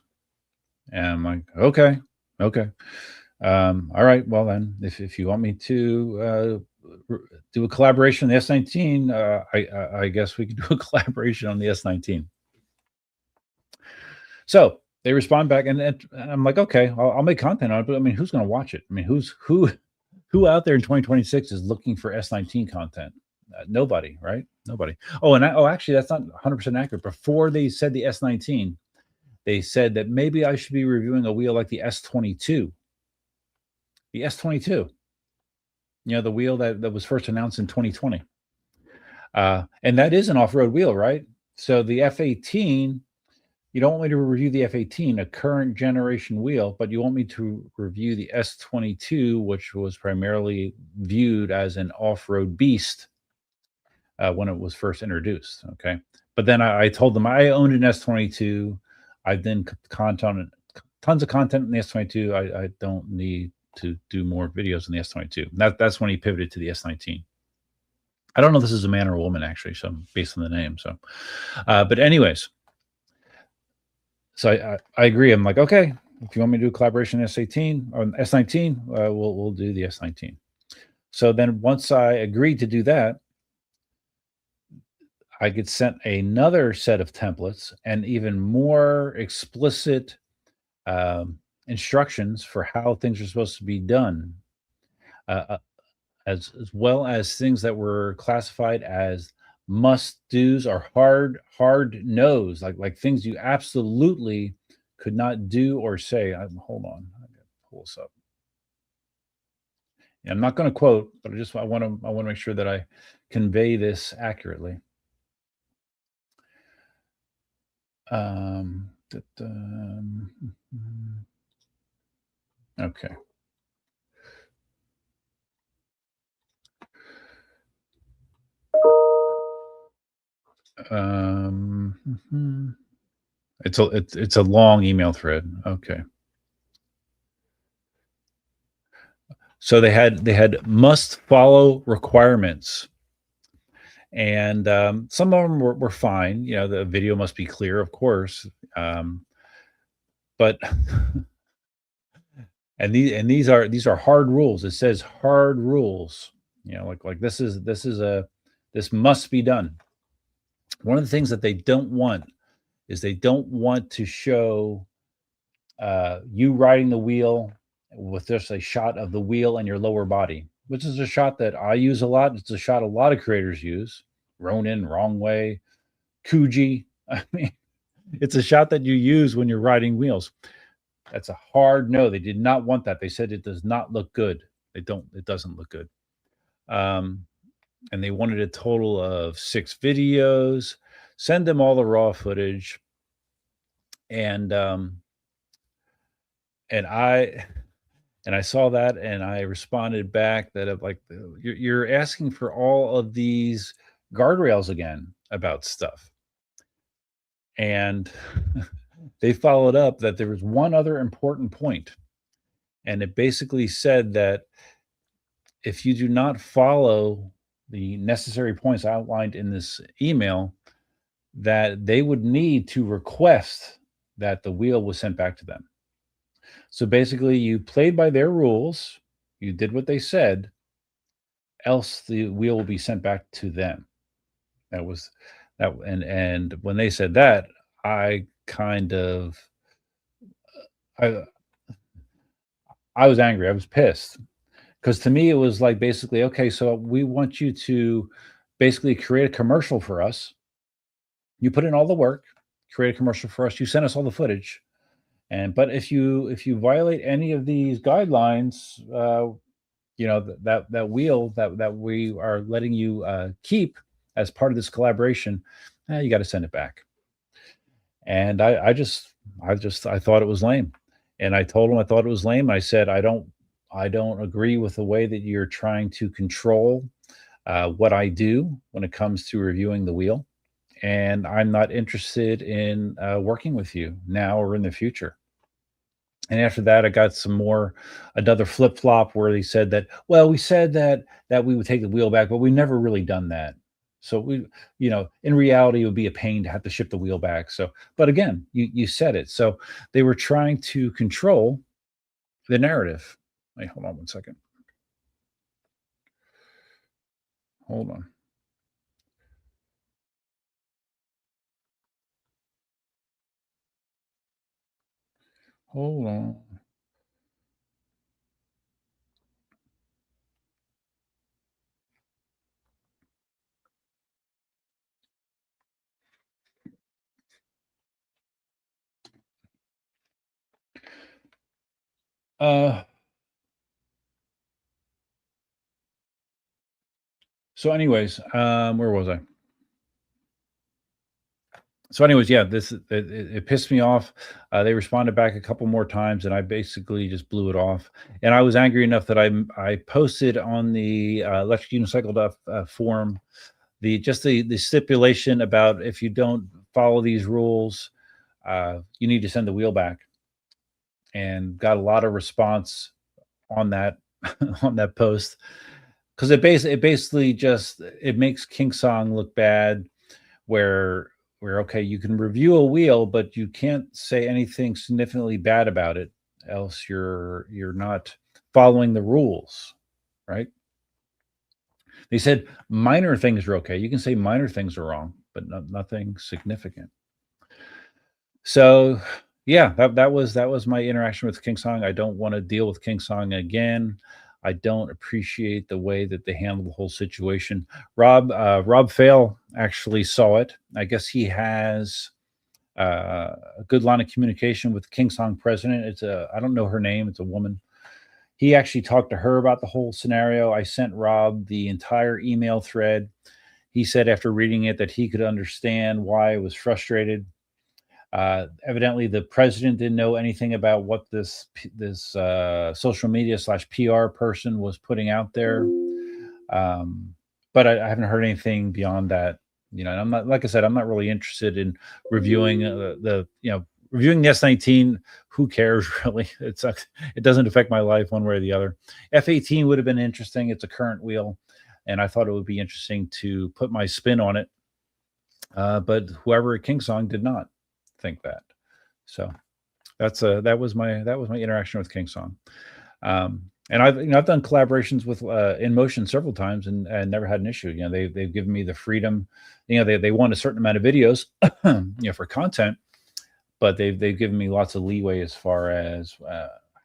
Speaker 1: And I'm like, okay, okay, all right. Well then, if you want me to do a collaboration on the S19, I guess we can do a collaboration on the S19. So they respond back, and I'm like, okay, I'll make content on it, but I mean, who's going to watch it? I mean, who out there in 2026 is looking for S19 content? Nobody, right? Nobody. Oh, and actually, that's not 100% accurate. Before they said the S19, they said that maybe I should be reviewing a wheel like the S22. The S22, the wheel that was first announced in 2020. And that is an off-road wheel, right? So the F18, you don't want me to review the F18, a current generation wheel, but you want me to review the S22, which was primarily viewed as an off-road beast when it was first introduced. Okay, but then I told them I owned an S22. I've then tons of content in the S22. I don't need to do more videos in the S22. That's when he pivoted to the S19. I don't know if this is a man or a woman, actually, so based on the name. So, but anyways, so I agree. I'm like, okay, if you want me to do a collaboration S18 or S19, we'll do the S19. So then once I agreed to do that, I get sent another set of templates and even more explicit instructions for how things are supposed to be done, as well as things that were classified as must do's or hard no's, like things you absolutely could not do or say. Hold on, I gotta pull this up. Yeah, I'm not going to quote, but I want to make sure that I convey this accurately. Okay. It's a long email thread. Okay. So they had must follow requirements, and some of them were fine. The video must be clear, of course, but and these are hard rules. It says hard rules. Like this must be done. One of the things that they don't want is they don't want to show you riding the wheel with just a shot of the wheel and your lower body, which is a shot that I use a lot. It's a shot a lot of creators use. Ronin, Wrong Way, Kuji. I mean, it's a shot that you use when you're riding wheels. That's a hard no. They did not want that. They said it does not look good. It doesn't look good. And they wanted a total of 6 videos. Send them all the raw footage. And I saw that, and I responded back that you're asking for all of these guardrails again about stuff. And they followed up that there was one other important point, and it basically said that if you do not follow the necessary points outlined in this email, that they would need to request that the wheel was sent back to them. So basically, you played by their rules, you did what they said, else the wheel will be sent back to them. That was that, and when they said that, I kind of I was angry. I was pissed, because to me it was like, basically, okay, so we want you to basically create a commercial for us. You put in all the work, create a commercial for us. You send us all the footage, but if you violate any of these guidelines, that wheel that we are letting you keep as part of this collaboration, you got to send it back. And I thought it was lame, and I told him I thought it was lame. I said I don't agree with the way that you're trying to control what I do when it comes to reviewing the wheel, and I'm not interested in working with you now or in the future. And after that, I got another flip flop where they said that, well, we said that we would take the wheel back, but we never really done that. So in reality, it would be a pain to have to ship the wheel back. So, but again, you said it. So they were trying to control the narrative. Wait, hold on one second. Hold on. Hold on. Uh, so anyways, where was I? So anyways, yeah, it pissed me off. They responded back a couple more times, and I basically just blew it off. And I was angry enough that I posted on the electric unicycle forum the stipulation about if you don't follow these rules, you need to send the wheel back, and got a lot of response on that on that post because it basically just it makes King Song look bad where okay, you can review a wheel, but you can't say anything significantly bad about it, else you're not following the rules, right? They said minor things are okay. You can say minor things are wrong, but nothing significant. So yeah, that was my interaction with King Song. I don't want to deal with King Song again. I don't appreciate the way that they handle the whole situation. Rob Fail actually saw it. I guess he has a good line of communication with King Song president. I don't know her name. It's a woman. He actually talked to her about the whole scenario. I sent Rob the entire email thread. He said after reading it that he could understand why I was frustrated. Evidently, the president didn't know anything about what this social media / PR person was putting out there. But I haven't heard anything beyond that. And I'm not, like I said, I'm not really interested in reviewing reviewing the S19. Who cares really? It doesn't affect my life one way or the other. F18 would have been interesting. It's a current wheel, and I thought it would be interesting to put my spin on it. But whoever at King Song did not think that. So that was my interaction with King Song. And I've done collaborations with In Motion several times and never had an issue. They've given me the freedom. They want a certain amount of videos, for content, but they've given me lots of leeway as far as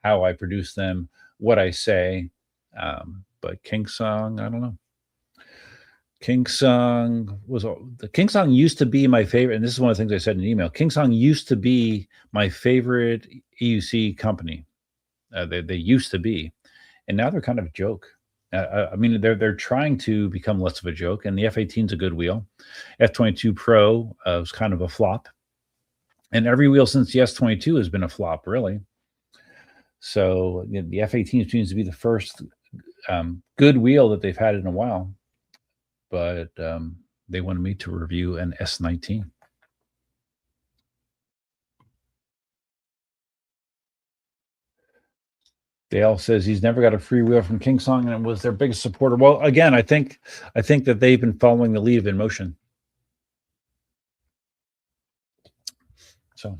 Speaker 1: how I produce them, what I say. But King Song, I don't know. King Song used to be my favorite, and this is one of the things I said in the email. King Song used to be my favorite EUC company. They used to be, and now they're kind of a joke. I mean, they're trying to become less of a joke, and the F18 is a good wheel. F22 Pro was kind of a flop, and every wheel since the S22 has been a flop, really. So the F18 seems to be the first good wheel that they've had in a while, but they wanted me to review an S19. Dale says he's never got a free wheel from King Song and was their biggest supporter. Well, again, I think that they've been following the lead of In Motion. So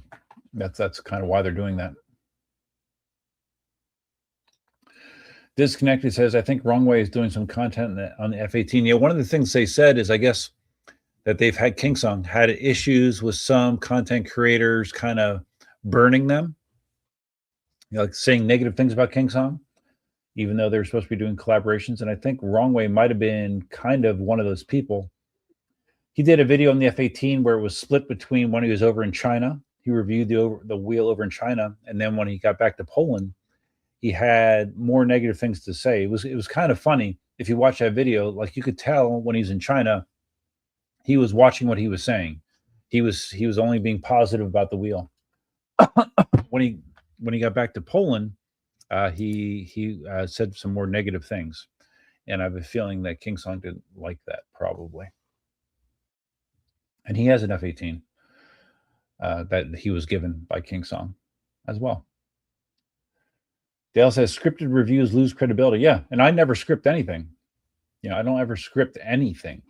Speaker 1: that's kind of why they're doing that. Disconnected says, I think Wrong Way is doing some content on the F18. Yeah, one of the things they said is, I guess, that they've had King Song had issues with some content creators kind of burning them, like saying negative things about King Song, even though they were supposed to be doing collaborations. And I think Wrong Way might have been kind of one of those people. He did a video on the F18 where it was split between when he was over in China. He reviewed the wheel over in China, and then when he got back to Poland, he had more negative things to say. It was kind of funny. If you watch that video, like you could tell when he's in China, he was watching what he was saying. He was only being positive about the wheel. when he got back to Poland, he said some more negative things, and I have a feeling that King Song didn't like that probably. And he has an F-18 that he was given by King Song as well. Dale says scripted reviews lose credibility. Yeah, and I never script anything. I don't ever script anything.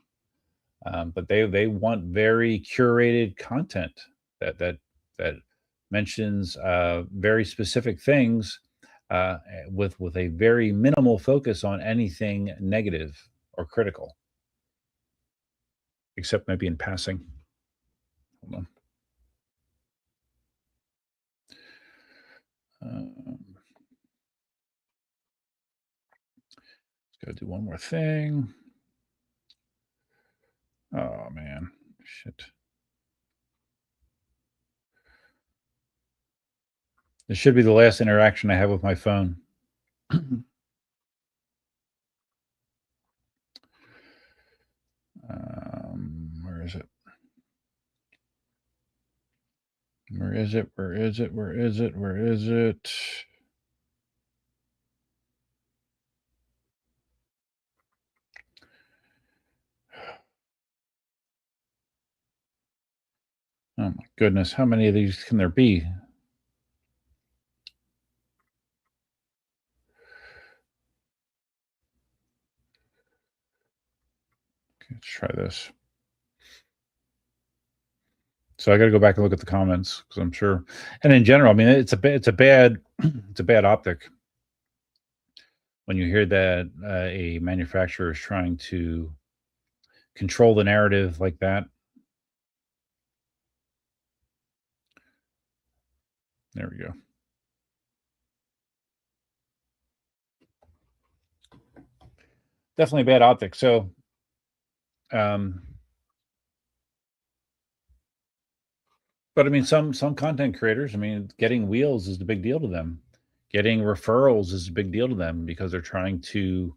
Speaker 1: But they want very curated content that mentions very specific things with a very minimal focus on anything negative or critical, except maybe in passing. Hold on. Let's go do one more thing. Oh man, shit. This should be the last interaction I have with my phone. Where is it? Where is it? Where is it? Where is it? Where is it? Oh my goodness, how many of these can there be? Okay, let's try this. So I got to go back and look at the comments because I'm sure. And in general, I mean, it's a bad optic when you hear that a manufacturer is trying to control the narrative like that. There we go. Definitely bad optics. So, but I mean, some content creators, I mean, getting wheels is the big deal to them. Getting referrals is a big deal to them because they're trying to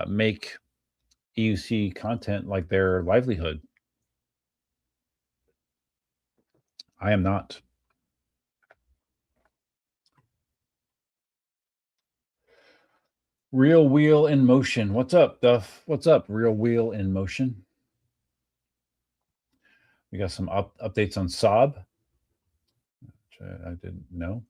Speaker 1: make EUC content like their livelihood. I am not. Real Wheel in Motion. What's up, Duff? What's up, Real Wheel in Motion? We got some updates on Saab, which I didn't know.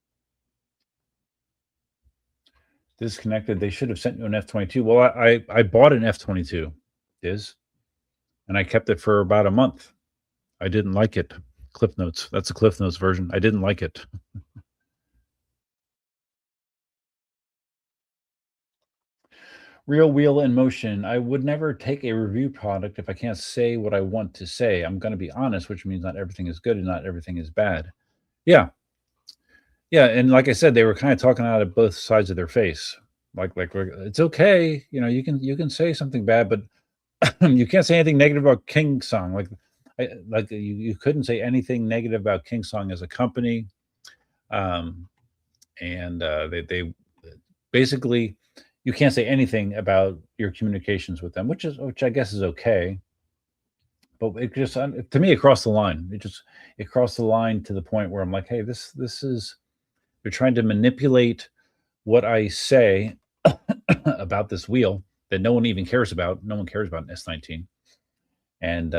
Speaker 1: Disconnected. They should have sent you an F-22. Well, I bought an F-22, and I kept it for about a month. I didn't like it. Cliff Notes. That's a Cliff Notes version. I didn't like it. Real Wheel in Motion. I would never take a review product if I can't say what I want to say. I'm going to be honest, which means not everything is good and not everything is bad. Yeah. Yeah, and like I said, they were kind of talking out of both sides of their face. Like it's okay, you can say something bad, but you can't say anything negative about King Song. Like you couldn't say anything negative about King Song as a company. And they basically, you can't say anything about your communications with them, which I guess is okay. But it just, to me, it crossed the line. It crossed the line to the point where I'm like, hey, this is, they're trying to manipulate what I say about this wheel that no one even cares about. No one cares about an S19. And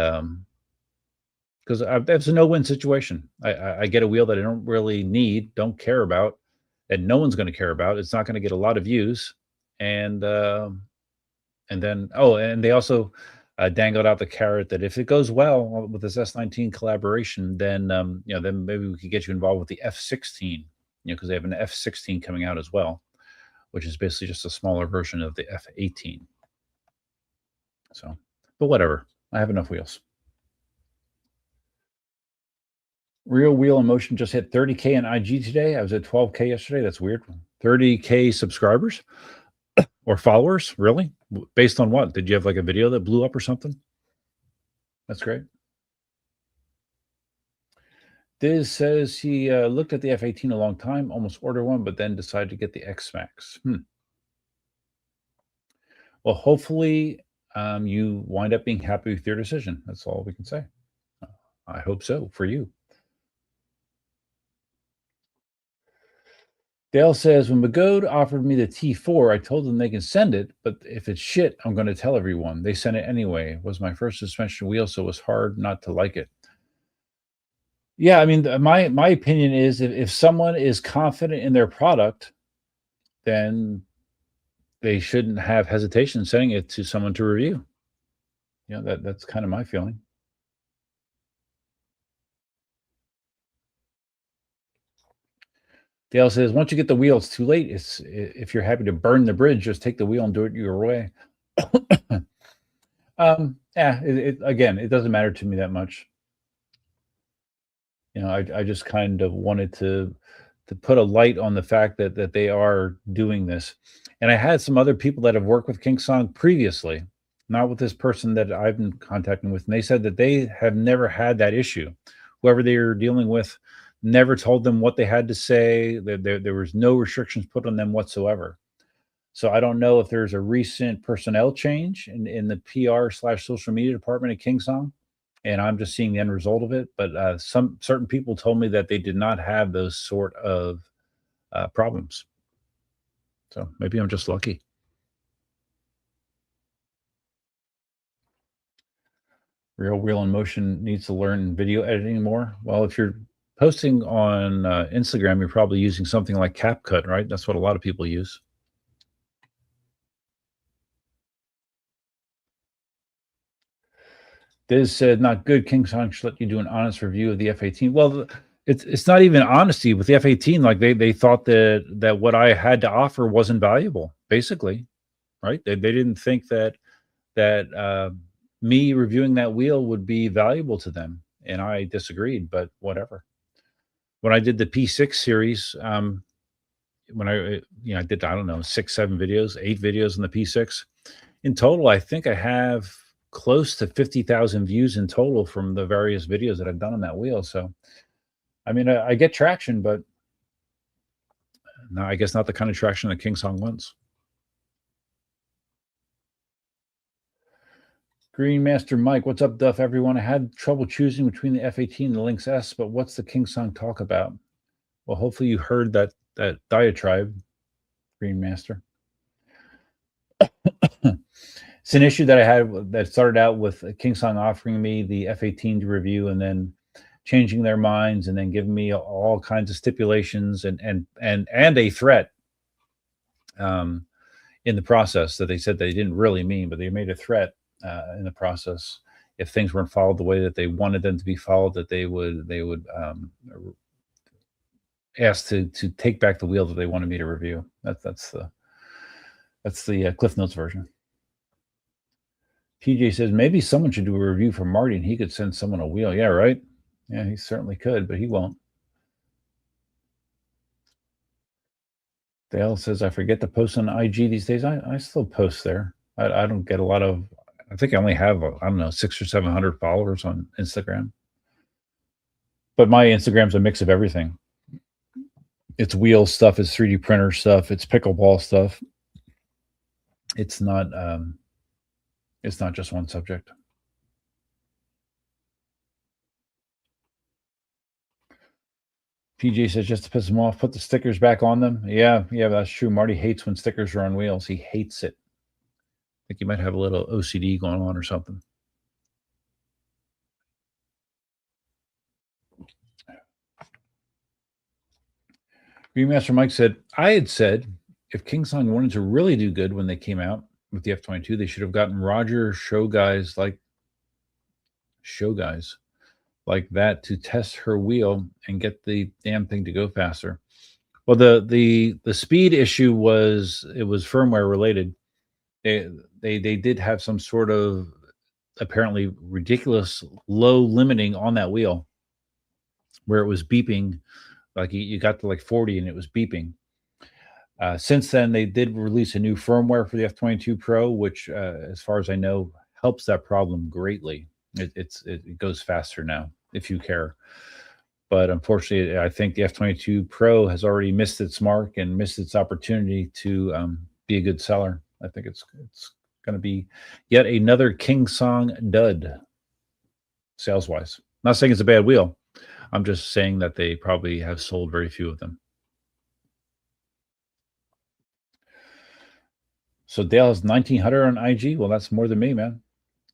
Speaker 1: because it's a no-win situation. I get a wheel that I don't really need, don't care about, and no one's going to care about. It's not going to get a lot of views. And then, and they also dangled out the carrot that if it goes well with this S19 collaboration, then then maybe we could get you involved with the F16. Because they have an F16 coming out as well, which is basically just a smaller version of the F18. So, but whatever. I have enough wheels. Real Wheel in Motion just hit 30K on IG today. I was at 12K yesterday. That's weird. 30K subscribers or followers, really? Based on what? Did you have like a video that blew up or something? That's great. Diz says he looked at the F-18 a long time, almost ordered one, but then decided to get the X-Max. Well, hopefully you wind up being happy with your decision. That's all we can say. I hope so for you. Dale says, when Magode offered me the T4, I told them they can send it, but if it's shit, I'm going to tell everyone. They sent it anyway. It was my first suspension wheel, so it was hard not to like it. Yeah, I mean, my opinion is if someone is confident in their product, then they shouldn't have hesitation sending it to someone to review. You know, that's kind of my feeling. Dale says, once you get the wheel, it's too late. If you're happy to burn the bridge, just take the wheel and do it your way. Yeah, again, it doesn't matter to me that much. You know, I just kind of wanted to put a light on the fact that they are doing this. And I had some other people that have worked with Kingsong previously, not with this person that I've been contacting with, and they said that they have never had that issue. Whoever they were dealing with never told them what they had to say. There was no restrictions put on them whatsoever. So I don't know if there's a recent personnel change in the PR/social media department at Kingsong, and I'm just seeing the end result of it. But some certain people told me that they did not have those sort of problems. So maybe I'm just lucky. Real Wheel in Motion needs to learn video editing more. Well, if you're posting on Instagram, you're probably using something like CapCut, right? That's what a lot of people use. Diz said, not good. Kingsong should let you do an honest review of the F-18. Well, it's not even honesty with the F-18. Like they thought that what I had to offer wasn't valuable, basically, right? They didn't think that me reviewing that wheel would be valuable to them, and I disagreed. But whatever. When I did the P6 series, when I did, I don't know, 6, 7 videos, 8 videos in the P6. In total, I think I have close to 50,000 views in total from the various videos that I've done on that wheel. So, I mean, I get traction, but no, I guess not the kind of traction that Kingsong wants. Green Master Mike, what's up, Duff? Everyone, I had trouble choosing between the F-18 and the Lynx S, but what's the Kingsong talk about? Well, hopefully you heard that diatribe, Green Master. It's an issue that I had that started out with Kingsong offering me the F-18 to review and then changing their minds and then giving me all kinds of stipulations and a threat in the process that they said they didn't really mean, but they made a threat in the process. If things weren't followed the way that they wanted them to be followed, that they would ask to take back the wheel that they wanted me to review. That's the Cliff Notes version. PJ says maybe someone should do a review for Marty and he could send someone a wheel. Yeah, right. Yeah, he certainly could, but he won't. Dale says I forget to post on IG these days. I still post there. I don't get a lot of. I think I only have I don't know 600 or 700 followers on Instagram. But my Instagram's a mix of everything. It's wheel stuff. It's 3D printer stuff. It's pickleball stuff. It's not just one subject. PJ says just to piss him off, put the stickers back on them. Yeah, that's true. Marty hates when stickers are on wheels. He hates it. I think he might have a little OCD going on or something. Greenmaster Mike said, I had said if Kingsong wanted to really do good when they came out with the F-22, they should have gotten Roger show guys like that to test her wheel and get the damn thing to go faster. Well, the speed issue was firmware related. They did have some sort of apparently ridiculous low limiting on that wheel where it was beeping, like you got to like 40 and it was beeping. Since then, they did release a new firmware for the F-22 Pro, which, as far as I know, helps that problem greatly. It goes faster now, if you care. But unfortunately, I think the F-22 Pro has already missed its mark and missed its opportunity to be a good seller. I think it's going to be yet another King Song dud sales-wise. Not saying it's a bad wheel. I'm just saying that they probably have sold very few of them. So Dale has 1,900 on IG. Well, that's more than me, man.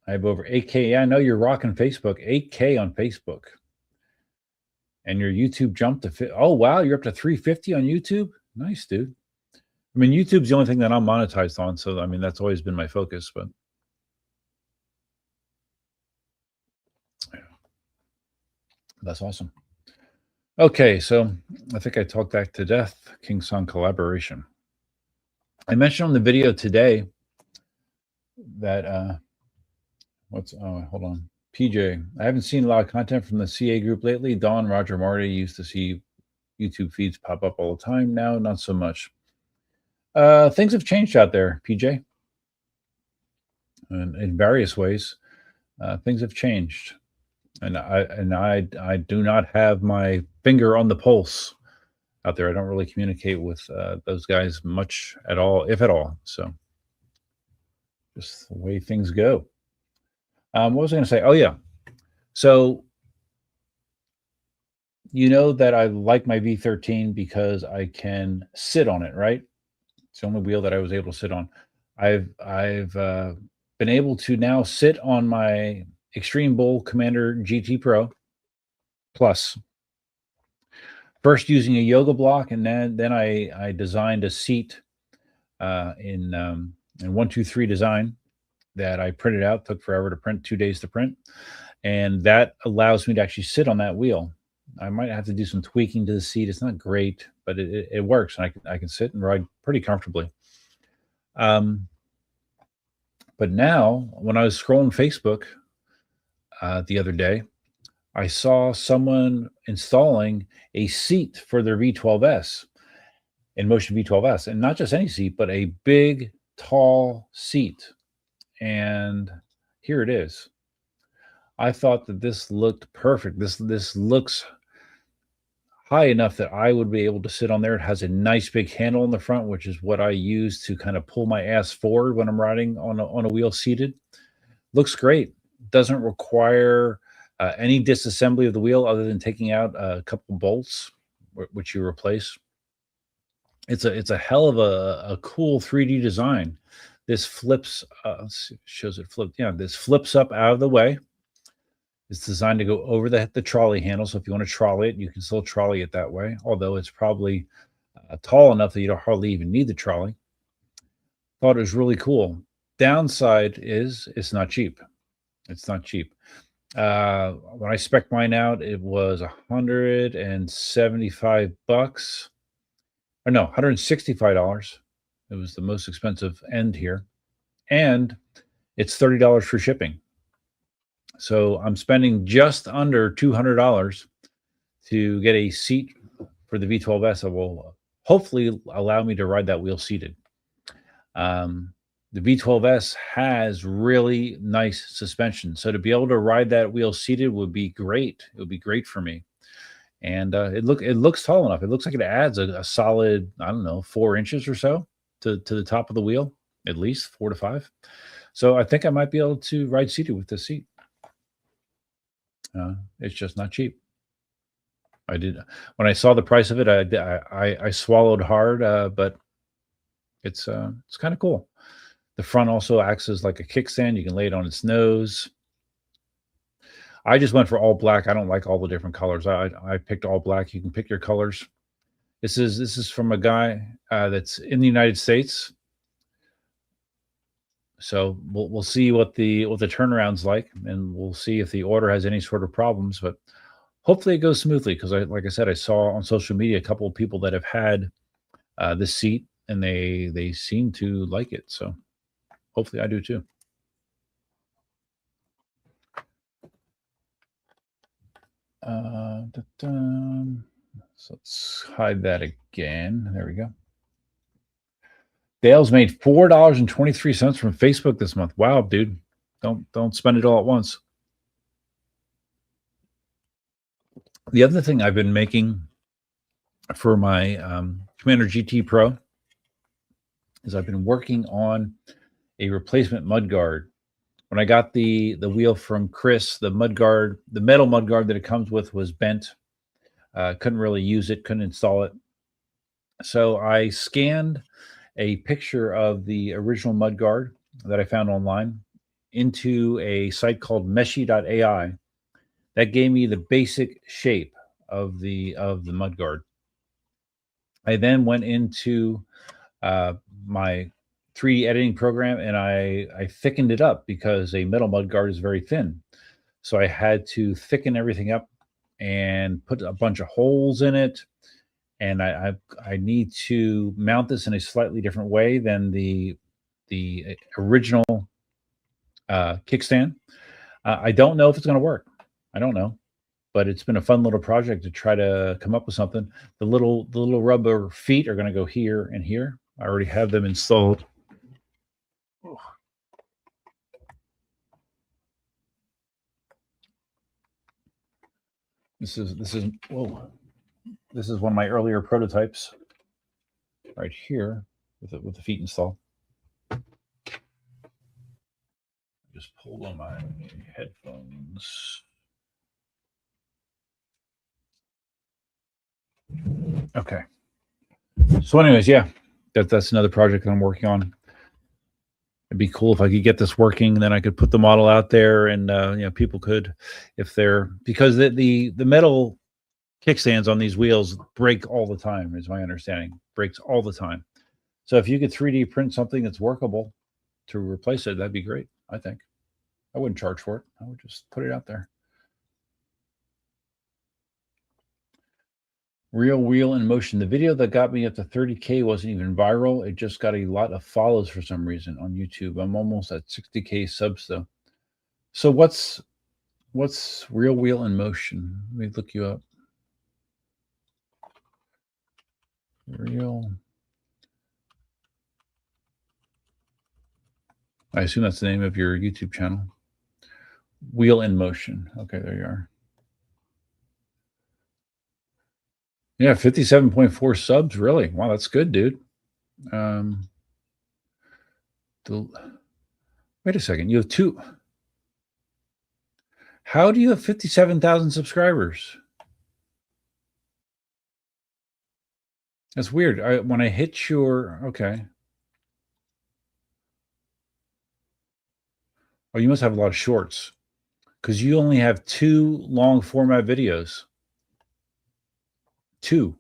Speaker 1: I have over 8K. Yeah, I know you're rocking Facebook. 8K on Facebook. And your YouTube jumped to oh wow, you're up to 350 on YouTube. Nice, dude. I mean, YouTube's the only thing that I'm monetized on, so I mean that's always been my focus. But yeah, that's awesome. Okay, so I think I talked that to death. King Song collaboration. I mentioned on the video today that hold on. PJ, I haven't seen a lot of content from the CA group lately. Don, Roger, Marty used to see YouTube feeds pop up all the time. Now, not so much. Things have changed out there, PJ. And in various ways, things have changed. And I do not have my finger on the pulse out there. I don't really communicate with those guys much at all, if at all. So just the way things go. What was I going to say? Oh, yeah. So, you know that I like my V13 because I can sit on it, right? It's the only wheel that I was able to sit on. I've been able to now sit on my Extreme Bull Commander GT Pro Plus. First using a yoga block, and then I designed a seat in 123 design that I printed out. Took forever to print, 2 days to print, and that allows me to actually sit on that wheel. I might have to do some tweaking to the seat. It's not great, but it works, and I can sit and ride pretty comfortably. But now, when I was scrolling Facebook the other day, I saw someone installing a seat for their V12S, InMotion V12S, and not just any seat, but a big, tall seat. And here it is. I thought that this looked perfect. This looks high enough that I would be able to sit on there. It has a nice big handle in the front, which is what I use to kind of pull my ass forward when I'm riding on a wheel seated. Looks great. Doesn't require any disassembly of the wheel other than taking out a couple bolts, which you replace. It's a hell of a cool 3D design. This flips, shows it flipped. Yeah, this flips up out of the way. It's designed to go over the trolley handle. So if you want to trolley it, you can still trolley it that way, although it's probably tall enough that you don't hardly even need the trolley. Thought it was really cool. Downside is it's not cheap. It's not cheap. When I spec'd mine out, it was $175. Or no, $165. It was the most expensive end here. And it's $30 for shipping. So I'm spending just under $200 to get a seat for the V12S that will hopefully allow me to ride that wheel seated. The V12S has really nice suspension. So to be able to ride that wheel seated would be great. It would be great for me. And it looks tall enough. It looks like it adds a solid, I don't know, 4 inches or so to the top of the wheel, at least 4 to 5. So I think I might be able to ride seated with this seat. It's just not cheap. When I saw the price of it, I swallowed hard, but it's kind of cool. The front also acts as like a kickstand. You can lay it on its nose. I just went for all black. I don't like all the different colors. I picked all black. You can pick your colors. This is from a guy that's in the United States. So we'll see what the turnaround's like, and we'll see if the order has any sort of problems. But hopefully it goes smoothly, because like I said, I saw on social media a couple of people that have had this seat, and they seem to like it. So hopefully I do too. So let's hide that again. There we go. Dale's made $4.23 from Facebook this month. Wow, dude. Don't spend it all at once. The other thing I've been making for my Commander GT Pro is I've been working on a replacement mudguard. When I got the wheel from Chris, the mudguard, the metal mudguard that it comes with was bent. Couldn't really use it, couldn't install it. So I scanned a picture of the original mudguard that I found online into a site called meshy.ai. That gave me the basic shape of the mudguard. I then went into my 3D editing program and I thickened it up because a metal mudguard is very thin. So I had to thicken everything up and put a bunch of holes in it. And I need to mount this in a slightly different way than the original kickstand. I don't know if it's going to work. I don't know, but it's been a fun little project to try to come up with something. The little rubber feet are going to go here and here. I already have them installed. This is whoa. This is one of my earlier prototypes right here with the feet installed. Just pulled on my headphones. Okay. So anyways, yeah, that's another project that I'm working on. It'd be cool if I could get this working, then I could put the model out there and people could, if they're, because the metal kickstands on these wheels break all the time, is my understanding. Breaks all the time. So if you could 3D print something that's workable to replace it, that'd be great, I think. I wouldn't charge for it. I would just put it out there. Real Wheel in Motion. The video that got me up to 30K wasn't even viral. It just got a lot of follows for some reason on YouTube. I'm almost at 60K subs though. So what's Real Wheel in Motion? Let me look you up. Real. I assume that's the name of your YouTube channel. Wheel in Motion. Okay, there you are. Yeah, 57.4 subs. Really? Wow, that's good, dude. Wait a second. You have two. How do you have 57,000 subscribers? That's weird. When I hit your, okay. Oh, you must have a lot of shorts because you only have 2 long format videos. 2.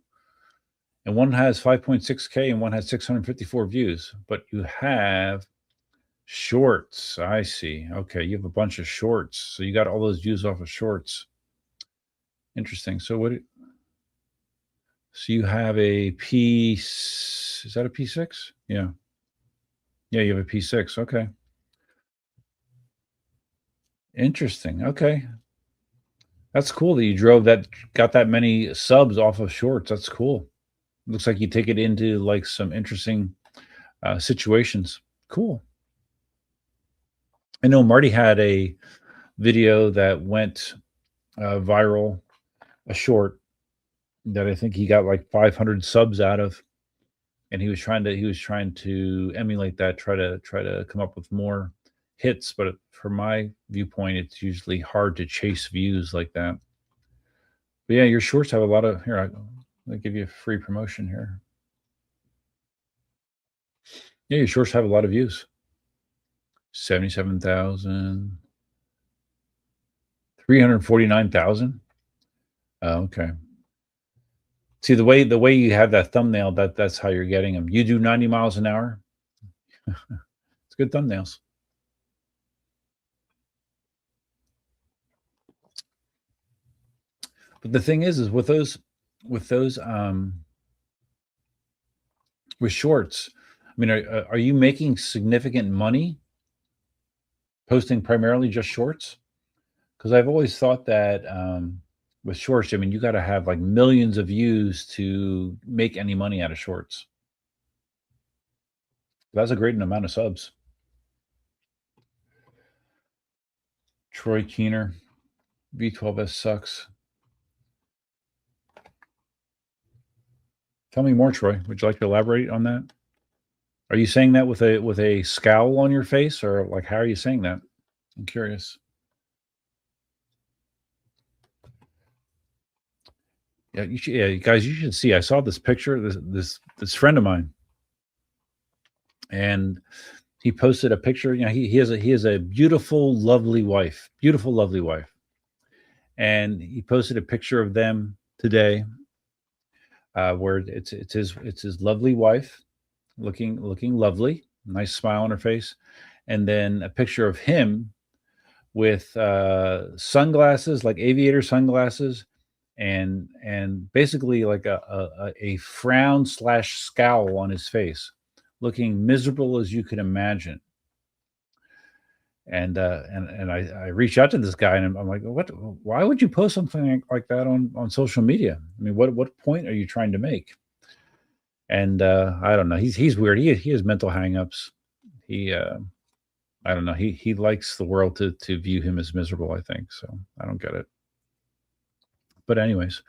Speaker 1: And one has 5.6K and one has 654 views, but you have shorts. I see. Okay. You have a bunch of shorts. So you got all those views off of shorts. Interesting. So so you have a is that a P6? Yeah. Yeah, you have a P6. Okay. Interesting. Okay. That's cool that you got that many subs off of shorts. That's cool. Looks like you take it into like some interesting situations. Cool. I know Marty had a video that went viral, a short that I think he got like 500 subs out of, and he was trying to emulate that, try to come up with more hits. But from my viewpoint, it's usually hard to chase views like that. But yeah, your shorts have a lot of here. I'll give you a free promotion here. Yeah, your shorts have a lot of views. 77,000, 349,000. Oh, okay. See the way you have that thumbnail, that's how you're getting them. You do 90 miles an hour. It's good thumbnails. But the thing is with those with shorts, I mean, are you making significant money posting primarily just shorts? Because I've always thought that with shorts, I mean, you got to have like millions of views to make any money out of shorts. That's a great amount of subs. Troy Keener, V12S sucks. Tell me more, Troy. Would you like to elaborate on that? Are you saying that with a scowl on your face, or like how are you saying that? I'm curious. Yeah, you should, yeah, guys, you should see. I saw this picture. This friend of mine, and he posted a picture. You know, he has a beautiful, lovely wife, and he posted a picture of them today, where it's his lovely wife, looking lovely, nice smile on her face, and then a picture of him with sunglasses, like aviator sunglasses, and basically like a frown slash scowl on his face, looking miserable as you can imagine. And I reached out to this guy and I'm like, what? Why would you post something like that on social media? I mean, what point are you trying to make? And I don't know. He's weird. He has mental hangups. He I don't know. He likes the world to view him as miserable, I think. So I don't get it. But anyways,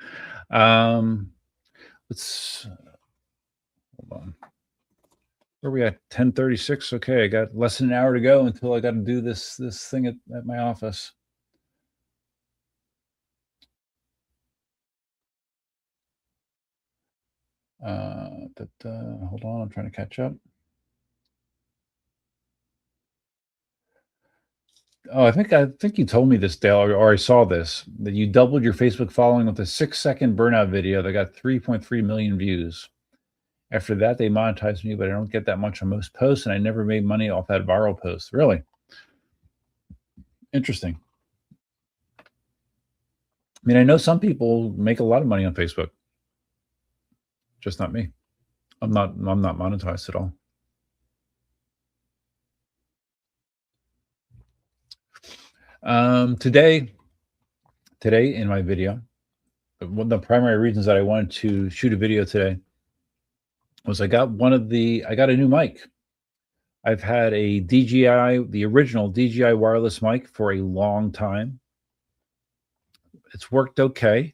Speaker 1: um, let's hold on. Where are we at? 10:36. Okay, I got less than an hour to go until I got to do this thing at my office. Hold on, I'm trying to catch up. Oh, I think you told me this, Dale, or I saw this, that you doubled your Facebook following with a 6-second burnout video that got 3.3 million views. After that, they monetized me, but I don't get that much on most posts, and I never made money off that viral post. Really? Interesting. I mean, I know some people make a lot of money on Facebook. Just not me. I'm not monetized at all. Today in my video, one of the primary reasons that I wanted to shoot a video today was I got a new mic. I've had a DJI, the original DJI wireless mic for a long time. It's worked okay.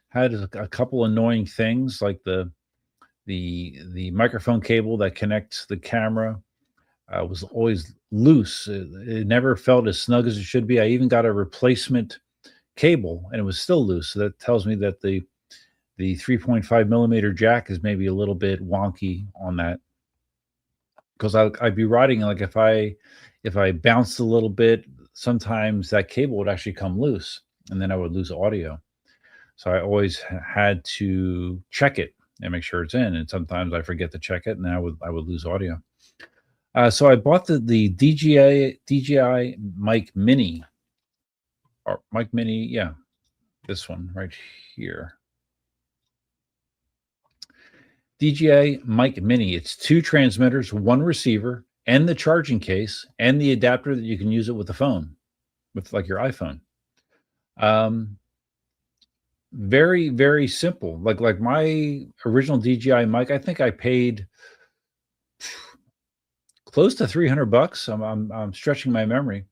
Speaker 1: Had a couple annoying things like the microphone cable that connects the camera was always loose. It never felt as snug as it should be. I even got a replacement cable and it was still loose. So that tells me that the 3.5 millimeter jack is maybe a little bit wonky on that, because I'd be riding, like if I bounced a little bit, sometimes that cable would actually come loose and then I would lose audio. So I always had to check it and make sure it's in. And sometimes I forget to check it and then I would lose audio. So I bought the DJI Mic Mini, or Mic Mini, yeah, this one right here. DJI Mic Mini. It's 2 transmitters, 1 receiver, and the charging case, and the adapter that you can use it with the phone, with like your iPhone. Very, very simple. Like my original DJI mic, I think I paid close to $300. I'm stretching my memory.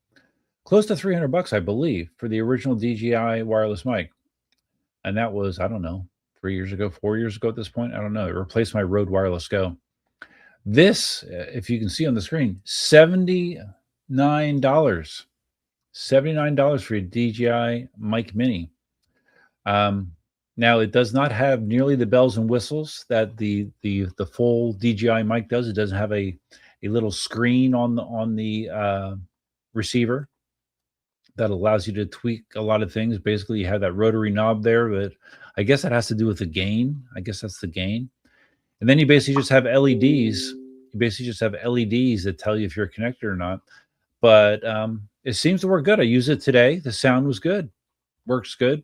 Speaker 1: Close to $300, I believe, for the original DJI wireless mic. And that was, I don't know, 3 years ago, 4 years ago at this point. I don't know. It replaced my Rode Wireless Go. This, if you can see on the screen, $79. $79 for a DJI Mic Mini. Now it does not have nearly the bells and whistles that the full DJI mic does. It doesn't have a little screen on the receiver that allows you to tweak a lot of things. Basically, you have that rotary knob there, but I guess that has to do with the gain. I guess that's the gain. And then you basically just have LEDs. You basically just have LEDs that tell you if you're connected or not. But it seems to work good. I used it today. The sound was good. Works good.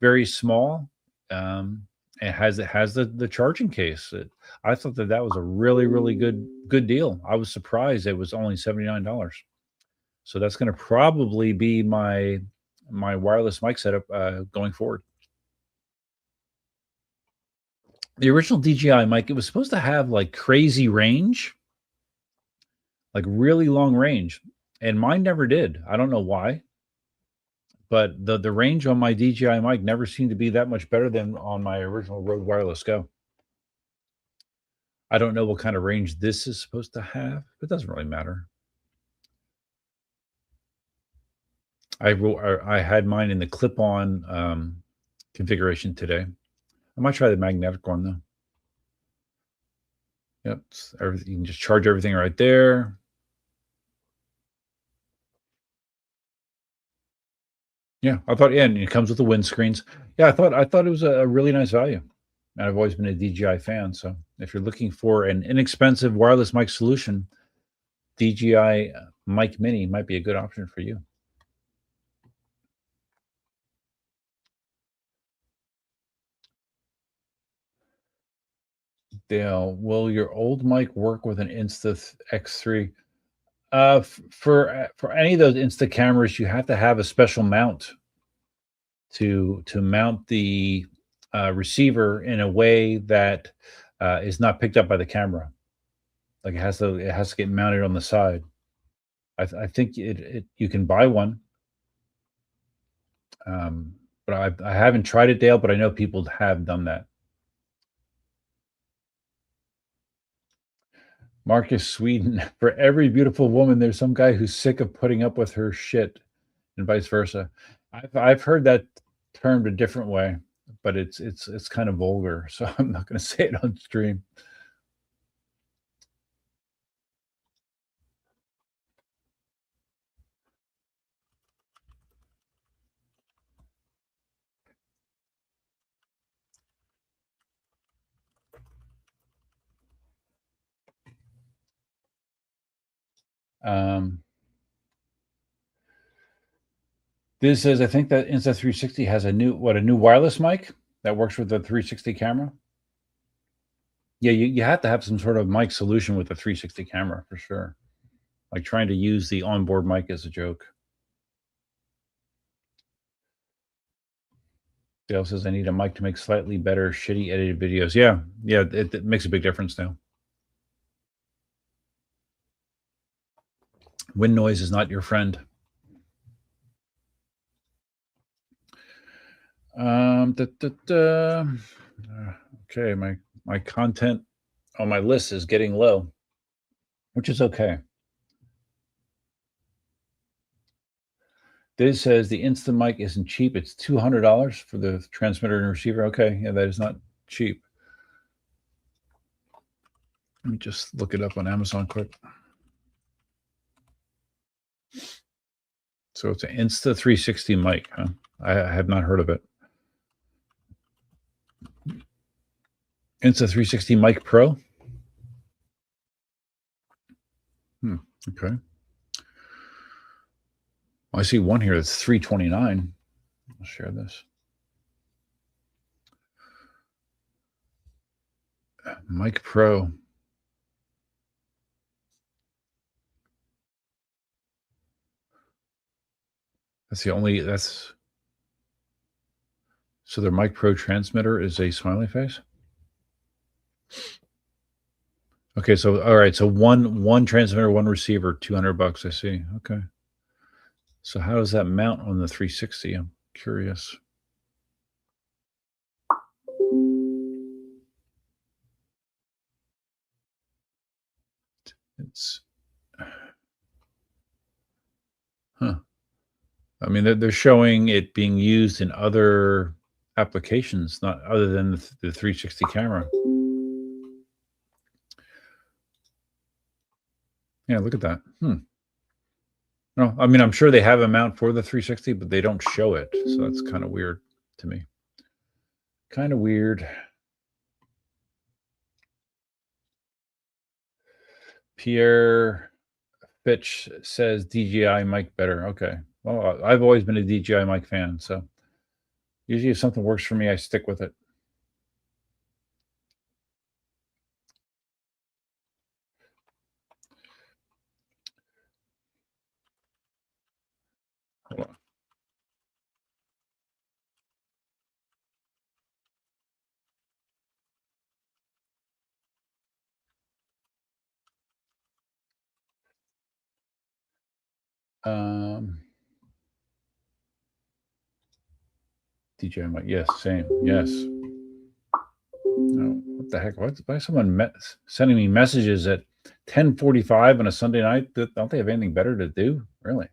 Speaker 1: Very small. It has the charging case. I thought that was a really, really good deal. I was surprised it was only $79. So that's going to probably be my wireless mic setup going forward. The original DJI mic, it was supposed to have like crazy range, like really long range, and mine never did. I don't know why, but the range on my DJI mic never seemed to be that much better than on my original Rode Wireless Go. I don't know what kind of range this is supposed to have. It doesn't really matter. I had mine in the clip-on configuration today. I might try the magnetic one though. Yep, everything, you can just charge everything right there. Yeah, I thought, yeah, and it comes with the windscreens. Yeah, I thought it was a really nice value, and I've always been a DJI fan. So if you're looking for an inexpensive wireless mic solution, DJI Mic Mini might be a good option for you. Dale, will your old mic work with an X3? For any of those Insta cameras, you have to have a special mount to mount the receiver in a way that is not picked up by the camera. Like it has to get mounted on the side. I think you can buy one, but I haven't tried it, Dale. But I know people have done that. Marcus Sweden. For every beautiful woman, there's some guy who's sick of putting up with her shit, and vice versa. I've heard that termed a different way, but it's kind of vulgar, so I'm not going to say it on stream. Um, this says I think that Insta360 has a new wireless mic that works with the 360 camera. Yeah, you have to have some sort of mic solution with the 360 camera for sure. Like trying to use the onboard mic as a joke. Dale says I need a mic to make slightly better shitty edited videos. Yeah, yeah, it makes a big difference now. Wind noise is not your friend. Okay, my content on my list is getting low, which is okay. This says the Instant Mic isn't cheap. It's $200 for the transmitter and receiver. Okay, yeah, that is not cheap. Let me just look it up on Amazon quick. So it's an Insta360 mic, huh? I have not heard of it. Insta360 Mic Pro. Okay. I see one here that's $329. I'll share this. Mic Pro. That's so their Mic Pro transmitter is a smiley face. Okay, so all right, so one transmitter, one receiver, $200. I see. Okay. So how does that mount on the 360? I'm curious. It's huh. I mean, they're showing it being used in other applications, not other than the 360 camera. Yeah, look at that. No, I mean, I'm sure they have a mount for the 360, but they don't show it. So that's kind of weird to me. Kind of weird. Pierre Fitch says DJI mic better. Okay. Well, I've always been a DJI mic fan. So usually if something works for me, I stick with it. Hold on. DJI mic. Yes, same. Yes. No. What the heck? Why is someone sending me messages at 10:45 on a Sunday night? Don't they have anything better to do? Really?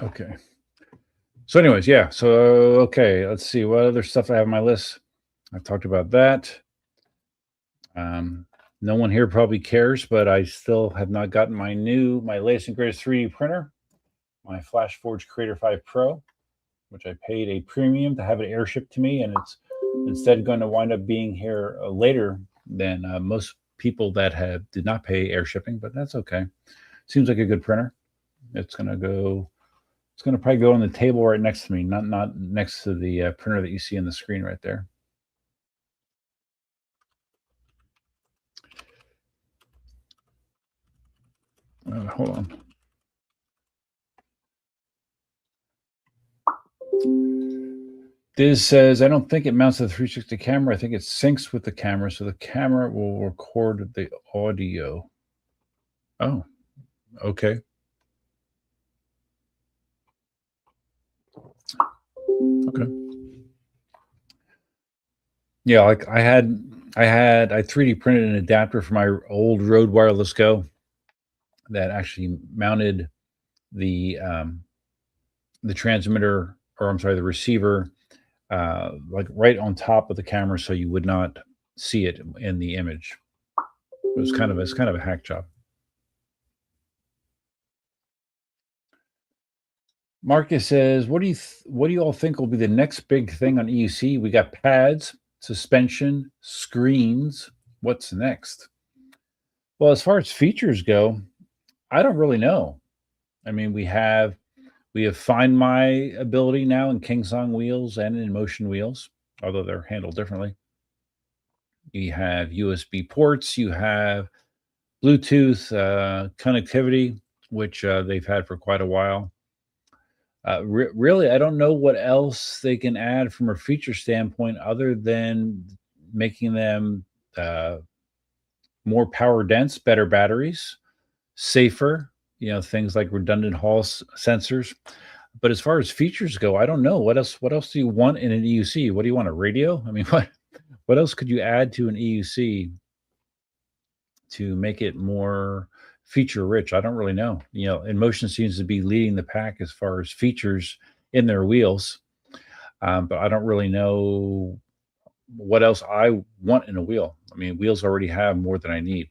Speaker 1: Okay. So anyways, yeah. So, okay, let's see what other stuff I have on my list. I talked about that. No one here probably cares, but I still have not gotten my latest and greatest 3D printer, my FlashForge Creator 5 Pro, which I paid a premium to have it airshipped to me, and it's instead going to wind up being here later than most people that did not pay air shipping, but that's okay. Seems like a good printer. It's going to probably go on the table right next to me, not next to the printer that you see on the screen right there. Hold on. Diz says, I don't think it mounts to the 360 camera. I think it syncs with the camera, so the camera will record the audio. Oh, okay. Okay. Yeah, like I 3D printed an adapter for my old Rode Wireless Go that actually mounted the transmitter, or I'm sorry, the receiver, like right on top of the camera, so you would not see it in the image. It's kind of a hack job. Marcus says, what do you all think will be the next big thing on EUC? We got pads, suspension, screens. What's next? Well, as far as features go, I don't really know. I mean, we have Find My ability now in Kingsong wheels and in Motion wheels, although they're handled differently. You have USB ports. You have Bluetooth connectivity, which they've had for quite a while. Really, I don't know what else they can add from a feature standpoint other than making them more power dense, better batteries, safer, things like redundant Hall sensors. But as far as features go, I don't know. What else do you want in an EUC? What do you want, a radio? I mean, what else could you add to an EUC to make it more feature rich? I don't really know. InMotion seems to be leading the pack as far as features in their wheels. But I don't really know what else I want in a wheel. I mean, wheels already have more than I need.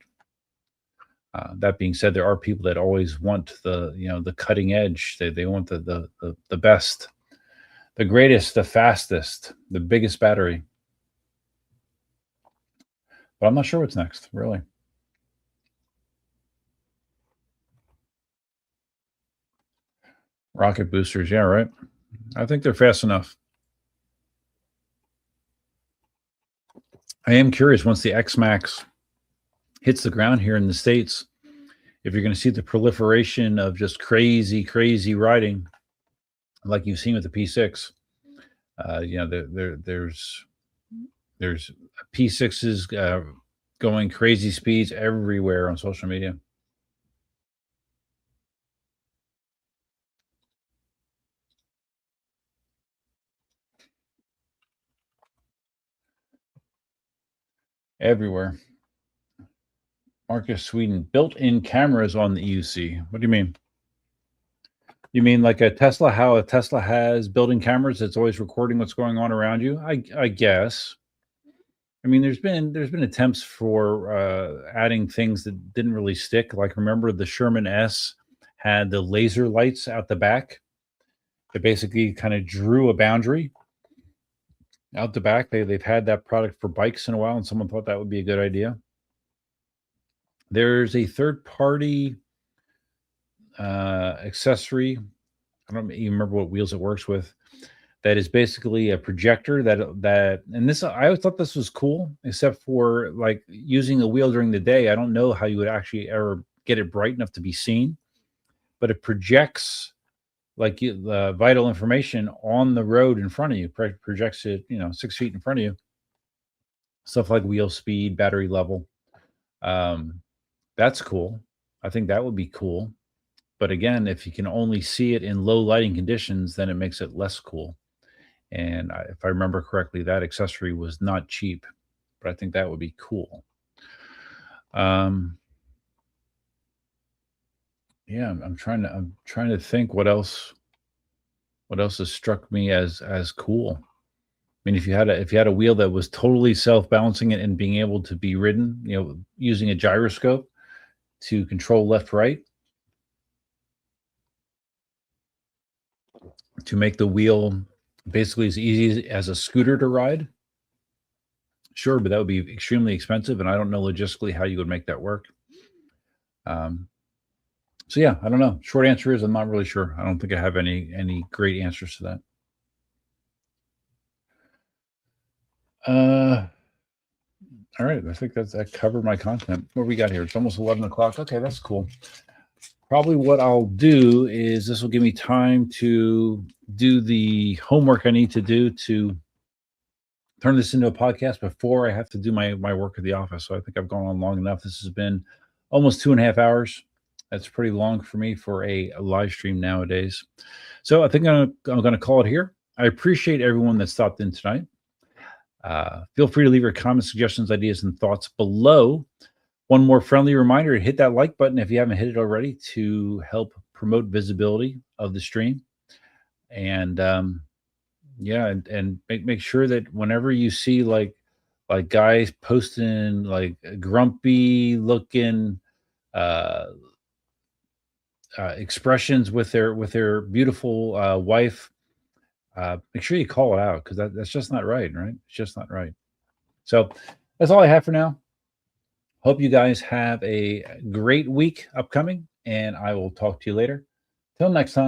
Speaker 1: That being said, there are people that always want the cutting edge. They want the best, the greatest, the fastest, the biggest battery. But I'm not sure what's next, really. Rocket boosters, yeah, right. I think they're fast enough. I am curious, once the X Max hits the ground here in the States, if you're going to see the proliferation of just crazy riding like you've seen with the P6. There's P6s going crazy speeds everywhere on social media. Everywhere. Marcus Sweden, built-in cameras on the EUC. What do you mean? You mean like a Tesla? How a Tesla has built-in cameras that's always recording what's going on around you? I guess. I mean, there's been attempts for adding things that didn't really stick. Like, remember the Sherman S had the laser lights out the back that basically kind of drew a boundary out the back. They've had that product for bikes in a while, and someone thought that would be a good idea. There's a third-party accessory. I don't even remember what wheels it works with. That is basically a projector and this, I always thought this was cool, except for like using the wheel during the day. I don't know how you would actually ever get it bright enough to be seen, but it projects like the vital information on the road in front of you, projects it, 6 feet in front of you. Stuff like wheel speed, battery level. Um, that's cool. I think that would be cool. But again, if you can only see it in low lighting conditions, then it makes it less cool. And if I remember correctly, that accessory was not cheap, but I think that would be cool. Yeah, I'm trying to think what else has struck me as cool. I mean, if you had a wheel that was totally self-balancing and being able to be ridden, using a gyroscope to control left right, to make the wheel basically as easy as a scooter to ride. Sure, but that would be extremely expensive, and I don't know logistically how you would make that work. So yeah, I don't know. Short answer is I'm not really sure. I don't think I have any great answers to that. All right. I think that covered my content. What we got here? It's almost 11 o'clock. Okay, that's cool. Probably what I'll do is this will give me time to do the homework I need to do to turn this into a podcast before I have to do my work at the office. So I think I've gone on long enough. This has been almost 2.5 hours. That's pretty long for me for a live stream nowadays. So I think I'm going to call it here. I appreciate everyone that stopped in tonight. Feel free to leave your comments, suggestions, ideas, and thoughts below. One more friendly reminder, hit that like button if you haven't hit it already to help promote visibility of the stream. And and make sure that whenever you see like guys posting like grumpy looking expressions with their beautiful wife, make sure you call it out, because that's just not right. It's just not right. So that's all I have for now. Hope you guys have a great week upcoming, and I will talk to you later. Till next time.